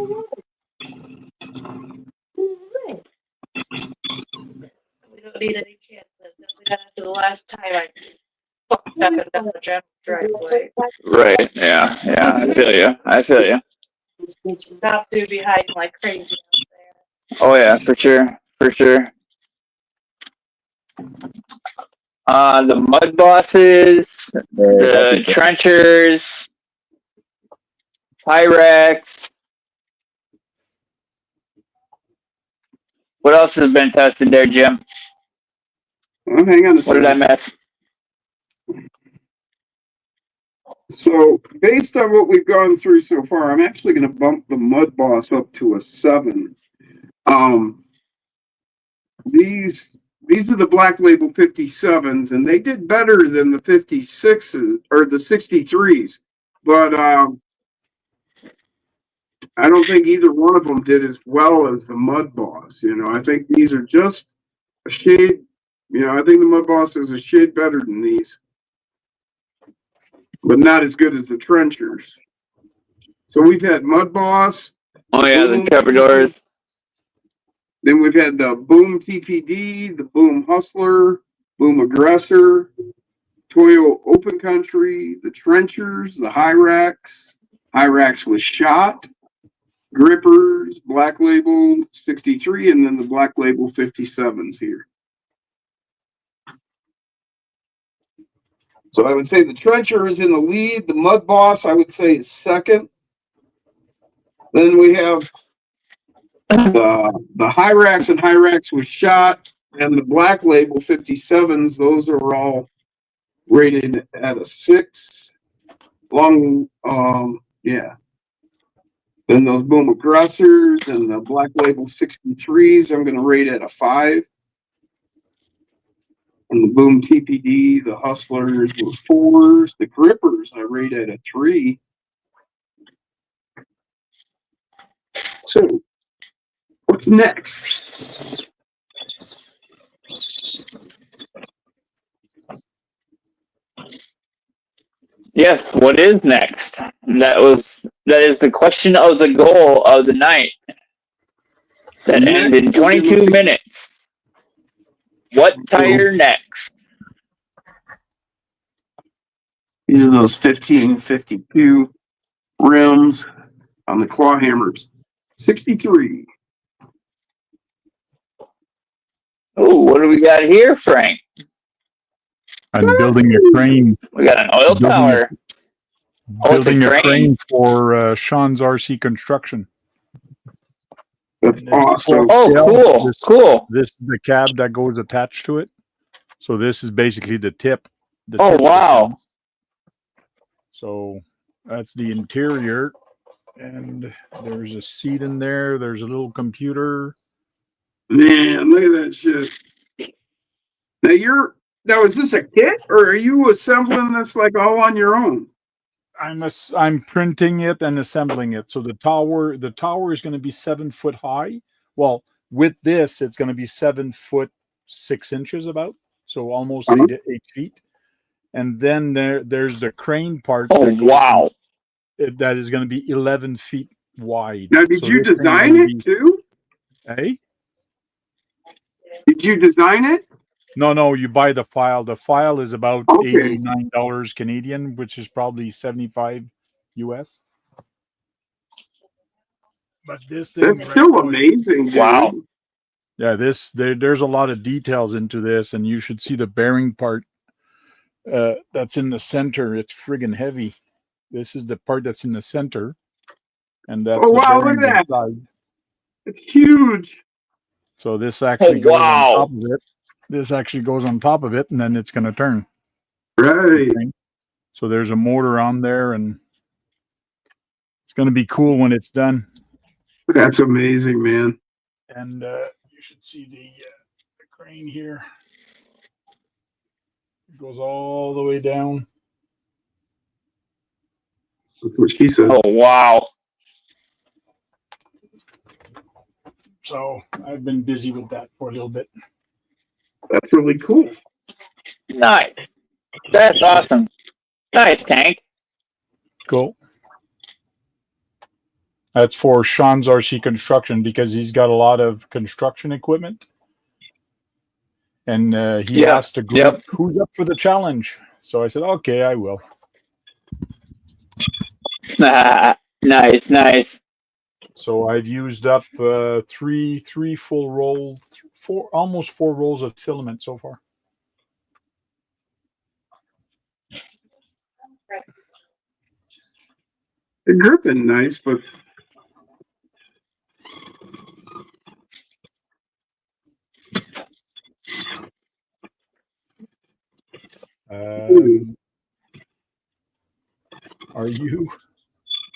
Speaker 5: don't need any chances. Definitely not after the last time I fucked up and down the general driveway.
Speaker 2: Right. Yeah. I feel you.
Speaker 5: Not to be hiding like crazy out there.
Speaker 2: Oh yeah, for sure. The mud bosses, the trenchers, Pyrex. What else has been tested there, Jim?
Speaker 1: Well, hang on a
Speaker 2: What did I
Speaker 1: second.
Speaker 2: miss?
Speaker 1: So, based on what we've gone through so far, I'm actually going to bump the Mud Boss up to a 7. These are the Black Label 57s, and they did better than the 56s or the 63s. But I don't think either one of them did as well as the Mud Boss. You know, I think these are just a shade. You know, I think the Mud Boss is a shade better than these, but not as good as the trenchers. So we've had Mud Boss.
Speaker 2: Oh yeah, the Trapdoors.
Speaker 1: Then we've had the Boom TPD, the Boom Hustler, Boom Aggressor, Toyo Open Country, the Trenchers, the Hyrax with Shot, Grippers, Black Label 63, and then the Black Label 57s here. So I would say the Trencher is in the lead. The Mud Boss, I would say, is second. Then we have the Hyrax and Hyrax with Shot, and the Black Label 57s. Those are all rated at a 6. Then those Boom Aggressors and the Black Label 63s, I'm going to rate at a 5. And the Boom TPD, the Hustlers were 4s. The Grippers, I rate at a 3. So, what's next?
Speaker 2: Yes, what is next? That is the question of the goal of the night. That ends in 22 minutes. What tire next?
Speaker 1: These are those 1552 rims on the claw hammers. 63.
Speaker 2: Oh, what do we got here, Frank?
Speaker 7: I'm building a crane.
Speaker 2: We got an oil tower.
Speaker 7: Building a crane for Sean's RC construction.
Speaker 1: That's awesome.
Speaker 2: Oh, cool.
Speaker 7: This is the cab that goes attached to it. So this is basically the tip.
Speaker 2: Oh, wow.
Speaker 7: So that's the interior. And there's a seat in there. There's a little computer.
Speaker 1: Man, look at that shit. Now is this a kit or are you assembling this like all on your own?
Speaker 7: I'm printing it and assembling it. So the tower is going to be 7 foot high. Well, with this, it's going to be 7 foot 6 inches about. So almost 8 feet. And then there's the crane part.
Speaker 2: Oh, wow.
Speaker 7: That is going to be 11 feet wide.
Speaker 1: Now, did you design it too?
Speaker 7: Hey?
Speaker 1: Did you design it?
Speaker 7: No, you buy the file. The file is about
Speaker 1: Okay.
Speaker 7: $89 Canadian, which is probably 75 US. But this thing
Speaker 1: That's
Speaker 7: right
Speaker 1: still
Speaker 7: now,
Speaker 1: amazing, dude.
Speaker 2: Wow.
Speaker 7: yeah, there's a lot of details into this, and you should see the bearing part that's in the center. It's friggin' heavy. This is the part that's in the center, and that's
Speaker 1: Oh
Speaker 7: the
Speaker 1: wow, look
Speaker 7: bearings
Speaker 1: at that.
Speaker 7: inside.
Speaker 1: It's huge.
Speaker 7: So this actually
Speaker 2: Oh,
Speaker 7: goes on
Speaker 2: wow.
Speaker 7: top of it. This actually goes on top of it, and then it's going to turn.
Speaker 1: Right.
Speaker 7: Okay? So there's a motor on there, and it's going to be cool when it's done.
Speaker 1: That's amazing, man.
Speaker 7: And you should see the crane here. It goes all the way down.
Speaker 1: That's what she said.
Speaker 2: Oh, wow.
Speaker 7: So I've been busy with that for a little bit.
Speaker 1: That's really cool.
Speaker 2: Nice. That's awesome. Nice, Tank.
Speaker 7: Cool. That's for Sean's RC Construction because he's got a lot of construction equipment. And he
Speaker 2: Yep,
Speaker 7: asked a group,
Speaker 2: yep.
Speaker 7: who's up for the challenge? So I said, okay, I will.
Speaker 2: Nice, nice.
Speaker 7: So I've used up three full rolls, almost 4 rolls of filament so far.
Speaker 1: The gripping nice, but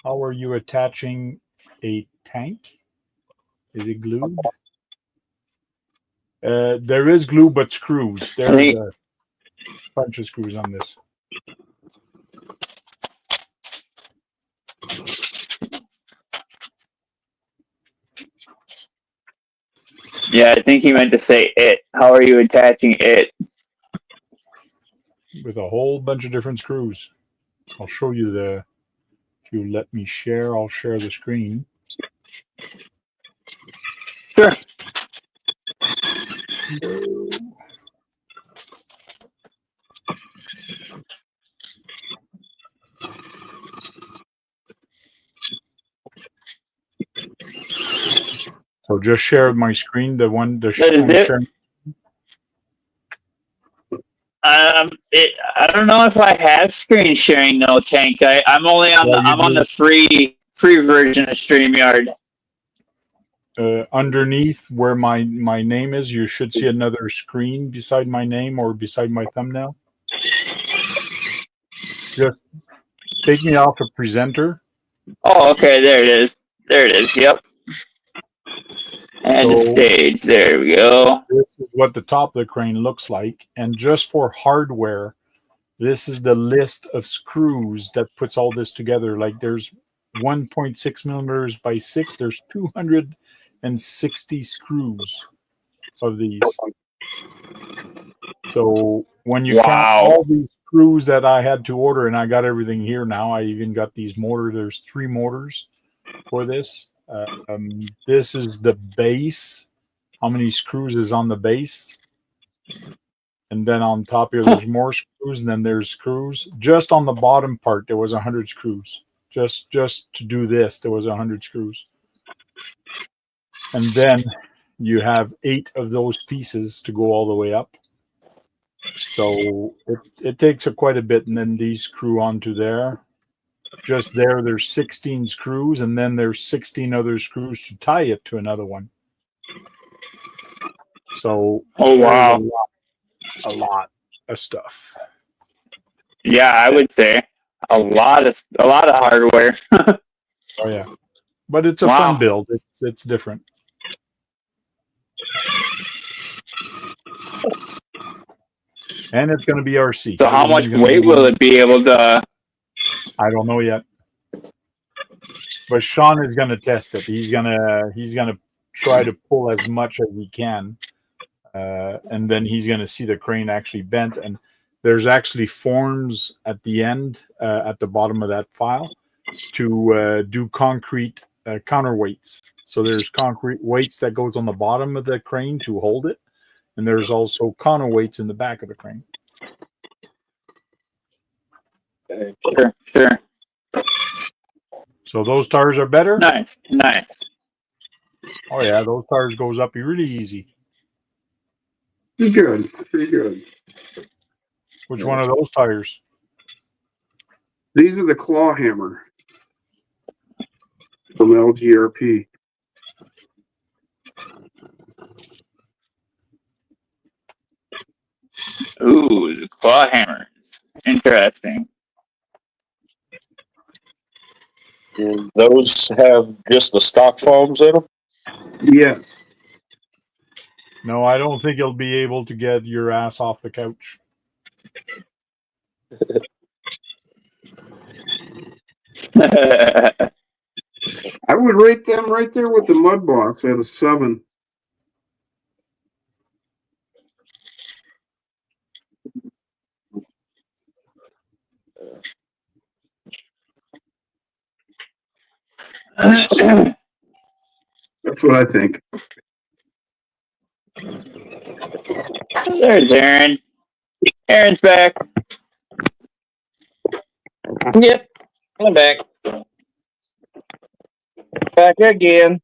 Speaker 7: How are you attaching a tank? Is it glued? There is glue, but screws. There's a bunch of screws on this.
Speaker 2: Yeah, I think he meant to say it. How are you attaching it?
Speaker 7: With a whole bunch of different screws. I'll show you if you let me share, I'll share the screen.
Speaker 2: Sure.
Speaker 7: So just share my screen, the one I'm sharing.
Speaker 2: I don't know if I have screen sharing, no, Tank. I'm only on on the free version of StreamYard.
Speaker 7: Underneath where my name is, you should see another screen beside my name or beside my thumbnail. Just take me off a presenter.
Speaker 2: Oh, okay, there it is. There it is. Yep. And the stage. There we go.
Speaker 7: This is what the top of the crane looks like. And just for hardware, this is the list of screws that puts all this together. Like there's 1.6 millimeters by 6. There's 260 screws of these. So when you count all these screws that I had to order, and I got everything here now, I even got these motors. There's 3 motors for this. This is the base. How many screws is on the base? And then on top here, there's more screws, and then there's screws. Just on the bottom part, there was 100 screws. Just to do this, there was 100 screws. And then you have 8 of those pieces to go all the way up. So it takes quite a bit, and then these screw onto there. Just there's 16 screws, and then there's 16 other screws to tie it to another one. So
Speaker 2: oh wow,
Speaker 7: a lot of stuff.
Speaker 2: Yeah, I would say a lot of hardware.
Speaker 7: Oh yeah, but it's a fun build. It's different. And it's going to be RC.
Speaker 2: So how much weight will it be able to?
Speaker 7: I don't know yet. But Sean is going to test it. He's gonna try to pull as much as he can, and then he's going to see the crane actually bent. And there's actually forms at the end, at the bottom of that file, to do concrete counterweights. So there's concrete weights that goes on the bottom of the crane to hold it, And there's also counterweights in the back of the crane.
Speaker 2: Sure, sure.
Speaker 7: So those tires are better?
Speaker 2: Nice, nice.
Speaker 7: Oh yeah, those tires goes up really easy.
Speaker 1: Pretty good. Pretty good.
Speaker 7: Which one of those tires?
Speaker 1: These are the claw hammer from LGRP.
Speaker 2: Ooh, the claw hammers. Interesting.
Speaker 4: And those have just the stock foams in them.
Speaker 1: Yes.
Speaker 7: No, I don't think you'll be able to get your ass off the couch.
Speaker 1: I would rate them right there with the Mud Boss at a 7. That's what I think.
Speaker 2: There's Aaron. Aaron's back.
Speaker 6: Yep, I'm back. Back again.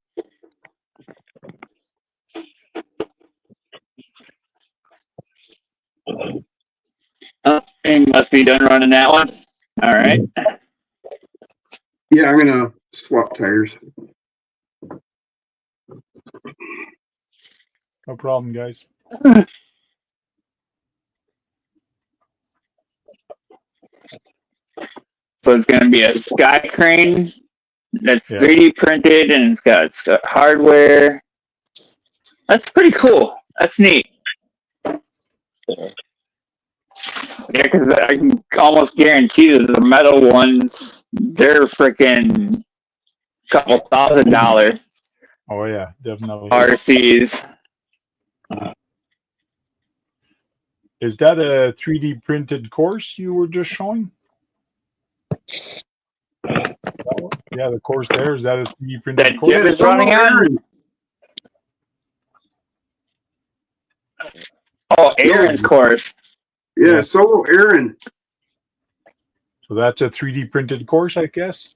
Speaker 2: Oh, thing must be done running that one. All right.
Speaker 1: Yeah, I'm gonna swap tires.
Speaker 7: No problem, guys.
Speaker 2: So it's going to be a sky crane that's
Speaker 7: Yeah.
Speaker 2: 3D printed and it's got hardware. That's pretty cool. That's neat. Yeah, because I can almost guarantee that the metal ones, they're freaking couple $1,000
Speaker 7: Oh yeah, definitely.
Speaker 2: RCs.
Speaker 7: Is that a 3D printed course you were just showing? Yeah, the course there, is that a 3D printed
Speaker 2: That
Speaker 7: course?
Speaker 2: Jim is running on? Oh, Aaron's course.
Speaker 1: Yeah,
Speaker 7: Yes.
Speaker 1: Solo Aaron.
Speaker 7: So that's a 3D printed course, I guess?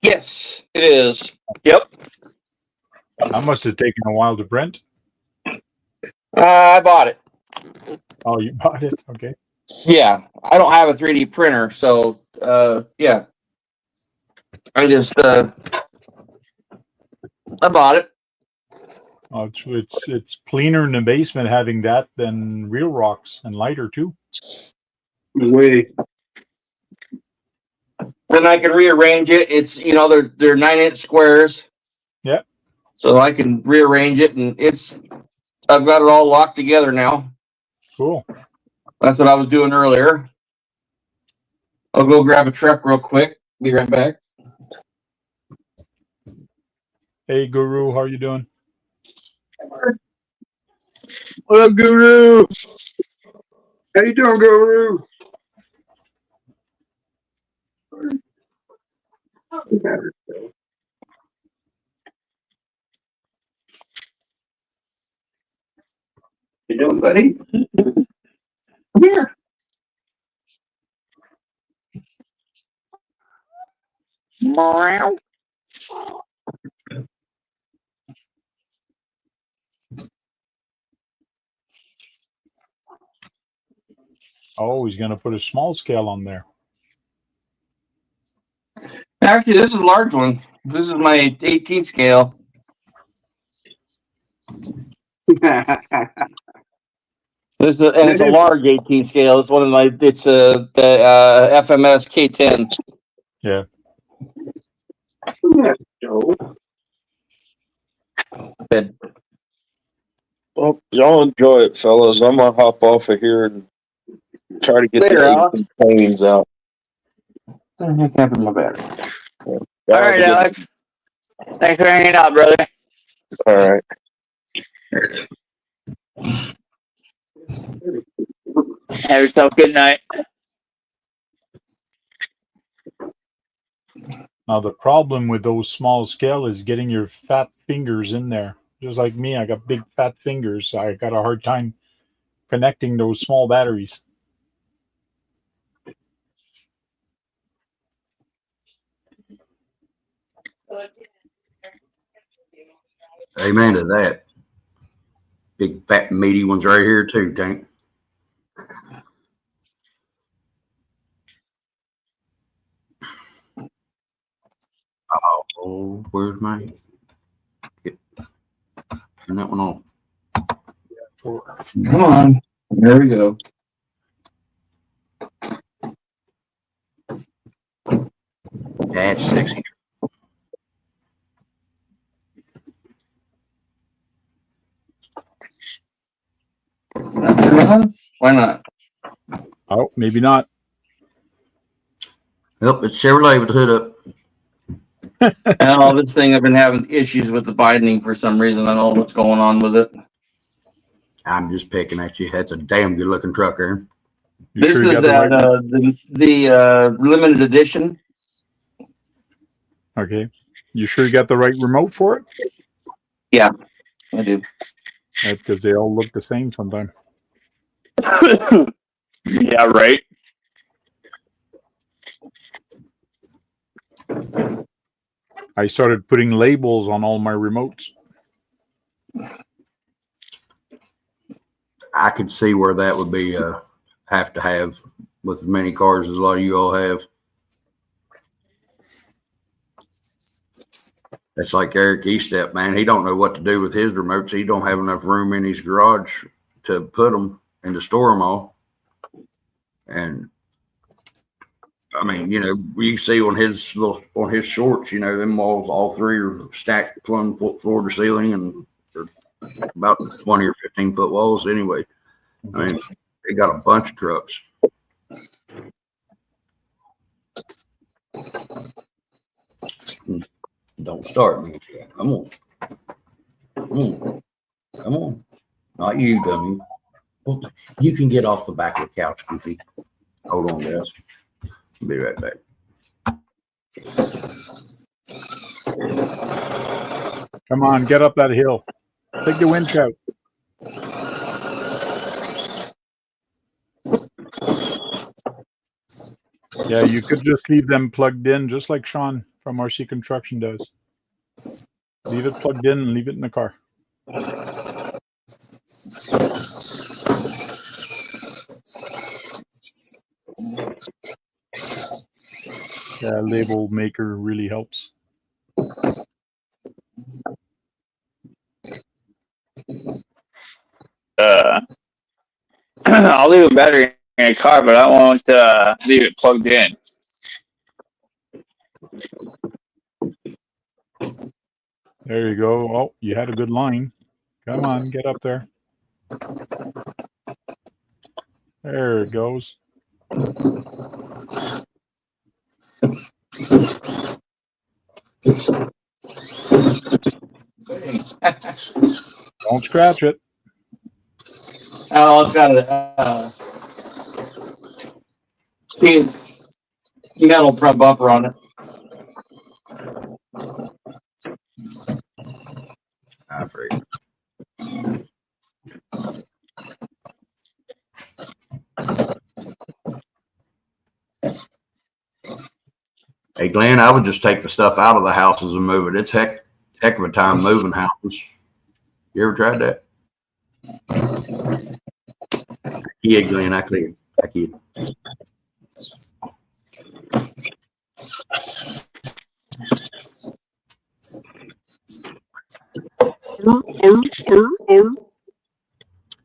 Speaker 6: Yes, it is.
Speaker 2: Yep.
Speaker 7: That must have taken a while to print.
Speaker 6: I bought it.
Speaker 7: Oh, you bought it? Okay.
Speaker 6: Yeah, I don't have a 3D printer, so yeah. I just I bought it.
Speaker 7: Oh, it's cleaner in the basement having that than real rocks, and lighter too.
Speaker 1: Way.
Speaker 6: Then I can rearrange it. It's they're 9-inch squares.
Speaker 7: Yeah.
Speaker 6: So I can rearrange it, and I've got it all locked together now.
Speaker 7: Cool.
Speaker 6: That's what I was doing earlier. I'll go grab a truck real quick. Be right back.
Speaker 7: Hey, Guru, how are you doing?
Speaker 2: What up, Guru?
Speaker 1: How you doing, Guru?
Speaker 6: You doing, buddy? Come here.
Speaker 2: Meow.
Speaker 7: Oh, he's going to put a small scale on there.
Speaker 6: Actually, this is a large one. This is my 18 scale. It's a large 18 scale. It's one of my. It's the FMS K10.
Speaker 7: Yeah.
Speaker 6: Good.
Speaker 4: Well, y'all enjoy it, fellas. I'm gonna hop off of here and try to get
Speaker 6: Later,
Speaker 4: the
Speaker 6: Alex.
Speaker 4: planes out.
Speaker 6: What the heck happened to my battery?
Speaker 2: All right, Alex. Thanks for hanging out, brother.
Speaker 4: All right.
Speaker 2: Have yourself a good night.
Speaker 7: Now, the problem with those small scale is getting your fat fingers in there. Just like me, I got big fat fingers. So I got a hard time connecting those small batteries.
Speaker 3: Amen to that. Big fat meaty ones right here too, Tank. Oh, where's my? Turn that one on.
Speaker 6: Come on. There we go.
Speaker 3: That's sexy.
Speaker 6: Why not?
Speaker 7: Oh, maybe not.
Speaker 3: Yep, it's Chevrolet with the hood up.
Speaker 6: And all this thing, I've been having issues with the binding for some reason. I don't know what's going on with it.
Speaker 3: I'm just picking at you. That's a damn good looking truck, Aaron.
Speaker 7: You
Speaker 6: This
Speaker 7: sure you
Speaker 6: is
Speaker 7: got the right
Speaker 6: the limited edition.
Speaker 7: Okay. You sure you got the right remote for it?
Speaker 6: Yeah, I do.
Speaker 7: Because they all look the same sometimes.
Speaker 2: Yeah, right.
Speaker 7: I started putting labels on all my remotes.
Speaker 3: I could see where that would be have to have with as many cars as a lot of you all have. That's like Eric Estep, man. He don't know what to do with his remotes. He don't have enough room in his garage to put them and to store them all. And I mean, you know, you see on his shorts, you know, them walls, all three are stacked plumb floor to ceiling, and they're about 20 or 15-foot walls anyway. I mean, they got a bunch of trucks. Don't start me. Come on. Come on. Come on. Not you, dummy. Well, you can get off the back of the couch, Goofy. Hold on, guys. I'll be right back.
Speaker 7: Come on, get up that hill. Take the winch out. Yeah, you could just leave them plugged in, just like Sean from RC Construction does. Leave it plugged in and leave it in the car. Yeah, label maker really helps.
Speaker 2: I'll leave a battery in a car, but I won't leave it plugged in.
Speaker 7: There you go. Oh, you had a good line. Come on, get up there. There it goes. Don't scratch it.
Speaker 6: Oh, it's got a steel metal front bumper on it.
Speaker 3: I'm afraid. Hey, Glenn, I would just take the stuff out of the houses and move it. It's heck of a time moving houses. You ever tried that? Yeah, Glenn, I kid.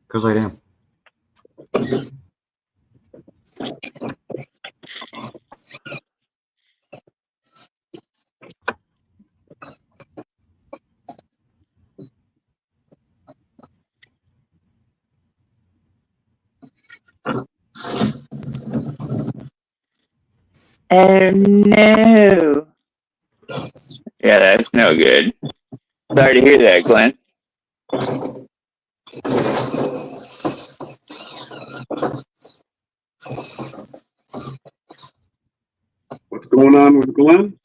Speaker 3: Because I am.
Speaker 2: Oh no. Yeah, that's no good. Sorry to hear that, Glenn.
Speaker 1: What's going on with Glenn?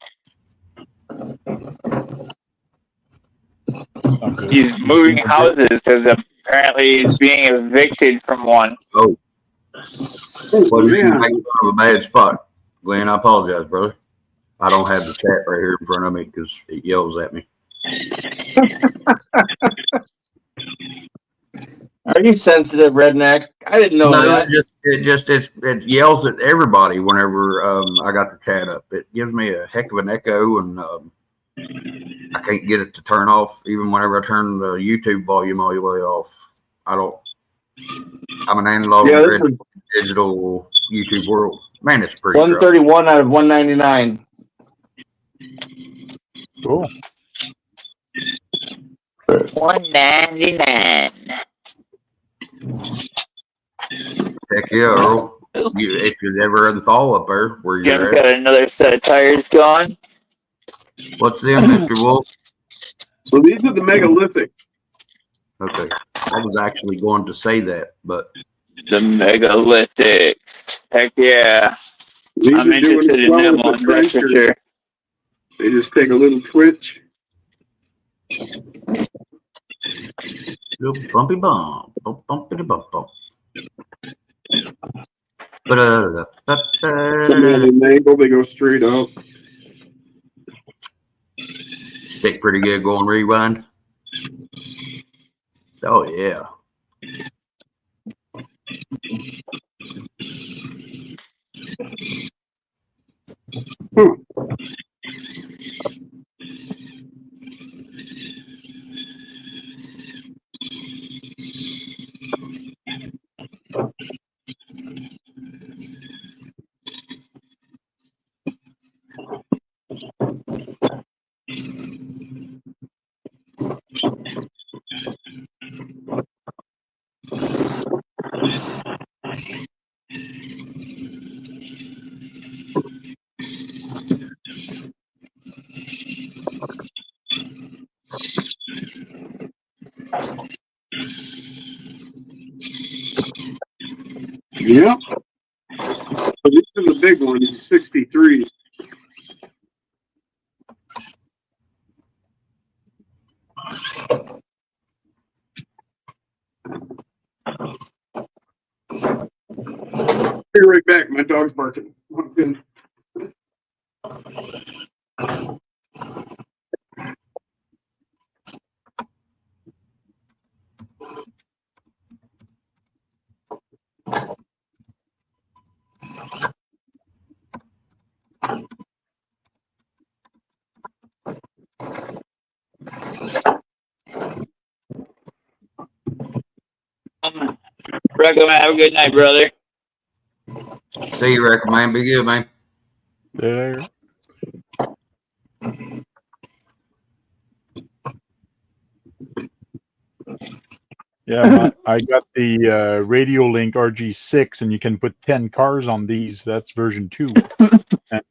Speaker 2: He's moving houses because apparently he's being evicted from one.
Speaker 3: Oh,
Speaker 1: Oh,
Speaker 3: well, you
Speaker 1: man.
Speaker 3: make fun of a bad spot, Glenn. I apologize, brother. I don't have the chat right here in front of me because it yells at me.
Speaker 6: Are you sensitive, redneck? I didn't know
Speaker 3: No,
Speaker 6: that.
Speaker 3: it yells at everybody whenever I got the chat up. It gives me a heck of an echo, and I can't get it to turn off even whenever I turn the YouTube volume all the way off. I'm an analog
Speaker 6: Yeah,
Speaker 3: grid digital YouTube world. Man, it's pretty.
Speaker 6: 131 out of 199.
Speaker 7: Cool.
Speaker 2: 199.
Speaker 3: Heck yeah, Earl. If you're ever in fall up there where
Speaker 2: Jim's
Speaker 3: you're
Speaker 2: got
Speaker 3: at.
Speaker 2: another set of tires going.
Speaker 3: What's them, Mr. Wolf?
Speaker 1: So these are the megalithic.
Speaker 3: Okay. I was actually going to say that, but
Speaker 2: The megalithics. Heck yeah.
Speaker 1: These
Speaker 2: I'm
Speaker 1: are doing
Speaker 2: interested in
Speaker 1: well
Speaker 2: them
Speaker 1: with the
Speaker 2: ones, that's for
Speaker 1: trencher.
Speaker 2: sure.
Speaker 1: They just take a little twitch.
Speaker 3: little bumpy bump. Bump, bumpity bump, bump.
Speaker 1: Come at an angle, they go straight up.
Speaker 3: Stick pretty good going rewind. Oh yeah.
Speaker 1: Yep. So these are the big ones, 63. Be right back. My dog's barking.
Speaker 2: Recco, have a good night, brother.
Speaker 3: See you, Rick, man. Be good, man.
Speaker 7: There. Yeah, I got the Radio Link RG6, and you can put 10 cars on these. That's version 2. And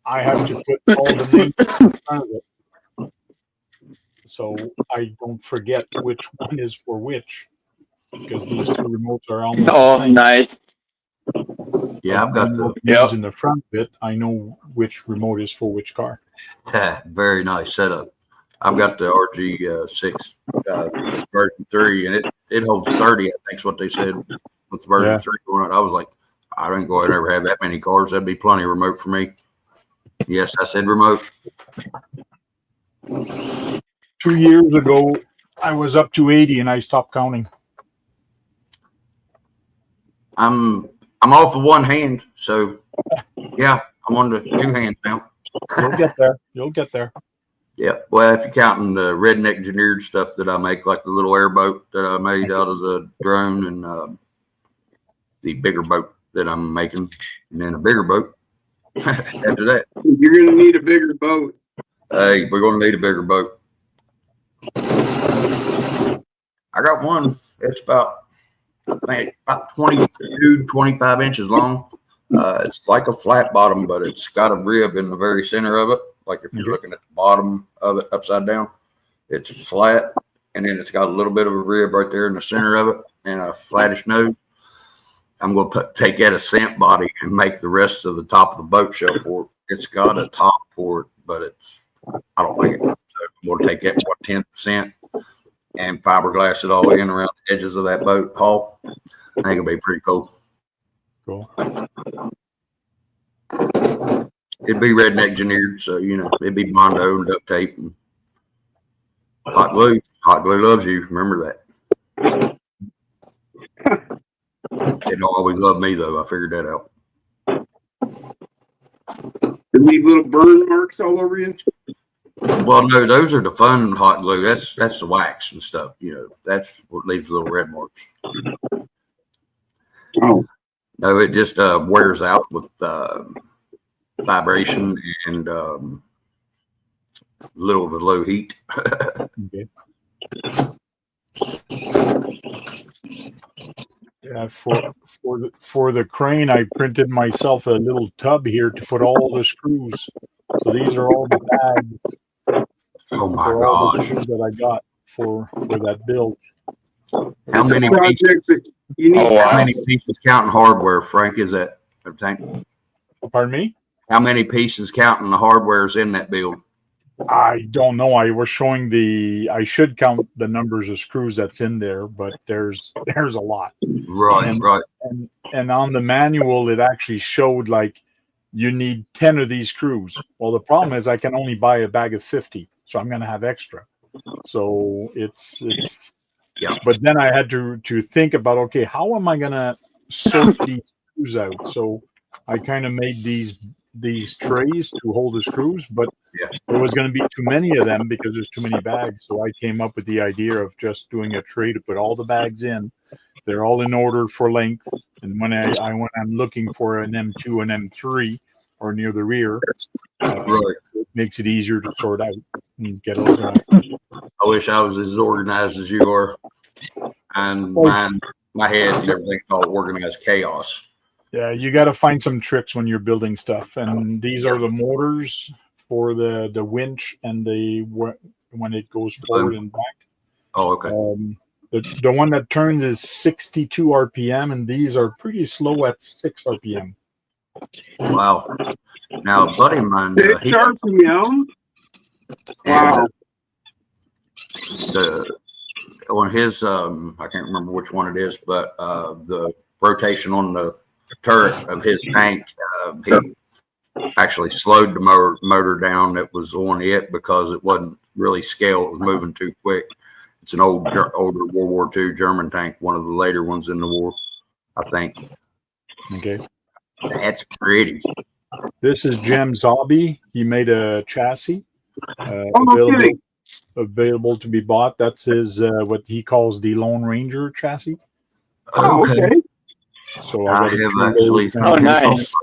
Speaker 7: I have to put all the names in front of it, so I don't forget which one is for which, because these two remotes are almost the
Speaker 2: Oh,
Speaker 7: same.
Speaker 2: nice.
Speaker 3: Yeah, I've got the
Speaker 7: names in the front bit. I know which remote is for which car.
Speaker 3: very nice setup. I've got the RG6 version 3, and it holds 30. I think is what they said with version 3 going on. I was like, I ain't going to ever have that many cars. That'd be plenty of remote for me. Yes, I said remote.
Speaker 7: 2 years ago, I was up to 80, and I stopped counting.
Speaker 3: I'm off of one hand, so yeah, I'm on the 2 hands now.
Speaker 7: You'll get there. You'll get there.
Speaker 3: Yeah, well, if you're counting the redneck engineered stuff that I make, like the little airboat that I made out of the drone, and the bigger boat that I'm making, and then a bigger boat after that.
Speaker 1: You're going to need a bigger boat.
Speaker 3: Hey, we're going to need a bigger boat. I got one. It's about 22, 25 inches long. It's like a flat bottom, but it's got a rib in the very center of it. Like if you're looking at the bottom of it upside down, it's flat, and then it's got a little bit of a rib right there in the center of it, and a flattish nose. I'm going to take that ascent body and make the rest of the top of the boat shell for it. It's got a top for it, but I don't like it. So we'll take that 10% and fiberglass it all in around the edges of that boat hull. I think it'll be pretty cool.
Speaker 7: Cool.
Speaker 3: It'd be redneck engineered, so it'd be Bondo and duct tape and hot glue. Hot glue loves you. Remember that. They don't always love me though. I figured that out.
Speaker 1: You leave little burn marks all over you.
Speaker 3: Well, no, those are the fun hot glue. That's the wax and stuff. That's what leaves little red marks.
Speaker 1: Oh,
Speaker 3: No, it just wears out with vibration and little to low heat.
Speaker 7: Okay. Yeah, for the crane, I printed myself a little tub here to put all the screws. So these are all the bags
Speaker 3: Oh my
Speaker 7: for all the
Speaker 3: gosh!
Speaker 7: screws that I got for that build.
Speaker 3: How many
Speaker 1: projects
Speaker 3: pieces?
Speaker 1: that you need.
Speaker 3: How many pieces counting hardware, Frank? Is that?
Speaker 7: Pardon me?
Speaker 3: How many pieces counting the hardware is in that build?
Speaker 7: I don't know. I was showing I should count the numbers of screws that's in there, but there's a lot.
Speaker 3: Right, right.
Speaker 7: And on the manual, it actually showed like you need 10 of these screws. Well, the problem is I can only buy a bag of 50, so I'm going to have extra. So it's
Speaker 3: Yeah.
Speaker 7: But then I had to think about, okay, how am I going to sort these screws out? So I kind of made these trays to hold the screws, but there was going to be too many of them because there's too many bags. So I came up with the idea of just doing a tray to put all the bags in. They're all in order for length. And when I'm looking for an M2 and M3 or near the rear,
Speaker 3: Right.
Speaker 7: it makes it easier to sort out and get organized.
Speaker 3: I wish I was as organized as you are. And my head and everything's all organized chaos.
Speaker 7: Yeah, you got to find some tricks when you're building stuff. And these are the motors for the winch and when it goes forward and back.
Speaker 3: Oh, okay.
Speaker 7: The one that turns is 62 RPM, and these are pretty slow at 6 RPM.
Speaker 3: Wow. Now, a buddy of mine,
Speaker 1: It's RPM. Wow.
Speaker 3: On his, I can't remember which one it is, but the rotation on the turret of his tank, he actually slowed the motor down that was on it because it wasn't really scale. It was moving too quick. It's an older World War II German tank, one of the later ones in the war, I think.
Speaker 7: Okay.
Speaker 3: That's pretty.
Speaker 7: This is Jim Zobby. He made a chassis available to be bought. That's his what he calls the Lone Ranger chassis.
Speaker 1: Oh, okay.
Speaker 7: So
Speaker 3: I have actually.
Speaker 2: Oh, nice.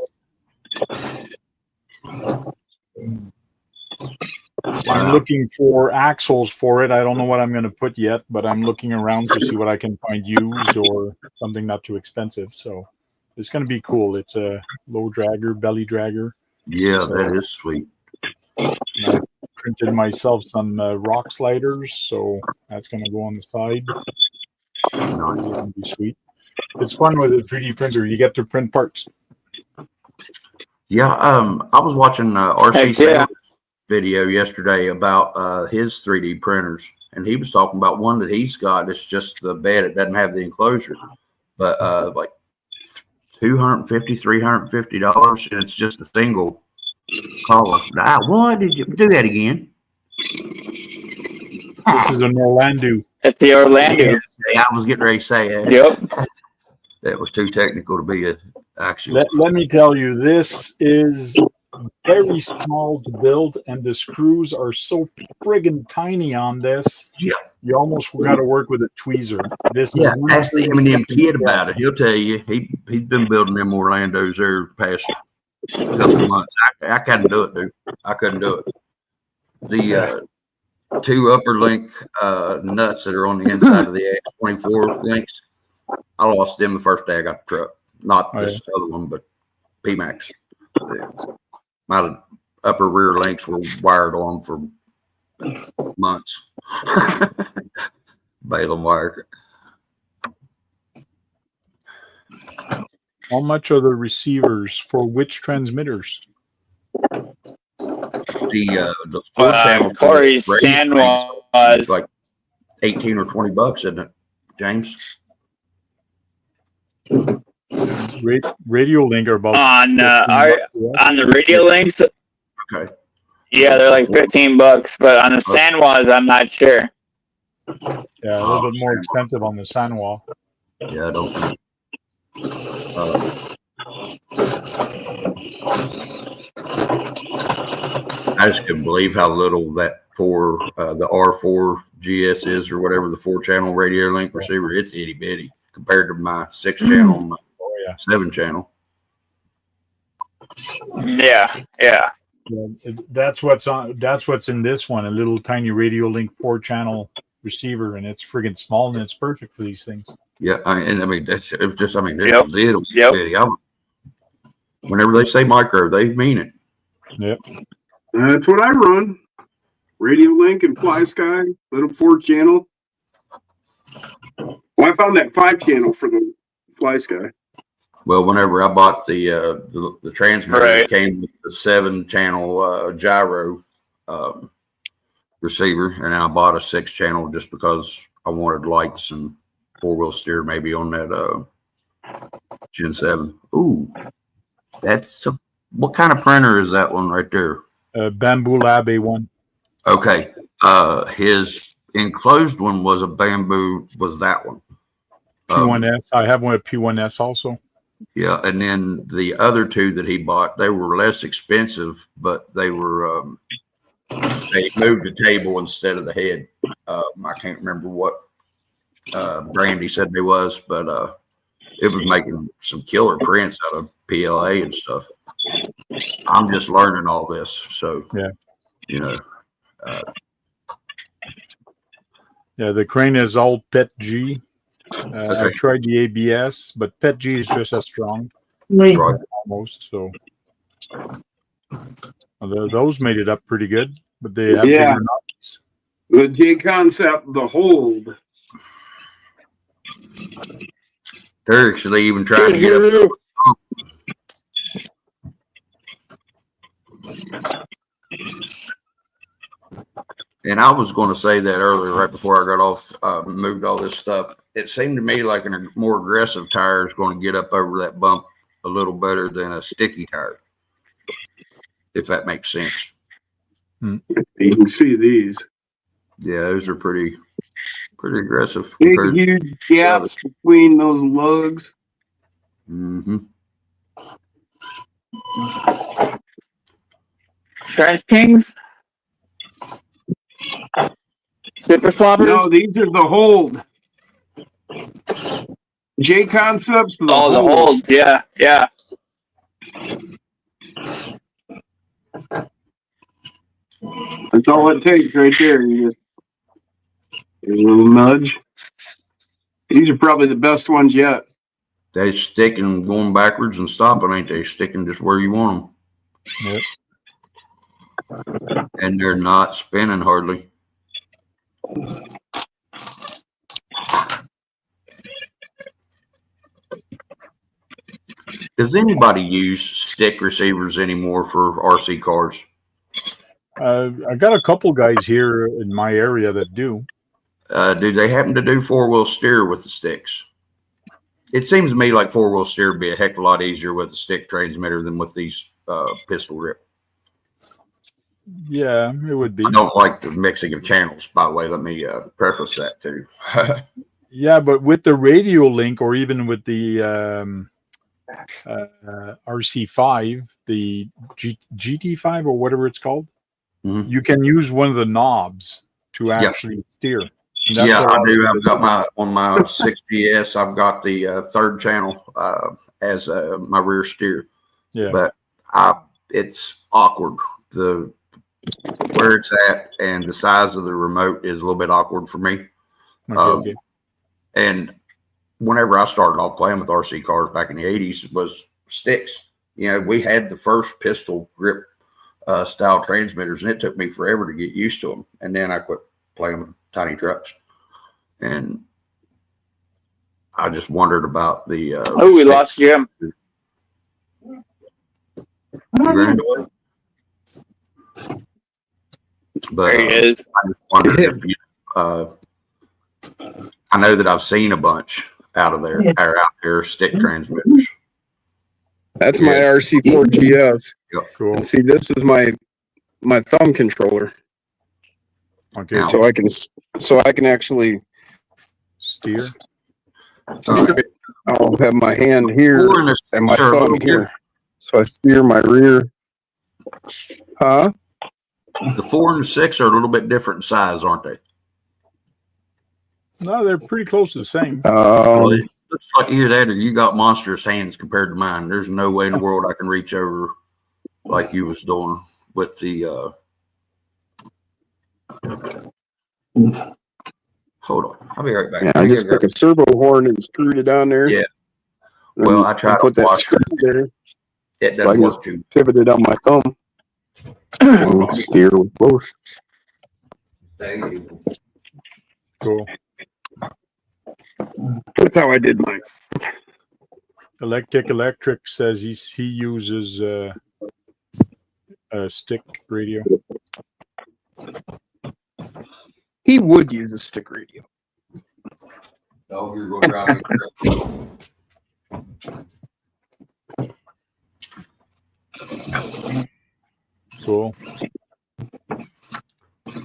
Speaker 7: I'm looking for axles for it. I don't know what I'm going to put yet, but I'm looking around to see what I can find used or something not too expensive. So it's going to be cool. It's a low dragger, belly dragger.
Speaker 3: Yeah, that is sweet.
Speaker 7: I printed myself some rock sliders, so that's going to go on the side. It's going to be sweet. It's fun with a 3D printer. You get to print parts.
Speaker 3: Yeah, I was watching RC video yesterday about his 3D printers, and he was talking about one that he's got. It's just the bed; it doesn't have the enclosure, but like $250, $350, and it's just a single color. Why did you do that again?
Speaker 7: This is an Orlando.
Speaker 2: At the Orlando.
Speaker 3: Yeah, I was getting ready to say that.
Speaker 2: Yep.
Speaker 3: That was too technical to be a actual.
Speaker 7: Let me tell you, this is very small to build, and the screws are so friggin' tiny on this.
Speaker 3: Yeah.
Speaker 7: You almost got to work with a tweezer.
Speaker 3: Ask the Eminem kid about it. He'll tell you. He's been building them Orlandos there the past couple of months. I couldn't do it, dude. I couldn't do it. The two upper link nuts that are on the inside of the X24 links, I lost them the first day I got the truck. Not this other one, but PMAX. My upper rear links were wired on for months. Balaam wire.
Speaker 7: How much are the receivers for which transmitters?
Speaker 3: The the 4-channel for the
Speaker 2: Corey's
Speaker 3: radio
Speaker 2: stand
Speaker 3: things
Speaker 2: was
Speaker 3: is like 18 or 20 bucks, isn't it, James?
Speaker 7: Radio Link are about
Speaker 2: on
Speaker 7: 15 bucks.
Speaker 2: on the radio links.
Speaker 3: Okay.
Speaker 2: Yeah, they're like $15, but on the Sanwas, I'm not sure.
Speaker 7: Yeah, a little bit more expensive on the Sanwa.
Speaker 3: Yeah, I don't. I just couldn't believe how little that the R4 GS is, or whatever, the 4-channel radio link receiver. It's itty bitty compared to my 6-channel, my 7-channel.
Speaker 2: Yeah.
Speaker 7: Yeah, that's what's in this one, a little tiny Radio Link 4-channel receiver, and it's friggin' small, and it's perfect for these things.
Speaker 3: Yeah, it's just, it's
Speaker 2: Yep.
Speaker 3: little
Speaker 2: Yep.
Speaker 3: bitty. Whenever they say micro, they mean it.
Speaker 7: Yep.
Speaker 1: That's what I run. Radio Link and Fly Sky, little 4-channel. Well, I found that 5-channel for the Fly Sky.
Speaker 3: Well, whenever I bought the transmitter,
Speaker 2: Right.
Speaker 3: it came with the 7-channel gyro receiver, and I bought a 6-channel just because I wanted lights and 4-wheel steer maybe on that Gen 7. Ooh, what kind of printer is that one right there?
Speaker 7: Bamboo Lab A1.
Speaker 3: Okay, his enclosed one was a Bamboo. Was that one?
Speaker 7: P1S. I have one at P1S also.
Speaker 3: Yeah, and then the other 2 that he bought, they were less expensive, but they were they moved the table instead of the head. I can't remember what brand he said they was, but it was making some killer prints out of PLA and stuff. I'm just learning all this, so
Speaker 7: yeah,
Speaker 3: yeah,
Speaker 7: the crane is all PET G.
Speaker 3: Okay.
Speaker 7: I tried the ABS, but PET G is just as strong,
Speaker 3: right.
Speaker 7: almost. So those made it up pretty good, but they have
Speaker 1: Yeah.
Speaker 7: bigger knobs.
Speaker 1: The J Concept, the hold.
Speaker 3: They're actually even trying to get up. And I was going to say that earlier, right before I got off, moved all this stuff. It seemed to me like a more aggressive tire is going to get up over that bump a little better than a sticky tire, if that makes sense.
Speaker 1: You can see these.
Speaker 3: Yeah, those are pretty aggressive.
Speaker 1: Big, huge gaps between those lugs.
Speaker 3: Mm-hmm.
Speaker 2: Trash Kings? Super floppers?
Speaker 1: No, these are the hold. J Concepts.
Speaker 2: The hold. Yeah.
Speaker 1: That's all it takes right there. You just a little nudge. These are probably the best ones yet.
Speaker 3: They sticking going backwards and stopping, ain't they? Sticking just where you want them.
Speaker 7: Yep.
Speaker 3: And they're not spinning hardly. Does anybody use stick receivers anymore for RC cars?
Speaker 7: I got a couple guys here in my area that do.
Speaker 3: Do they happen to do 4-wheel steer with the sticks? It seems to me like 4-wheel steer would be a heck of a lot easier with a stick transmitter than with these pistol grip.
Speaker 7: Yeah, it would be.
Speaker 3: I don't like the mixing of channels, by the way. Let me preface that too.
Speaker 7: Yeah, but with the Radio Link, or even with the RC5, the GT5 or whatever it's called, you can use one of the knobs to actually steer.
Speaker 3: Yeah, I do. I've got on my 6GS, I've got the 3rd channel as my rear steer.
Speaker 7: Yeah,
Speaker 3: but it's awkward. Where it's at and the size of the remote is a little bit awkward for me.
Speaker 7: okay.
Speaker 3: And whenever I started off playing with RC cars back in the 80s, it was sticks. You know, we had the first pistol grip style transmitters, and it took me forever to get used to them. And then I quit playing with tiny trucks. And I just wondered about the.
Speaker 2: We lost Jim.
Speaker 3: But
Speaker 2: There he is.
Speaker 3: I just wondered if you, I know that I've seen a bunch out of there, or out there, stick transmitters.
Speaker 1: That's my RC4 GS.
Speaker 7: Cool.
Speaker 1: And see, this is my thumb controller,
Speaker 7: Okay.
Speaker 3: Now,
Speaker 1: so I can actually
Speaker 7: Steer.
Speaker 1: I'll have my hand here
Speaker 3: four and a
Speaker 1: and my
Speaker 3: six are a
Speaker 1: thumb
Speaker 3: little
Speaker 1: here, so I steer my rear. Huh?
Speaker 3: The 4 and the 6 are a little bit different in size, aren't they?
Speaker 7: No, they're pretty close to the same.
Speaker 3: Well, it looks like either that or you got monstrous hands compared to mine. There's no way in the world I can reach over like you was doing with the hold on. I'll be right back.
Speaker 1: Yeah, I just took a servo horn and screwed it on there.
Speaker 3: Yeah. Well, I tried to
Speaker 1: put that
Speaker 3: wash
Speaker 1: screw there.
Speaker 3: it.
Speaker 1: So I
Speaker 3: Doesn't
Speaker 1: can
Speaker 3: work too.
Speaker 1: pivot it on my thumb. And steer with both.
Speaker 7: Cool.
Speaker 1: That's how I did mine.
Speaker 7: Electric says he uses a stick radio.
Speaker 1: He would use a stick radio.
Speaker 3: Oh, you're going to drive me
Speaker 7: Cool.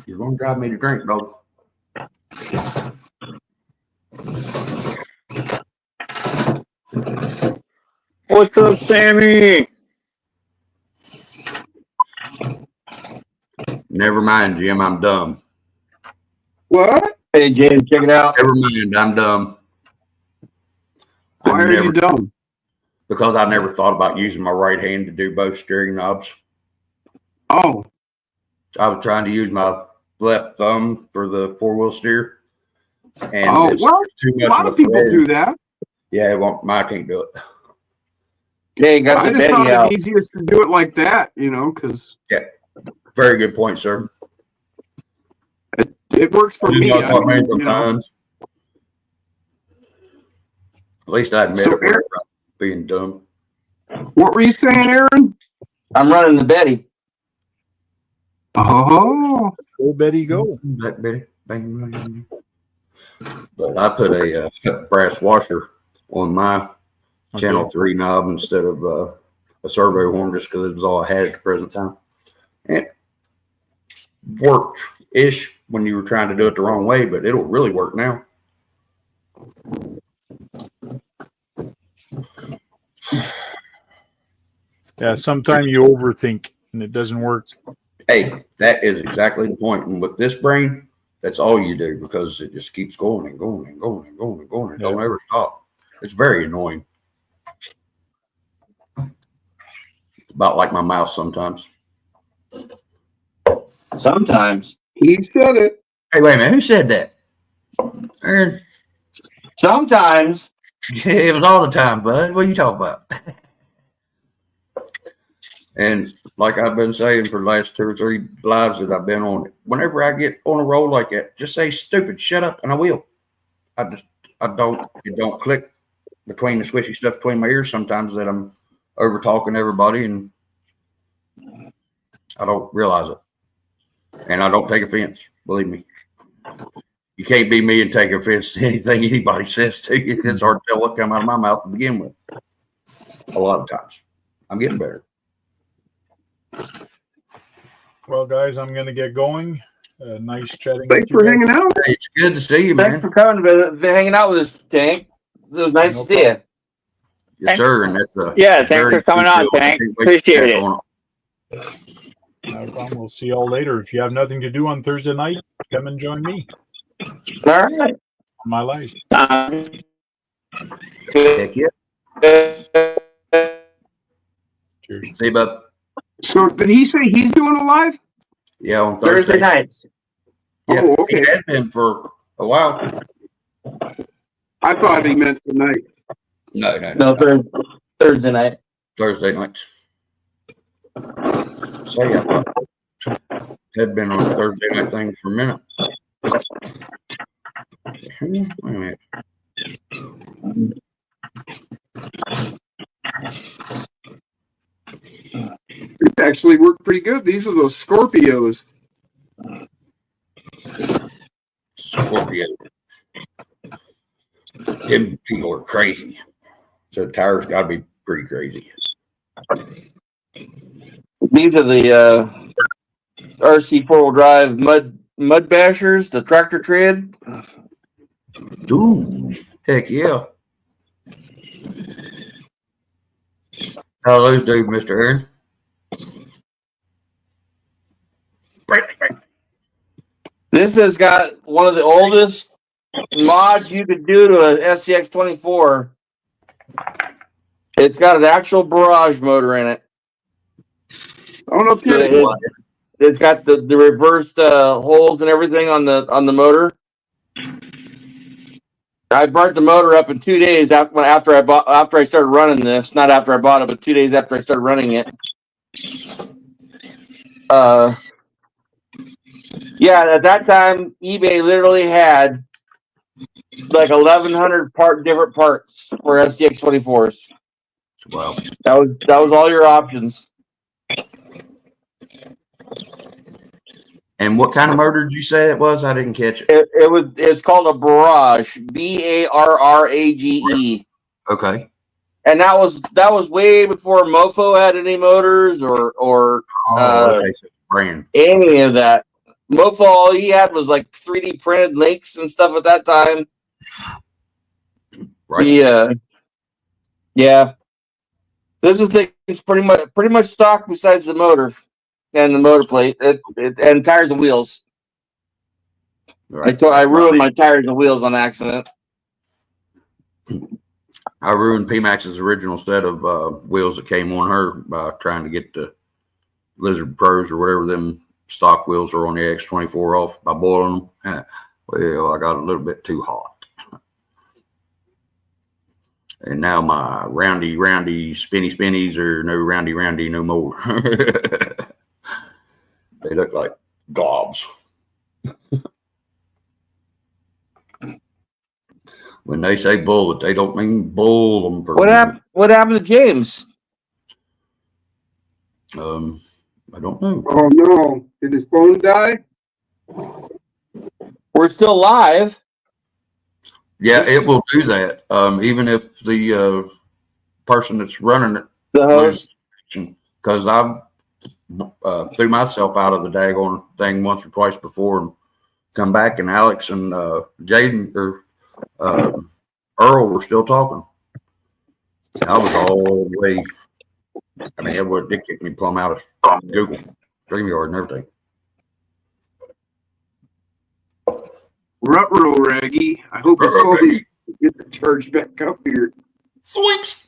Speaker 3: You're going to drive me to drink, dog.
Speaker 2: What's up, Sammy?
Speaker 3: Never mind, Jim. I'm dumb.
Speaker 1: What?
Speaker 6: Hey, James, check it out.
Speaker 3: Never mind. I'm dumb.
Speaker 1: Why are you dumb?
Speaker 3: Because I never thought about using my right hand to do both steering knobs.
Speaker 1: Oh,
Speaker 3: I was trying to use my left thumb for the 4-wheel steer. And
Speaker 1: oh,
Speaker 3: it's
Speaker 1: well,
Speaker 3: too
Speaker 1: a
Speaker 3: much
Speaker 1: lot
Speaker 3: of
Speaker 1: of people
Speaker 3: thread.
Speaker 1: do that.
Speaker 3: Yeah, well, I can't do it.
Speaker 6: Hey, got
Speaker 1: I
Speaker 6: the
Speaker 1: just
Speaker 6: Betty
Speaker 1: thought
Speaker 6: out.
Speaker 1: it easiest to do it like that, because
Speaker 3: Very good point, sir.
Speaker 1: it works for me.
Speaker 3: At
Speaker 1: I mean,
Speaker 3: least I admit
Speaker 1: So,
Speaker 3: it without being dumb.
Speaker 1: What were you saying, Aaron?
Speaker 6: I'm running the Betty.
Speaker 1: Oh,
Speaker 7: Go Betty, go.
Speaker 3: That Betty. Bang, bang, bang. But I put a brass washer on my channel 3 knob instead of a servo horn just because it was all I had at the present time. It worked-ish when you were trying to do it the wrong way, but it'll really work now.
Speaker 7: Yeah, sometimes you overthink and it doesn't work.
Speaker 3: Hey, that is exactly the point. And with this brain, that's all you do because it just keeps going and going and going and going and going. It don't ever stop. It's very annoying. It's about like my mouse sometimes.
Speaker 6: Sometimes.
Speaker 1: he said it.
Speaker 3: Hey, wait a minute. Who said that? Aaron.
Speaker 6: Sometimes.
Speaker 3: Yeah, it was all the time, bud. What are you talking about? And like I've been saying for the last 2 or 3 lives that I've been on, whenever I get on a roll like that, just say stupid, shut up, and I will. It don't click between the squishy stuff between my ears sometimes that I'm over talking everybody and I don't realize it. And I don't take offense, believe me. You can't be me and take offense to anything anybody says to you. It's hard to tell what comes out of my mouth to begin with. A lot of times. I'm getting better.
Speaker 7: Well, guys, I'm going to get going. Nice chatting.
Speaker 1: Thanks for hanging out.
Speaker 3: Hey, it's good to see you,
Speaker 6: Thanks
Speaker 3: man.
Speaker 6: for coming to hanging out with us, Tank. It was nice to see you.
Speaker 3: Yes, sir. And that's a
Speaker 2: Yeah, thanks for coming on, Tank. Appreciate it.
Speaker 7: No problem. We'll see you all later. If you have nothing to do on Thursday night, come and join me.
Speaker 6: All right.
Speaker 7: My life.
Speaker 3: Heck yeah.
Speaker 7: Cheers.
Speaker 3: See you, bud.
Speaker 1: So did he say he's doing a live?
Speaker 3: Yeah, on
Speaker 6: Thursday nights.
Speaker 3: Yeah,
Speaker 1: Oh, okay.
Speaker 3: He has been for a while.
Speaker 1: I thought he meant tonight.
Speaker 6: No, Thursday night.
Speaker 3: Thursday nights. So yeah, I thought had been on a Thursday night thing for a minute. Wait a minute.
Speaker 1: It actually worked pretty good. These are those Scorpios.
Speaker 3: Yeah. Them people are crazy. So the tires got to be pretty crazy.
Speaker 6: These are the RC 4-wheel drive mud bashers, the tractor tread.
Speaker 3: Ooh, heck yeah. How those do, Mr. Aaron?
Speaker 6: This has got one of the oldest mods you could do to a SCX 24. It's got an actual barrage motor in it.
Speaker 1: Oh, no kidding.
Speaker 6: It's got the reversed holes and everything on the motor. I burnt the motor up in 2 days after I started running this. Not after I bought it, but 2 days after I started running it. Yeah, at that time, eBay literally had like 1,100 different parts for SCX 24s.
Speaker 3: Wow.
Speaker 6: That was all your options.
Speaker 3: And what kind of motor did you say it was? I didn't catch it.
Speaker 6: It's called a barrage, BARRAGE.
Speaker 3: Okay.
Speaker 6: And that was way before MOFO had any motors or
Speaker 3: Okay, so brand.
Speaker 6: any of that. MOFO, all he had was like 3D printed links and stuff at that time.
Speaker 3: Right.
Speaker 6: Yeah. This is pretty much stock besides the motor and the motor plate and tires and wheels.
Speaker 3: Right.
Speaker 6: I ruined my tires and wheels on accident.
Speaker 3: I ruined PMAX's original set of wheels that came on her by trying to get the Lizard Pros or whatever them stock wheels are on the X24 off by boiling them. Well, I got a little bit too hot. And now my roundy, spinnies are no roundy no more. They look like gobs. When they say bullet, they don't mean bull them.
Speaker 6: What happened to James?
Speaker 3: I don't know.
Speaker 1: Oh no! Did his phone die?
Speaker 6: We're still live.
Speaker 3: Yeah, it will do that. Even if the person that's running it,
Speaker 6: The host.
Speaker 3: because I've threw myself out of the daggone thing once or twice before and come back, and Alex and Jaden or Earl were still talking. I was all the way. I mean, it kicked me plumb out of Google StreamYard and everything.
Speaker 1: Ruh-roh, Raggy. I hope his phone gets it charged back up here.
Speaker 3: Swings.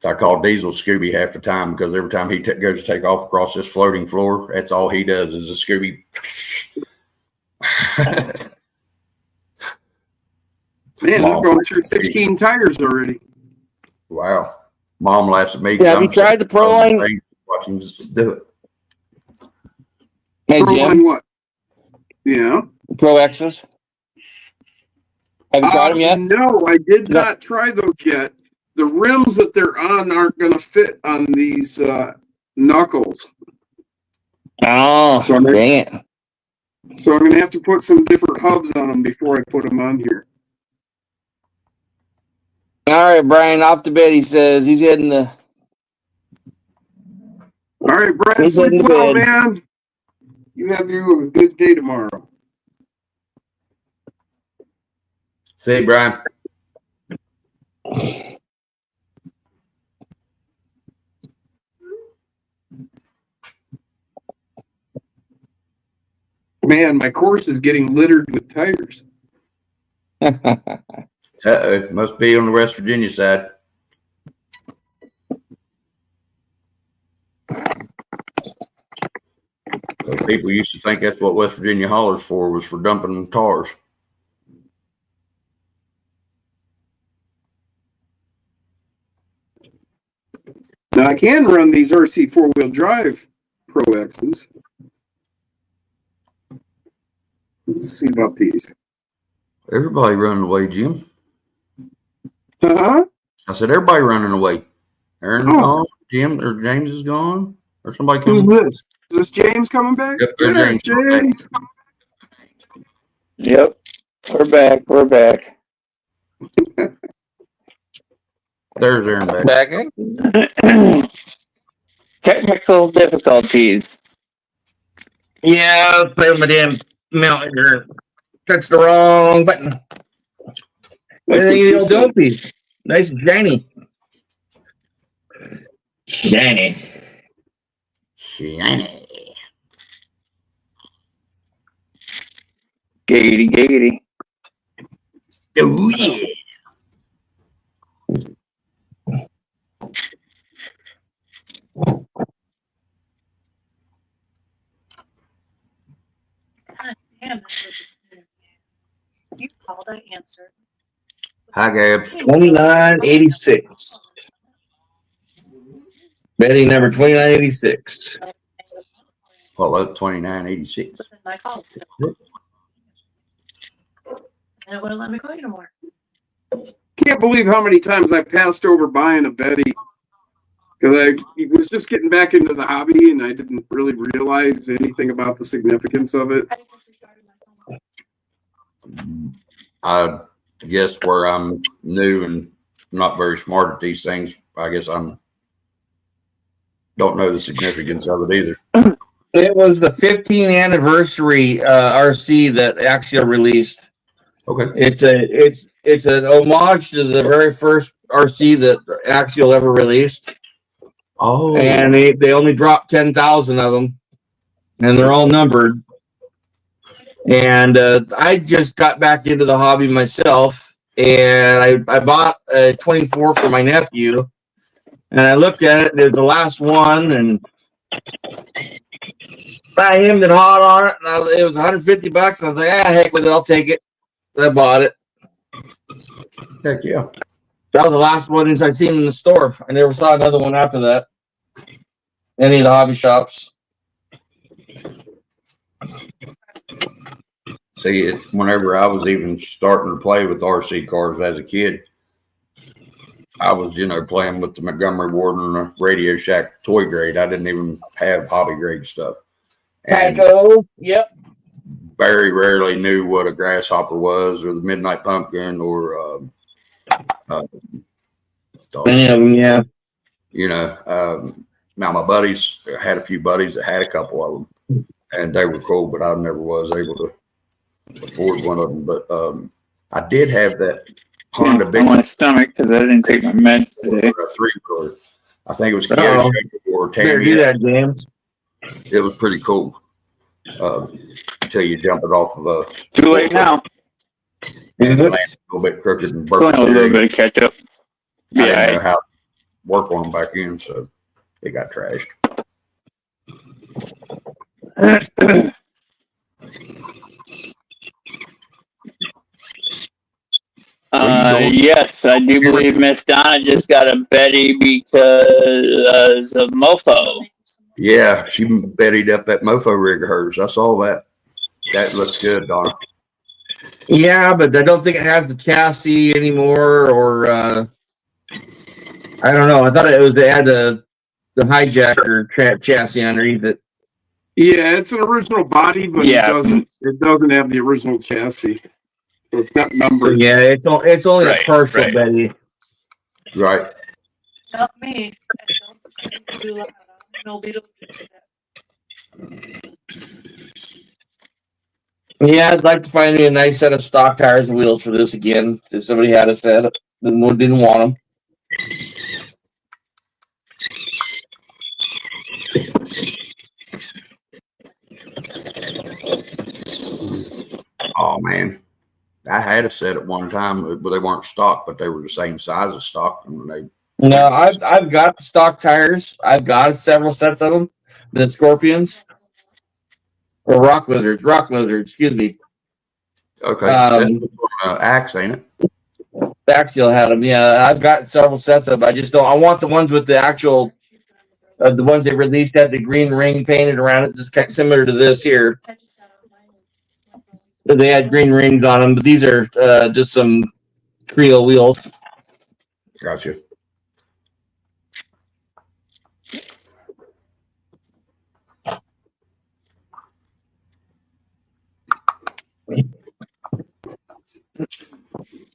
Speaker 3: I call Diesel Scooby half the time because every time he goes to take off across this floating floor, that's all he does is a Scooby.
Speaker 1: Man, I'm going through 16 tires already.
Speaker 3: Wow. Mom laughs at me.
Speaker 6: Yeah, have you tried the Pro Line?
Speaker 3: Watching do it.
Speaker 6: Hey,
Speaker 1: Pro
Speaker 6: Jim.
Speaker 1: Line what? Yeah.
Speaker 6: Pro X's. Have you tried them yet?
Speaker 1: No, I did not try those yet. The rims that they're on aren't going to fit on these knuckles.
Speaker 6: Oh,
Speaker 1: So
Speaker 6: dang it.
Speaker 1: So I'm going to have to put some different hubs on them before I put them on here.
Speaker 6: All right, Brian, off to bed, he says. He's heading to...
Speaker 1: All right, Brad,
Speaker 6: He's
Speaker 1: sleep
Speaker 6: heading to
Speaker 1: well,
Speaker 6: bed.
Speaker 1: man. You have a good day tomorrow.
Speaker 3: See you, Brian.
Speaker 1: Man, my course is getting littered with tires.
Speaker 3: Uh-oh. Must be on the West Virginia side. So people used to think that's what West Virginia haulers for, was for dumping tars.
Speaker 1: Now I can run these RC 4-wheel drive Pro X's. Let's see about these.
Speaker 3: Everybody running away, Jim.
Speaker 1: Uh-huh.
Speaker 3: I said, everybody running away. Aaron's
Speaker 1: Oh.
Speaker 3: gone. Jim or James is gone. Or somebody
Speaker 1: Who's
Speaker 3: coming?
Speaker 1: this? Is this James coming back?
Speaker 3: Yep, there's
Speaker 1: Hey,
Speaker 3: James.
Speaker 1: James.
Speaker 2: Yep. We're back. We're back.
Speaker 3: There's Aaron back.
Speaker 6: Back.
Speaker 2: Technical difficulties.
Speaker 6: Yeah, I was playing with my damn mountain here. Touched the wrong button. Everything in the old dome piece. Nice and shiny. Shiny.
Speaker 3: Shiny.
Speaker 2: Giggity, giggity.
Speaker 6: Oh, yeah.
Speaker 5: Damn, you called, I answered.
Speaker 3: Hi, Gabs.
Speaker 6: 2986. Betting number 2986.
Speaker 3: Well, up 2986.
Speaker 5: But then I called. And it wouldn't let me call you no more.
Speaker 1: Can't believe how many times I passed over buying a Betty. Because I was just getting back into the hobby and I didn't really realize anything about the significance of it.
Speaker 5: I just restarted my phone.
Speaker 3: I guess where I'm new and not very smart at these things, I guess I'm don't know the significance of it either.
Speaker 6: It was the 15th anniversary RC that Axia released.
Speaker 3: Okay.
Speaker 6: It's an homage to the very first RC that Axial ever released.
Speaker 3: Oh.
Speaker 6: And they only dropped 10,000 of them, and they're all numbered. And I just got back into the hobby myself, and I bought a 24 for my nephew, and I looked at it. There's the last one, and I hemmed and hawed on it, and it was $150. I was like, heck with it, I'll take it. I bought it.
Speaker 3: Heck yeah.
Speaker 6: That was the last one I seen in the store. I never saw another one after that. Any of the hobby shops.
Speaker 3: See, whenever I was even starting to play with RC cars as a kid, I was, playing with the Montgomery Ward and the Radio Shack toy grade. I didn't even have hobby grade stuff. And
Speaker 6: Tyco, yep.
Speaker 3: very rarely knew what a grasshopper was, or the Midnight Pumpkin, or
Speaker 6: Many of them, yeah.
Speaker 3: Now my buddies, I had a few buddies that had a couple of them, and they were cool, but I never was able to afford one of them. But I did have that Honda Big
Speaker 2: on my stomach because I didn't take my meds today.
Speaker 3: three-wheeler. I think it was
Speaker 6: Uh-oh.
Speaker 3: Kiyosaki or
Speaker 6: Better
Speaker 3: Tammy.
Speaker 6: do that, James.
Speaker 3: It was pretty cool until you jump it off of a.
Speaker 2: Too late now.
Speaker 3: And it landed a little bit crooked and
Speaker 2: Still
Speaker 3: burnt.
Speaker 2: have a little bit of catch up.
Speaker 3: I didn't know
Speaker 2: Yeah.
Speaker 3: how to work on them back in, so it got trashed.
Speaker 2: Yes, I do believe Miss Donna just got a Betty because of MOFO.
Speaker 3: Yeah, she bettied up that MOFO rig of hers. I saw that. That looks good, Donna.
Speaker 6: Yeah, but I don't think it has the chassis anymore, or I don't know. I thought it had the hijacker chassis underneath it.
Speaker 1: Yeah, it's an original body, but
Speaker 2: Yeah.
Speaker 1: it doesn't have the original chassis. So it's not
Speaker 6: So
Speaker 1: numbered.
Speaker 6: yeah, it's only
Speaker 2: Right,
Speaker 6: a partial
Speaker 2: right.
Speaker 6: Betty.
Speaker 3: Right.
Speaker 5: Not me. I don't do loud. No beetle.
Speaker 6: Yeah, I'd like to find me a nice set of stock tires and wheels for this again. If somebody had a set, then didn't want them.
Speaker 3: Oh man, I had a set at one time, but they weren't stock, but they were the same size as stock, and they.
Speaker 6: No, I've got the stock tires. I've got several sets of them. The Scorpions or Rock Lizards. Excuse me.
Speaker 3: Okay, that's from Axe, ain't it?
Speaker 6: Axial had them. Yeah, I've got several sets of them. I just don't. I want the ones with the actual. The ones they released had the green ring painted around it, just kind of similar to this here. They had green rings on them, but these are just some Trio wheels.
Speaker 3: Gotcha.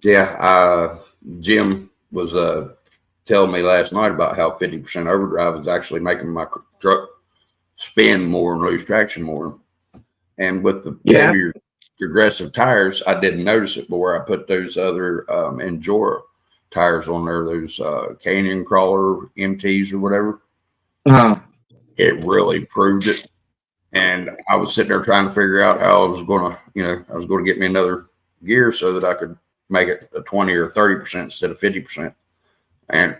Speaker 3: Yeah, Jim was telling me last night about how 50% overdrive is actually making my truck spin more and lose traction more. And with the heavier aggressive tires, I didn't notice it, but where I put those other Endura tires on there, those Canyon Crawler MTs or whatever, it really proved it. And I was sitting there trying to figure out how I was going to get me another gear so that I could make it a 20 or 30% instead of 50%. And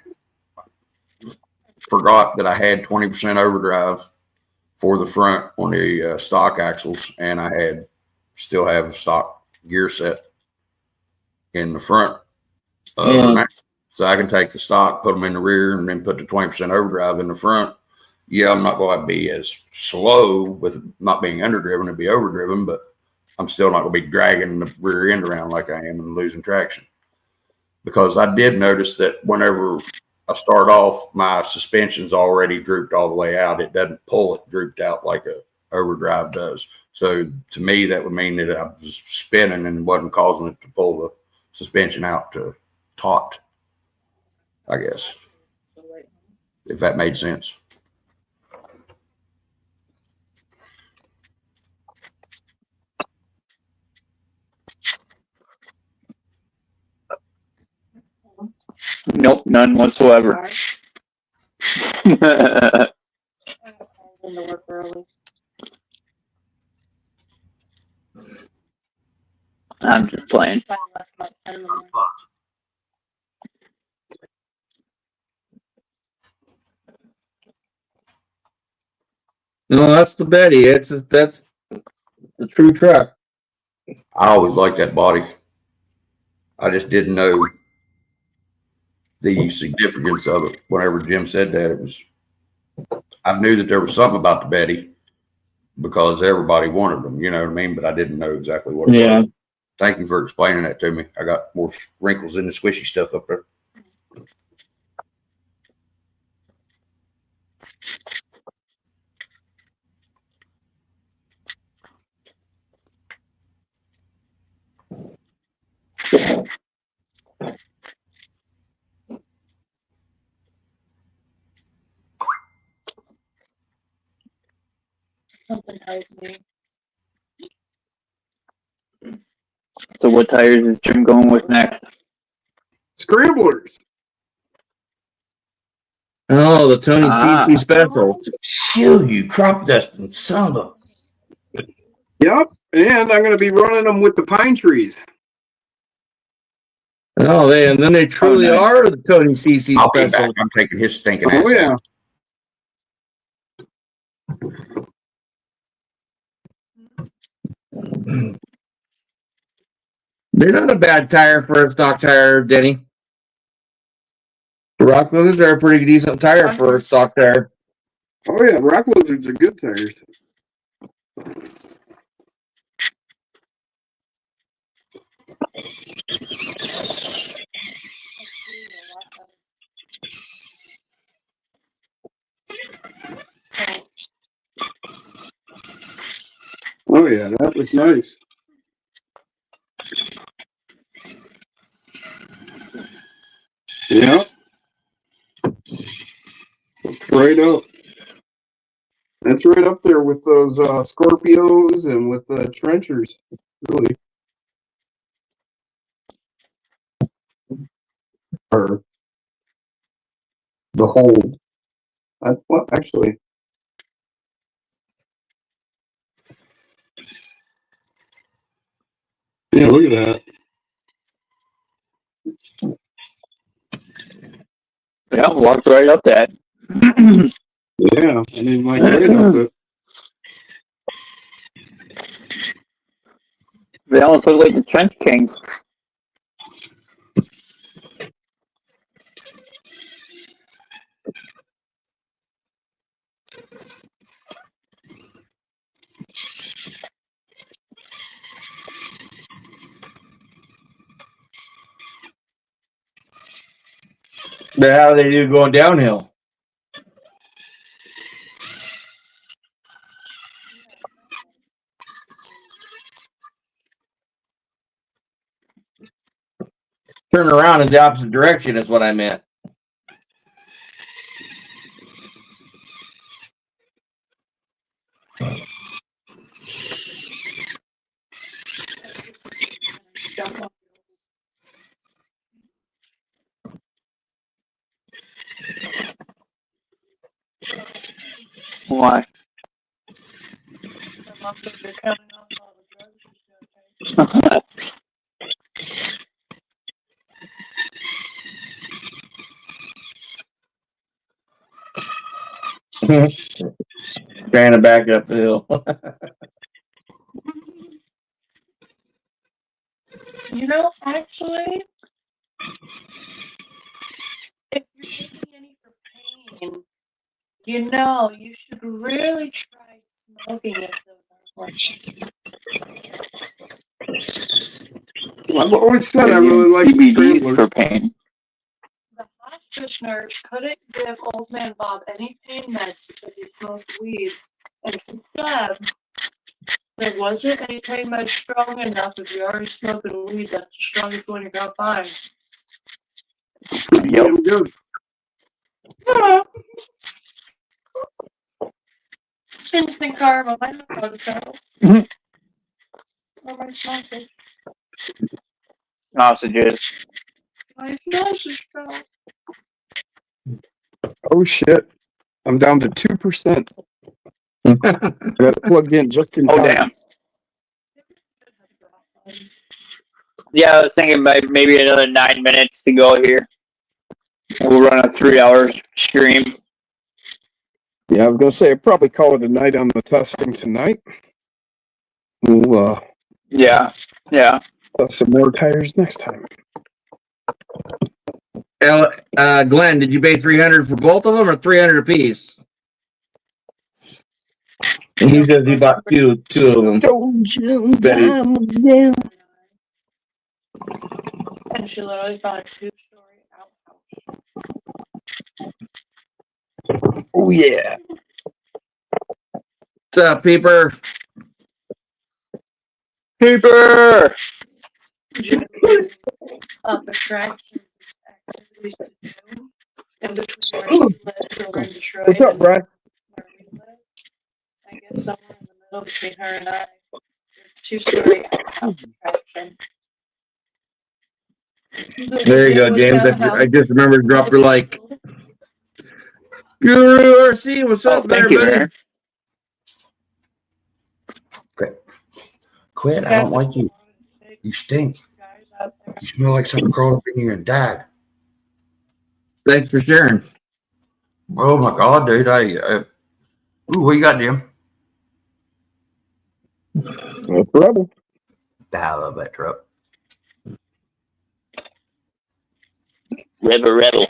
Speaker 3: forgot that I had 20% overdrive for the front on the stock axles, and I still have stock gear set in the front. So I can take the stock, put them in the rear, and then put the 20% overdrive in the front. Yeah, I'm not going to be as slow with not being underdriven to be overdriven, but I'm still not going to be dragging the rear end around like I am and losing traction. Because I did notice that whenever I start off, my suspension's already drooped all the way out. It doesn't pull it drooped out like a overdrive does. So to me, that would mean that I was spinning and wasn't causing it to pull the suspension out to taut, I guess, if that made sense.
Speaker 2: Nope, none whatsoever. I'm just playing.
Speaker 6: No, that's the Betty. That's the true truck.
Speaker 3: I always liked that body. I just didn't know the significance of it. Whenever Jim said that, I knew that there was something about the Betty because everybody wanted them, you know what I mean? But I didn't know exactly what it was. Thank you for explaining that to me. I got more wrinkles in the squishy stuff up there.
Speaker 5: Something tells me.
Speaker 2: So what tires is Jim going with next?
Speaker 1: Scramblers.
Speaker 6: Oh, the Tony CC special.
Speaker 3: Shoot, you crop dusting son of a.
Speaker 1: Yep. And I'm going to be running them with the pine trees.
Speaker 6: Oh, they truly
Speaker 2: nice.
Speaker 6: are the Tony CC
Speaker 3: I'll be
Speaker 6: special.
Speaker 3: back. I'm taking his stinking
Speaker 1: Oh,
Speaker 3: ass
Speaker 1: yeah.
Speaker 3: out.
Speaker 6: They're not a bad tire for a stock tire, Denny. Rock Lizards are a pretty decent tire for a stock tire.
Speaker 1: Oh, yeah. Rock Lizards are good tires. Oh, yeah. That was nice. Yeah. Right up. That's right up there with those Scorpios and with the trenchers. Really. Or the hold. Well, actually. Yeah, look at that.
Speaker 2: Yeah, walked right up that.
Speaker 1: Yeah, I mean, like right up it.
Speaker 2: They almost look like the Trench Kings.
Speaker 6: But how they do going downhill? Turn around in the opposite direction is what I meant.
Speaker 2: Why?
Speaker 5: I'm up there counting on all the drugs she's gonna take.
Speaker 6: Trying to back up the hill.
Speaker 5: You know, actually, if you're taking any for pain, you know, you should really try smoking if those aren't
Speaker 1: I've always said I
Speaker 2: They
Speaker 1: really
Speaker 2: use
Speaker 1: like
Speaker 2: CBD for
Speaker 1: scramblers.
Speaker 2: pain.
Speaker 5: The hospice nurse couldn't give old man Bob any pain meds because he smoked weed. And she said there wasn't any pain med strong enough. If you're already smoking weed, that's the strongest one you're gonna find.
Speaker 2: Yep.
Speaker 1: Damn good.
Speaker 5: Instant karma. I know how to tell. Oh, my sausage.
Speaker 2: Sausages.
Speaker 5: My sausage fell.
Speaker 1: Oh shit! I'm down to 2%. I got it plugged in just in
Speaker 2: Oh,
Speaker 1: time.
Speaker 2: damn. Yeah, I was thinking about maybe another 9 minutes to go here. We'll run a 3-hour stream.
Speaker 1: Yeah, I was gonna say I'd probably call it a night on the testing tonight. We'll
Speaker 2: Yeah.
Speaker 1: test some more tires next time.
Speaker 6: Glenn, did you pay $300 for both of them or $300 a piece? And he says he bought two of them. Betty.
Speaker 5: And she literally found a 2-story outhouse.
Speaker 1: Oh yeah.
Speaker 6: What's up, Peeper?
Speaker 2: Peeper!
Speaker 5: Attraction activities to do in between where she lives over in Detroit.
Speaker 1: What's up,
Speaker 5: and
Speaker 1: Brad?
Speaker 5: where we live. I guess somewhere in the middle between her and I. 2-story outhouse attraction.
Speaker 6: There you go, James. I just remembered to drop your like. Guru RC, what's up there,
Speaker 2: Thank you,
Speaker 6: buddy?
Speaker 2: man.
Speaker 3: Quit. I don't like you. You stink. You smell like something crawled up in here and died.
Speaker 6: Thanks for sharing.
Speaker 3: Oh my God, dude. Ooh, what you got, Jim?
Speaker 1: No trouble.
Speaker 3: I love that truck.
Speaker 2: Rebel.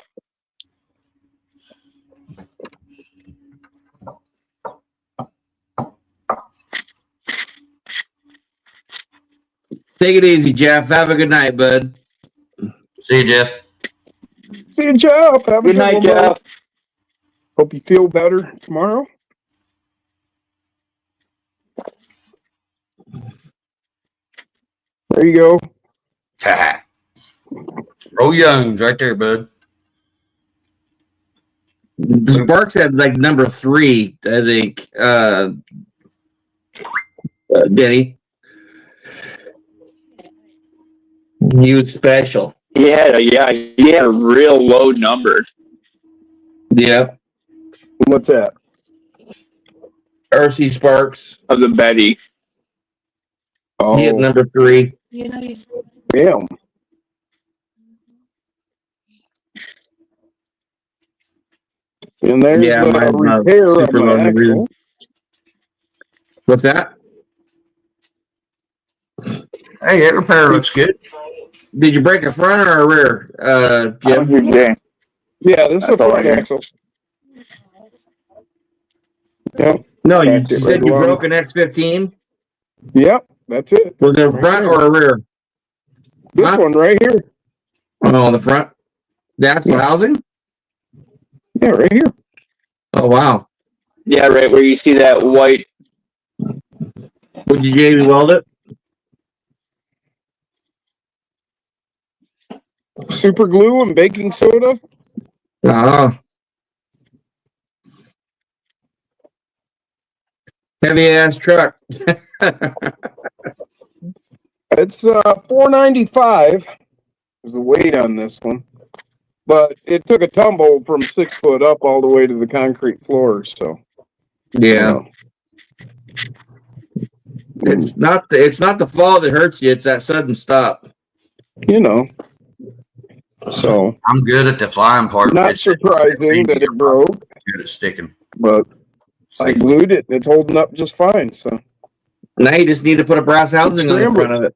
Speaker 6: Take it easy, Jeff. Have a good night, bud.
Speaker 3: See you, Jeff.
Speaker 1: See you, Jeff. Have a
Speaker 2: Good night,
Speaker 1: one, bud.
Speaker 2: Jeff.
Speaker 1: Hope you feel better tomorrow. There you go.
Speaker 3: Roll Young's right there, bud.
Speaker 6: The Sparks had like number 3, I think. Denny. He was special.
Speaker 2: Yeah, he had a real low number.
Speaker 6: Yep.
Speaker 1: What's that?
Speaker 6: RC Sparks.
Speaker 2: Of the Betty.
Speaker 1: Oh,
Speaker 6: He had number 3.
Speaker 5: You know, he's
Speaker 1: damn. And there's
Speaker 6: Yeah,
Speaker 1: the
Speaker 6: mine's not
Speaker 1: repair
Speaker 6: super
Speaker 1: on
Speaker 6: low
Speaker 1: my
Speaker 6: numbers.
Speaker 1: axle.
Speaker 6: What's that?
Speaker 3: Hey, that repair looks good.
Speaker 6: Did you break a front or a rear, Jim?
Speaker 1: Yeah, this is a
Speaker 2: That's all
Speaker 1: front
Speaker 2: I hear.
Speaker 1: axle. Yep.
Speaker 6: No, you
Speaker 1: Cracked it
Speaker 6: said
Speaker 1: right
Speaker 6: you
Speaker 1: along.
Speaker 6: broke an X15.
Speaker 1: Yep, that's it.
Speaker 6: Was it a
Speaker 1: Right
Speaker 6: front
Speaker 1: here.
Speaker 6: or a rear?
Speaker 1: This
Speaker 6: Huh?
Speaker 1: one right here.
Speaker 6: Oh, the front. The actual housing?
Speaker 1: Yeah, right here.
Speaker 6: Oh, wow.
Speaker 2: Yeah, right where you see that white.
Speaker 6: Would you JB weld it?
Speaker 1: super glue and baking soda.
Speaker 6: Heavy ass truck.
Speaker 1: It's $495 is the weight on this one, but it took a tumble from 6 foot up all the way to the concrete floor. So
Speaker 6: Yeah. It's not the fall that hurts you, it's that sudden stop.
Speaker 1: you know. So
Speaker 3: I'm good at the flying part.
Speaker 1: not
Speaker 3: It's
Speaker 1: surprising that it broke,
Speaker 3: good at sticking.
Speaker 1: but I glued it. It's holding up just fine. So
Speaker 6: Now you just need to put a brass housing on the front of it.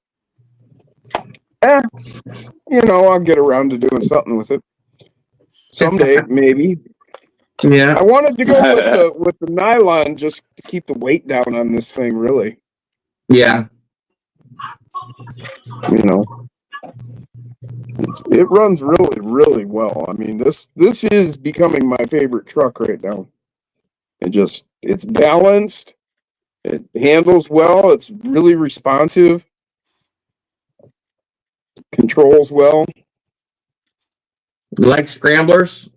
Speaker 1: I'll get around to doing something with it someday, maybe.
Speaker 6: Yeah.
Speaker 1: I wanted to go with the nylon just to keep the weight down on this thing, really.
Speaker 6: Yeah.
Speaker 1: It runs really, really well. I mean, this is becoming my favorite truck right now. It's balanced. It handles well. It's really responsive. Controls well.
Speaker 6: Like scramblers?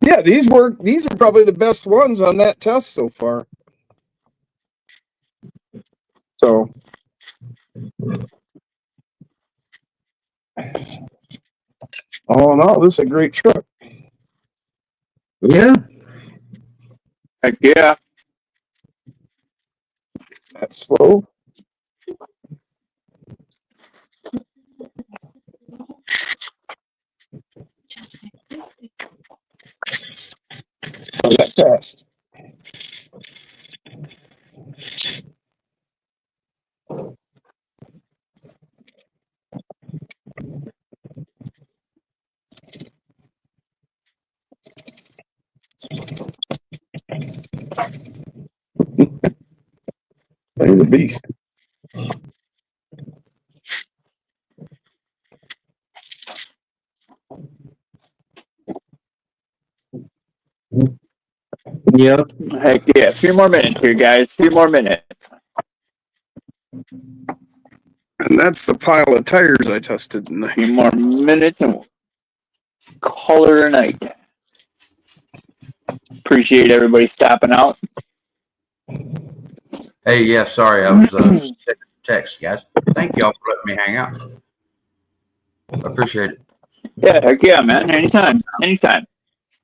Speaker 1: Yeah, these work. These are probably the best ones on that test so far. So, all in all, this is a great truck.
Speaker 6: Yeah.
Speaker 2: Heck yeah.
Speaker 1: That's slow. Oh, that fast. He's a beast.
Speaker 6: Yep.
Speaker 2: Heck yeah. A few more minutes here, guys. A few more minutes.
Speaker 1: And that's the pile of tires I tested
Speaker 2: A
Speaker 1: tonight.
Speaker 2: few more minutes and we'll call it a night. Appreciate everybody stopping out.
Speaker 3: Hey, yeah, sorry, I was text, guys. Thank y'all for letting me hang out. I appreciate it.
Speaker 2: Yeah, heck yeah, man. Anytime. Anytime.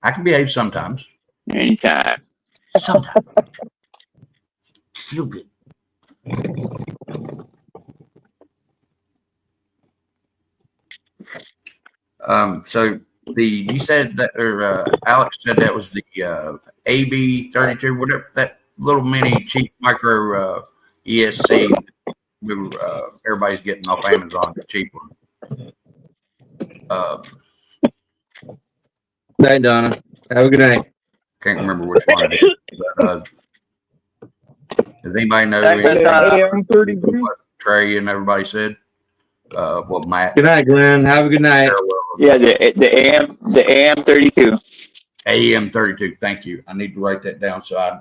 Speaker 3: I can behave sometimes.
Speaker 2: Anytime.
Speaker 3: Sometimes. Feel good. So you said that, or Alex said that was the AB32, whatever, that little mini cheap micro ESC. Everybody's getting off Amazon, the cheap one.
Speaker 6: Night, Donna. Have a good night.
Speaker 3: Can't remember which one it is. But, does anybody know what Trey and everybody said? What Matt?
Speaker 6: Good night, Glenn. Have a good night.
Speaker 2: Yeah, the AM 32.
Speaker 3: AM 32. Thank you. I need to write that down so I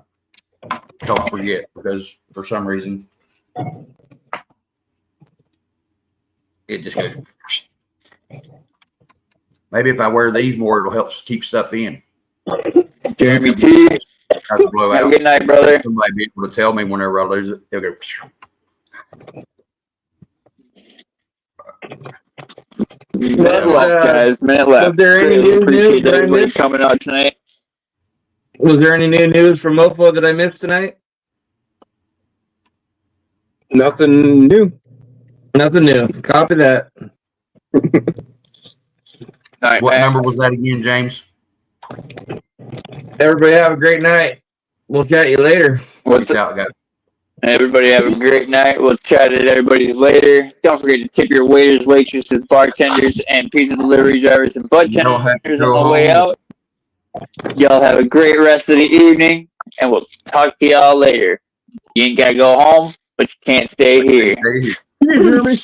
Speaker 3: don't forget, because for some reason it just goes. Maybe if I wear these more, it'll help keep stuff in.
Speaker 2: Jeremy T.
Speaker 3: Have a
Speaker 2: good night, brother.
Speaker 3: Somebody be able to tell me whenever I lose it. They'll go.
Speaker 2: Minute left, guys. Minute left.
Speaker 6: Was there any new news that I missed?
Speaker 2: Coming out tonight.
Speaker 6: Was there any new news from MOFO that I missed tonight?
Speaker 1: Nothing new.
Speaker 6: Nothing new. Copy that.
Speaker 2: Right,
Speaker 3: What
Speaker 2: Matt.
Speaker 3: number was that again, James?
Speaker 6: Everybody have a great night. We'll chat you later.
Speaker 2: What's
Speaker 3: Peace out, guys.
Speaker 2: Everybody have a great night. We'll chat at everybody's later. Don't forget to tip your waiters, waitresses, bartenders, and pizza delivery drivers and bud tenders on the way out. Y'all have a great rest of the evening, and we'll talk to y'all later. You ain't got to go home, but you can't stay here.
Speaker 3: Stay here.
Speaker 1: You hear me?